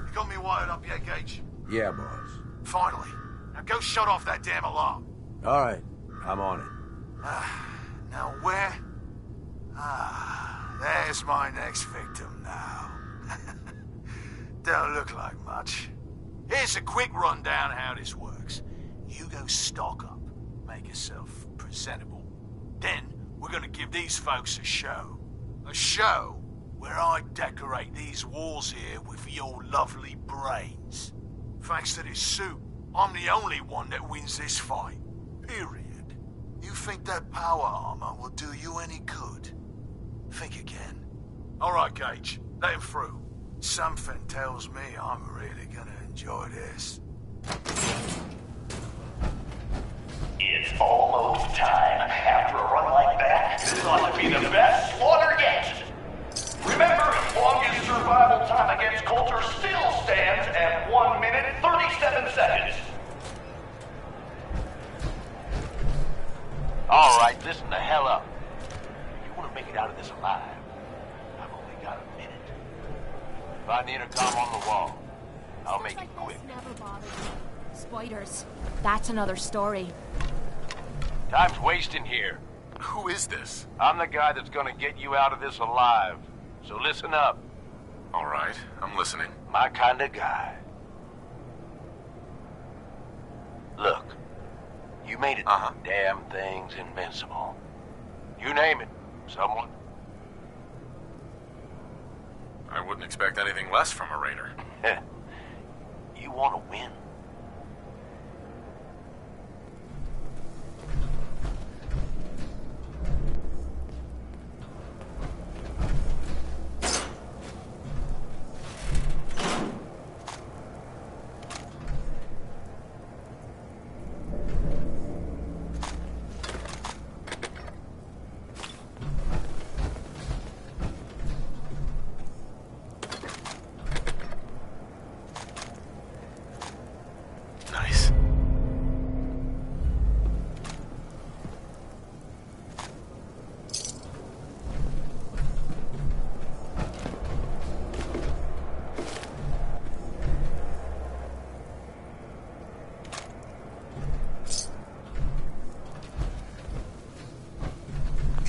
Speaker 8: You got me wired up yet, Gage?
Speaker 14: Yeah, boss.
Speaker 8: Finally. Now go shut off that damn alarm.
Speaker 14: All right, I'm on it.
Speaker 8: Now where? There's my next victim now. Don't look like much. Here's a quick rundown how this works. You go stock up, make yourself presentable. Then we're gonna give these folks a show. A show where I decorate these walls here with your lovely brains. Thanks to this suit, I'm the only one that wins this fight. Period. You think that power armor will do you any good? Think again. All right, Gage. Let him through. Something tells me I'm really gonna enjoy this.
Speaker 24: It's almost time. After a run like that, this ought to be the best slaughter yet. Remember, longest survival time against Coulter still stands at 1 minute 37 seconds.
Speaker 23: All right, listen the hell up. You want to make it out of this alive? I've only got a minute. If I need a comm on the wall, I'll make it quick.
Speaker 11: Never bothered me. Spiders. That's another story.
Speaker 23: Time's wasting here.
Speaker 6: Who is this?
Speaker 23: I'm the guy that's gonna get you out of this alive. So listen up.
Speaker 6: All right, I'm listening.
Speaker 23: My kind of guy. Look, you made it. Damn thing's invincible. You name it. Someone.
Speaker 6: I wouldn't expect anything less from a raider.
Speaker 23: You want to win?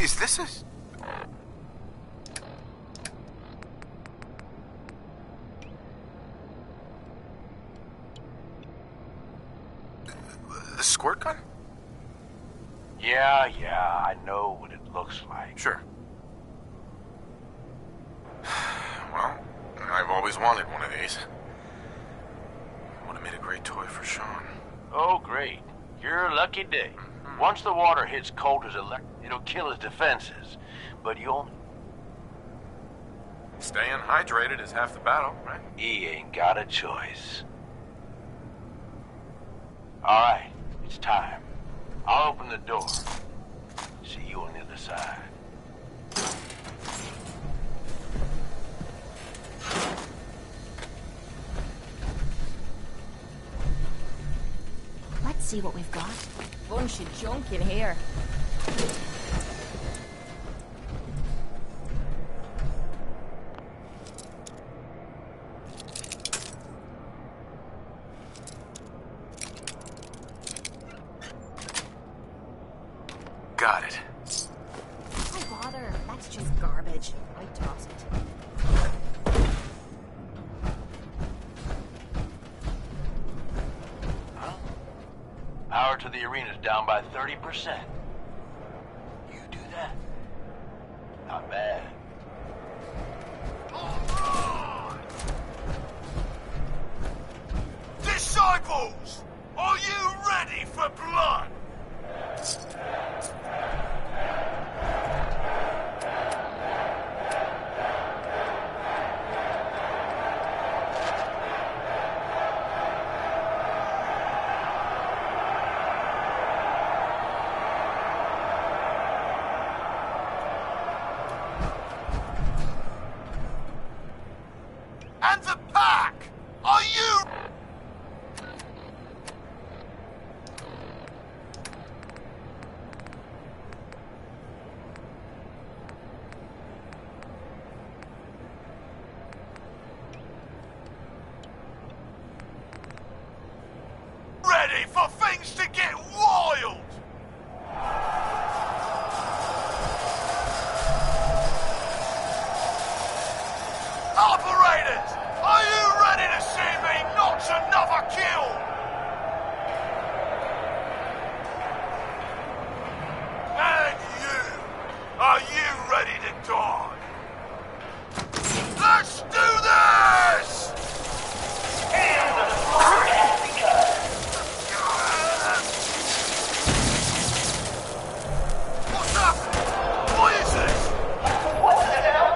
Speaker 6: Is this a... A squirt gun?
Speaker 23: Yeah, I know what it looks like.
Speaker 6: Sure. Well, I've always wanted one of these. Would have made a great toy for Sean.
Speaker 23: Oh, great. You're a lucky day. Once the water hits Coulter's it'll kill his defenses. But you only...
Speaker 6: Staying hydrated is half the battle, right?
Speaker 23: He ain't got a choice. All right, it's time. I'll open the door. See you on the other side.
Speaker 11: Let's see what we've got. Bunch of junk in here.
Speaker 6: Got it.
Speaker 11: Why bother? That's just garbage. I toss it.
Speaker 23: Power to the arena's down by 30%. You do that? Not bad.
Speaker 8: Disciples! Are you ready for blood? likes to get wild! Operators, are you ready to see me notch another kill? And you, are you ready to die? Let's do this!
Speaker 24: And the slaughter has begun.
Speaker 8: What's up? What is this?
Speaker 24: What the hell?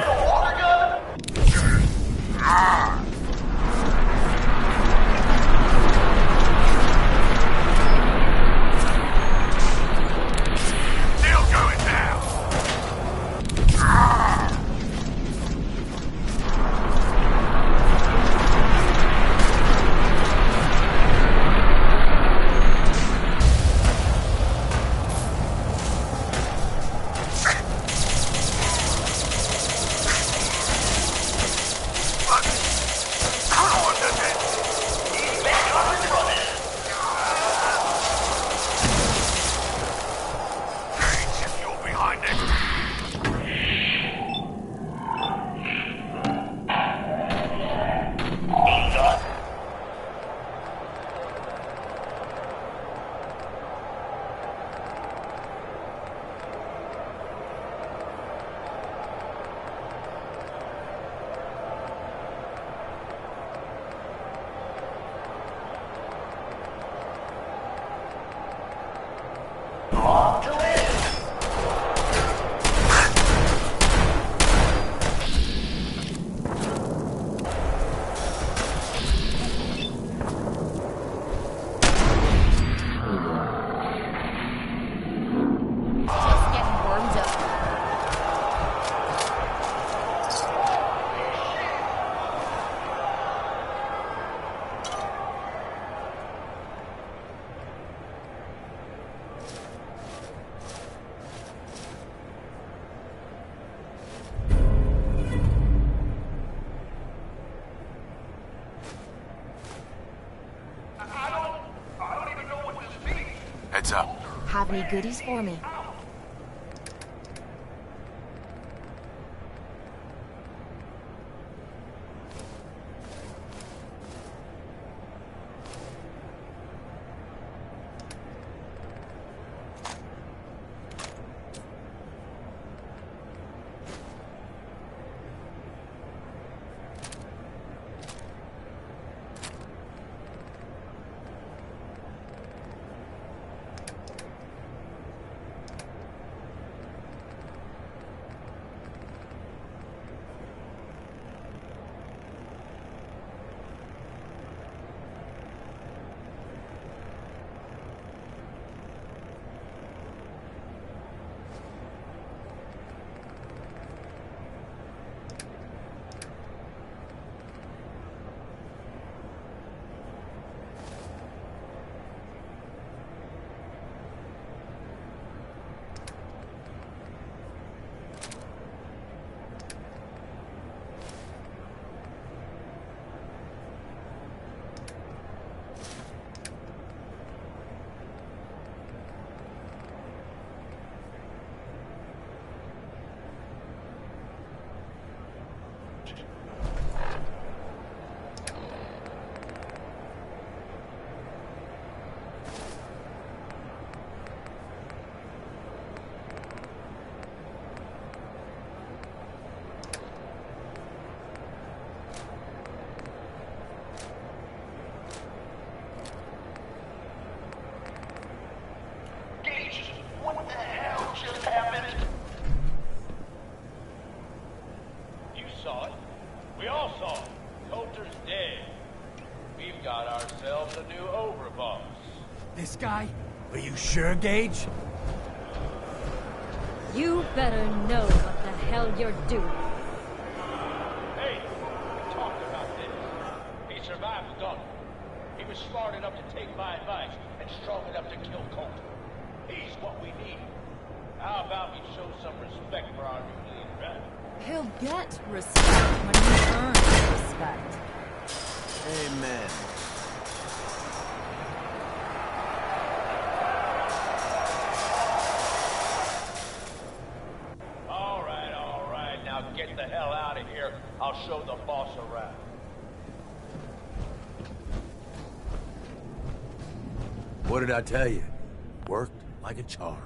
Speaker 24: The water gun?
Speaker 8: Still going down.
Speaker 24: Long to live.
Speaker 11: Just getting warmed up.
Speaker 24: I don't even know what this means.
Speaker 6: Heads up.
Speaker 11: Have any goodies for me?
Speaker 24: What the hell just happened?
Speaker 10: You saw it. We all saw it. Coulter's dead. We've got ourselves a new overboss.
Speaker 2: This guy? Are you sure, Gage?
Speaker 3: You better know what the hell you're doing.
Speaker 10: Hey, we talked about this. He survived the gauntlet. He was smart enough to take my advice and strong enough to kill Coulter. He's what we need. How about we show some respect for our new leader, right?
Speaker 7: He'll get respect when he earns respect.
Speaker 14: Amen.
Speaker 10: hell out of here. I'll show the boss around.
Speaker 14: What did I tell you? Worked like a charm.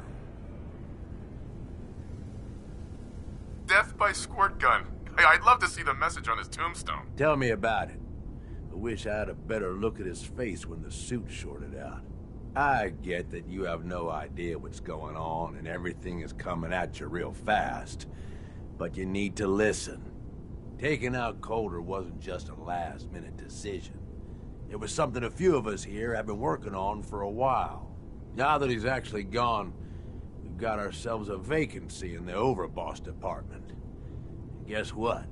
Speaker 6: Death by squirt gun. Hey, I'd love to see the message on his tombstone.
Speaker 14: Tell me about it. I wish I had a better look at his face when the suit shorted out. I get that you have no idea what's going on and everything is coming at you real fast. But you need to listen. Taking out Coulter wasn't just a last-minute decision. It was something a few of us here have been working on for a while. Now that he's actually gone, we've got ourselves a vacancy in the overboss department. And guess what?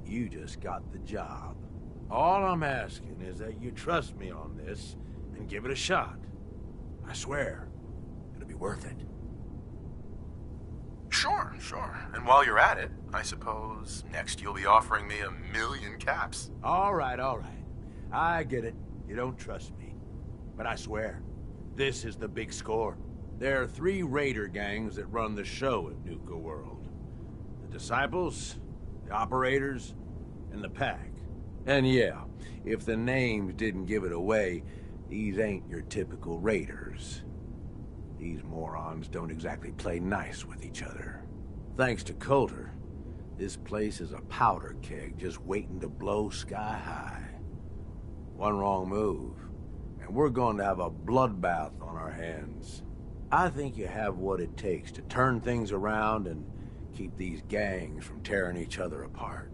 Speaker 14: You just got the job. All I'm asking is that you trust me on this and give it a shot. I swear, it'll be worth it.
Speaker 6: Sure. And while you're at it, I suppose next you'll be offering me 1,000,000 caps.
Speaker 14: All right. I get it. You don't trust me. But I swear, this is the big score. There are 3 raider gangs that run the show at Nuka World. The Disciples, the Operators, and the Pack. And yeah, if the names didn't give it away, these ain't your typical raiders. These morons don't exactly play nice with each other. Thanks to Coulter, this place is a powder keg just waiting to blow sky high. One wrong move, and we're going to have a bloodbath on our hands. I think you have what it takes to turn things around and keep these gangs from tearing each other apart.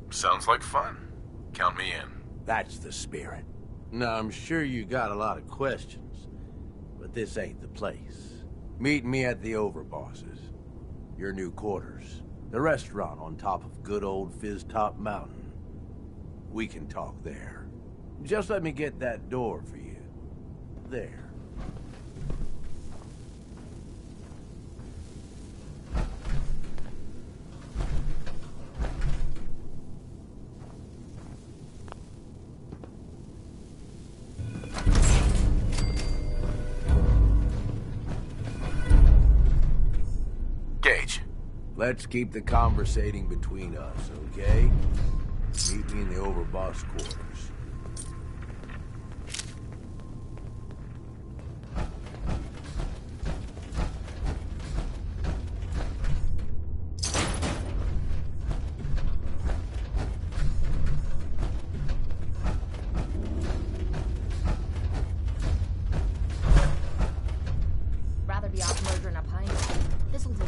Speaker 6: Sounds like fun. Count me in.
Speaker 14: That's the spirit. Now, I'm sure you got a lot of questions, but this ain't the place. Meet me at the Overbosses, your new quarters, the restaurant on top of good old Fizz Top Mountain. We can talk there. Just let me get that door for you. There.
Speaker 6: Gage.
Speaker 14: Let's keep the conversating between us, okay? Meet me in the Overboss quarters.
Speaker 11: Rather be off murdering a pine. This'll do.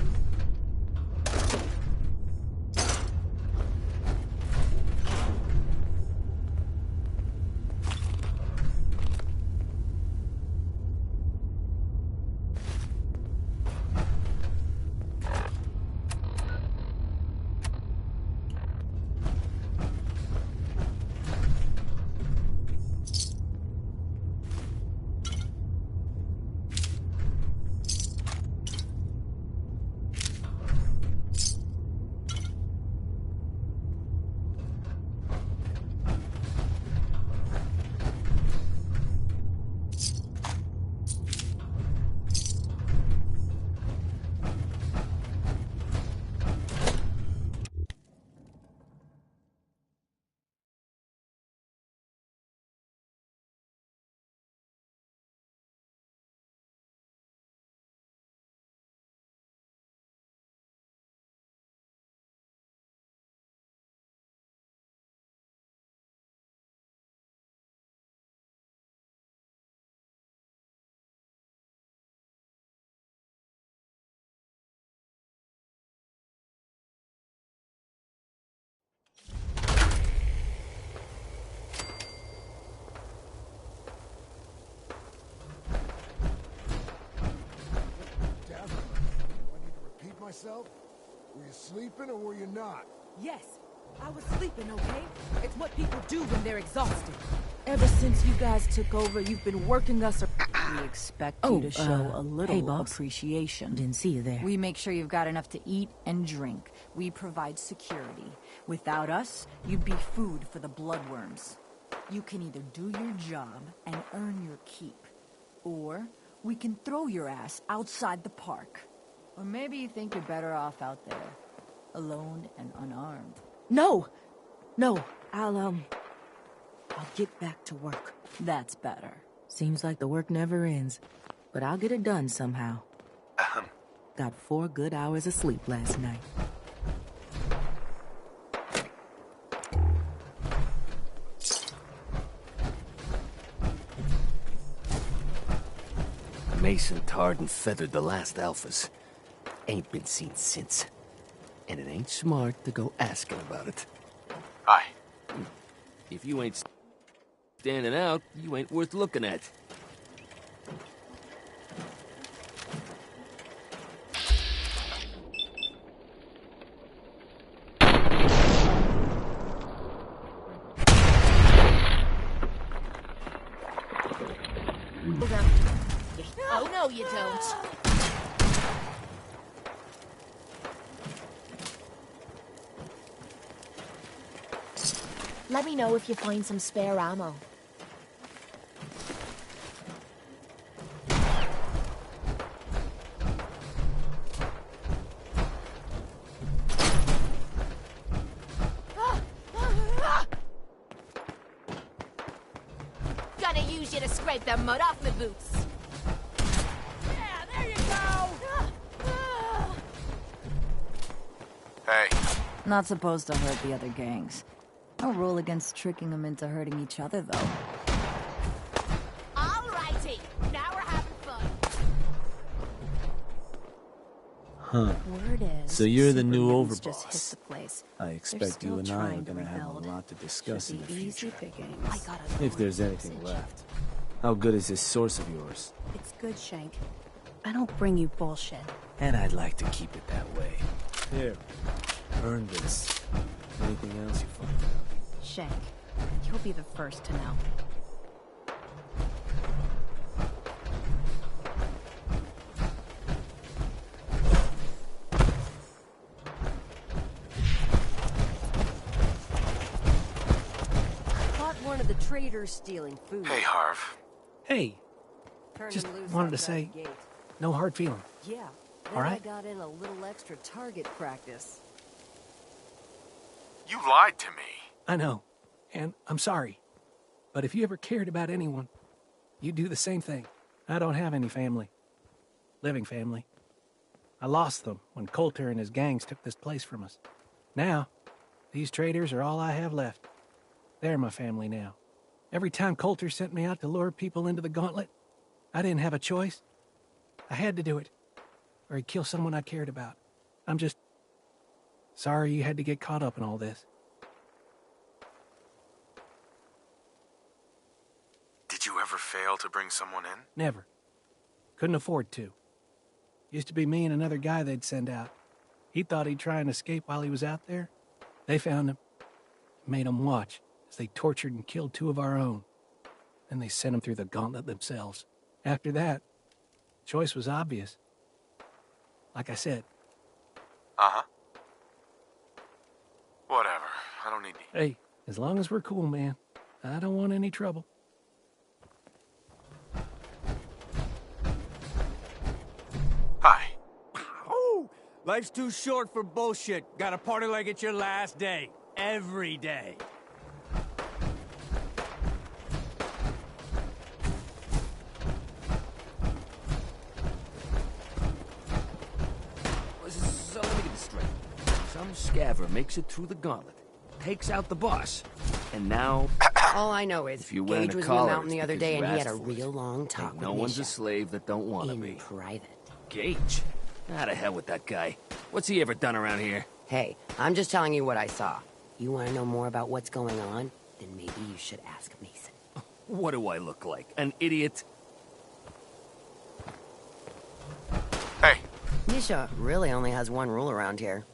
Speaker 12: Myself? Were you sleeping or were you not?
Speaker 7: Yes, I was sleeping, okay? It's what people do when they're exhausted. Ever since you guys took over, you've been working us. We expect you to show a little appreciation.
Speaker 17: Didn't see you there.
Speaker 7: We make sure you've got enough to eat and drink. We provide security. Without us, you'd be food for the bloodworms. You can either do your job and earn your keep, or we can throw your ass outside the park.
Speaker 17: Or maybe you think you're better off out there, alone and unarmed.
Speaker 7: No! No, I'll get back to work.
Speaker 17: That's better. Seems like the work never ends, but I'll get it done somehow. Got 4 good hours of sleep last night.
Speaker 18: Mason tarred and feathered the last alphas. Ain't been seen since. And it ain't smart to go asking about it.
Speaker 6: Hi.
Speaker 18: If you ain't standing out, you ain't worth looking at.
Speaker 11: Oh, no, you don't. Let me know if you find some spare ammo. Gonna use you to scrape the mud off my boots.
Speaker 6: Hey.
Speaker 17: Not supposed to hurt the other gangs. No rule against tricking them into hurting each other, though.
Speaker 11: Alrighty, now we're having fun.
Speaker 20: Huh.
Speaker 17: Word is,
Speaker 20: So you're the new
Speaker 17: Superman's just hit
Speaker 20: overboss.
Speaker 17: the place.
Speaker 20: I
Speaker 17: They're
Speaker 20: expect you
Speaker 17: still
Speaker 20: and I are
Speaker 17: trying to
Speaker 20: gonna have a
Speaker 17: rebuild.
Speaker 20: lot to discuss in
Speaker 17: Should
Speaker 20: the
Speaker 17: be easy
Speaker 20: future.
Speaker 17: pickings. I got
Speaker 20: If there's anything left. How good is this source of yours?
Speaker 22: It's good, Shank. I don't bring you bullshit.
Speaker 20: And I'd like to keep it that way. Here, earn this. Anything else you find out?
Speaker 22: Shank, you'll be the first to know.
Speaker 7: Caught one of the traders stealing food.
Speaker 6: Hey, Harv.
Speaker 15: Hey,
Speaker 7: Turned
Speaker 15: just
Speaker 7: him loose
Speaker 15: wanted to
Speaker 7: outside
Speaker 15: say,
Speaker 7: the gate.
Speaker 15: no hard feeling.
Speaker 7: Yeah. Then
Speaker 15: All right.
Speaker 7: I got in a little extra target practice.
Speaker 6: You lied to me.
Speaker 15: I know, and I'm sorry. But if you ever cared about anyone, you'd do the same thing. I don't have any family. Living family. I lost them when Coulter and his gangs took this place from us. Now, these traders are all I have left. They're my family now. Every time Coulter sent me out to lure people into the gauntlet, I didn't have a choice. I had to do it, or he'd kill someone I cared about. I'm just sorry you had to get caught up in all this.
Speaker 6: Did you ever fail to bring someone in?
Speaker 15: Never. Couldn't afford to. Used to be me and another guy they'd send out. He thought he'd try and escape while he was out there. They found him. Made him watch as they tortured and killed 2 of our own. Then they sent him through the gauntlet themselves. After that, choice was obvious. Like I said.
Speaker 6: Uh-huh. Whatever. I don't need you.
Speaker 15: Hey, as long as we're cool, man. I don't want any trouble.
Speaker 6: Hi.
Speaker 25: Oh, life's too short for bullshit. Gotta party like it's your last day. Every day.
Speaker 18: So let me get this straight. Some scaver makes it through the gauntlet, takes out the boss, and now...
Speaker 26: All I know is
Speaker 18: if you wear
Speaker 26: Gage
Speaker 18: a
Speaker 26: was in the
Speaker 18: collar,
Speaker 26: mountain the
Speaker 18: it's
Speaker 26: other
Speaker 18: because
Speaker 26: day
Speaker 18: you
Speaker 26: and he had a
Speaker 18: asked for it.
Speaker 26: real long talk
Speaker 18: Hey,
Speaker 26: with
Speaker 18: no one's a
Speaker 26: Misha.
Speaker 18: slave that don't want to
Speaker 26: In
Speaker 18: be.
Speaker 26: private.
Speaker 18: Gage? Out of hell with that guy. What's he ever done around here?
Speaker 26: Hey, I'm just telling you what I saw. You want to know more about what's going on? Then maybe you should ask Mason.
Speaker 18: What do I look like? An idiot?
Speaker 6: Hey.
Speaker 26: Misha really only has one rule around here.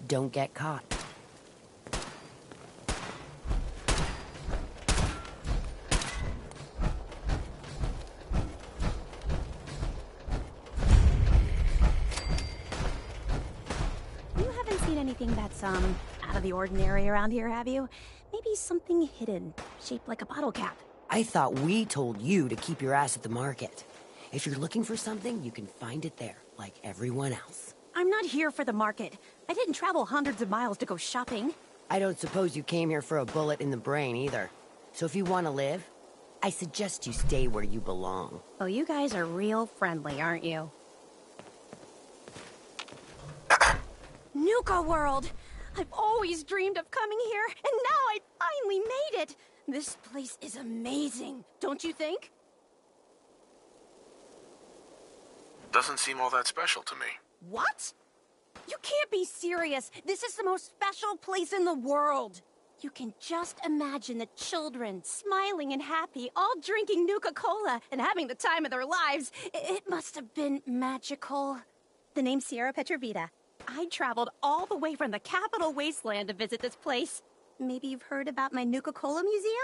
Speaker 26: Don't get caught.
Speaker 22: You haven't seen anything that's, out of the ordinary around here, have you? Maybe something hidden, shaped like a bottle cap.
Speaker 26: I thought we told you to keep your ass at the market. If you're looking for something, you can find it there. like everyone else.
Speaker 22: I'm not here for the market. I didn't travel hundreds of miles to go shopping.
Speaker 26: I don't suppose you came here for a bullet in the brain either. So if you want to live, I suggest you stay where you belong.
Speaker 22: Oh, you guys are real friendly, aren't you? Nuka World! I've always dreamed of coming here, and now I finally made it! This place is amazing, don't you think?
Speaker 6: Doesn't seem all that special to me.
Speaker 22: What? You can't be serious. This is the most special place in the world. You can just imagine the children smiling and happy, all drinking Nuka-Cola and having the time of their lives. It must have been magical. The name's Sierra Petrovita. I traveled all the way from the capital wasteland to visit this place. Maybe you've heard about my Nuka-Cola museum?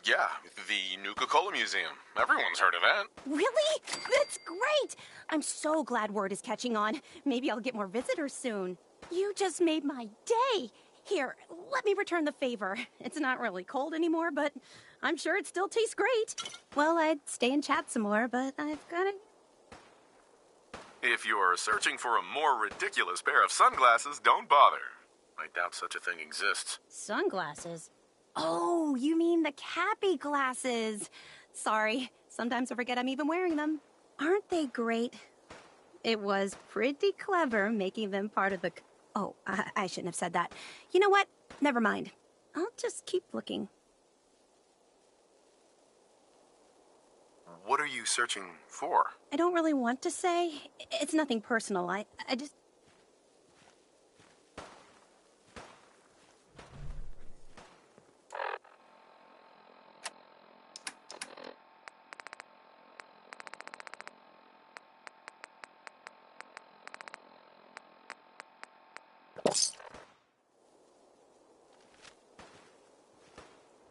Speaker 6: Yeah, the Nuka-Cola Museum. Everyone's heard of that.
Speaker 22: Really? That's great! I'm so glad word is catching on. Maybe I'll get more visitors soon. You just made my day! Here, let me return the favor. It's not really cold anymore, but I'm sure it still tastes great. Well, I'd stay and chat some more, but I've gotta...
Speaker 6: If you are searching for a more ridiculous pair of sunglasses, don't bother. I doubt such a thing exists.
Speaker 22: Sunglasses? Oh, you mean the Cappy glasses. Sorry, sometimes I forget I'm even wearing them. Aren't they great? It was pretty clever making them part of the... Oh, I shouldn't have said that. You know what? Never mind. I'll just keep looking.
Speaker 6: What are you searching for?
Speaker 22: I don't really want to say. It's nothing personal. I just...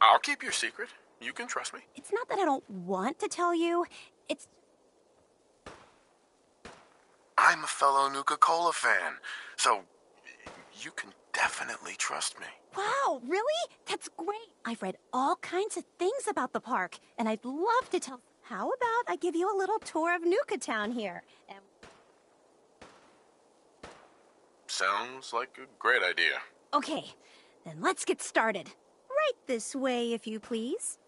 Speaker 6: I'll keep your secret. You can trust me.
Speaker 22: It's not that I don't want to tell you. It's...
Speaker 6: I'm a fellow Nuka-Cola fan, so you can definitely trust me.
Speaker 22: Wow, really? That's great. I've read all kinds of things about the park, and I'd love to tell... How about I give you a little tour of Nuka Town here? And...
Speaker 6: Sounds like a great idea.
Speaker 22: Okay, then let's get started. Right this way, if you please.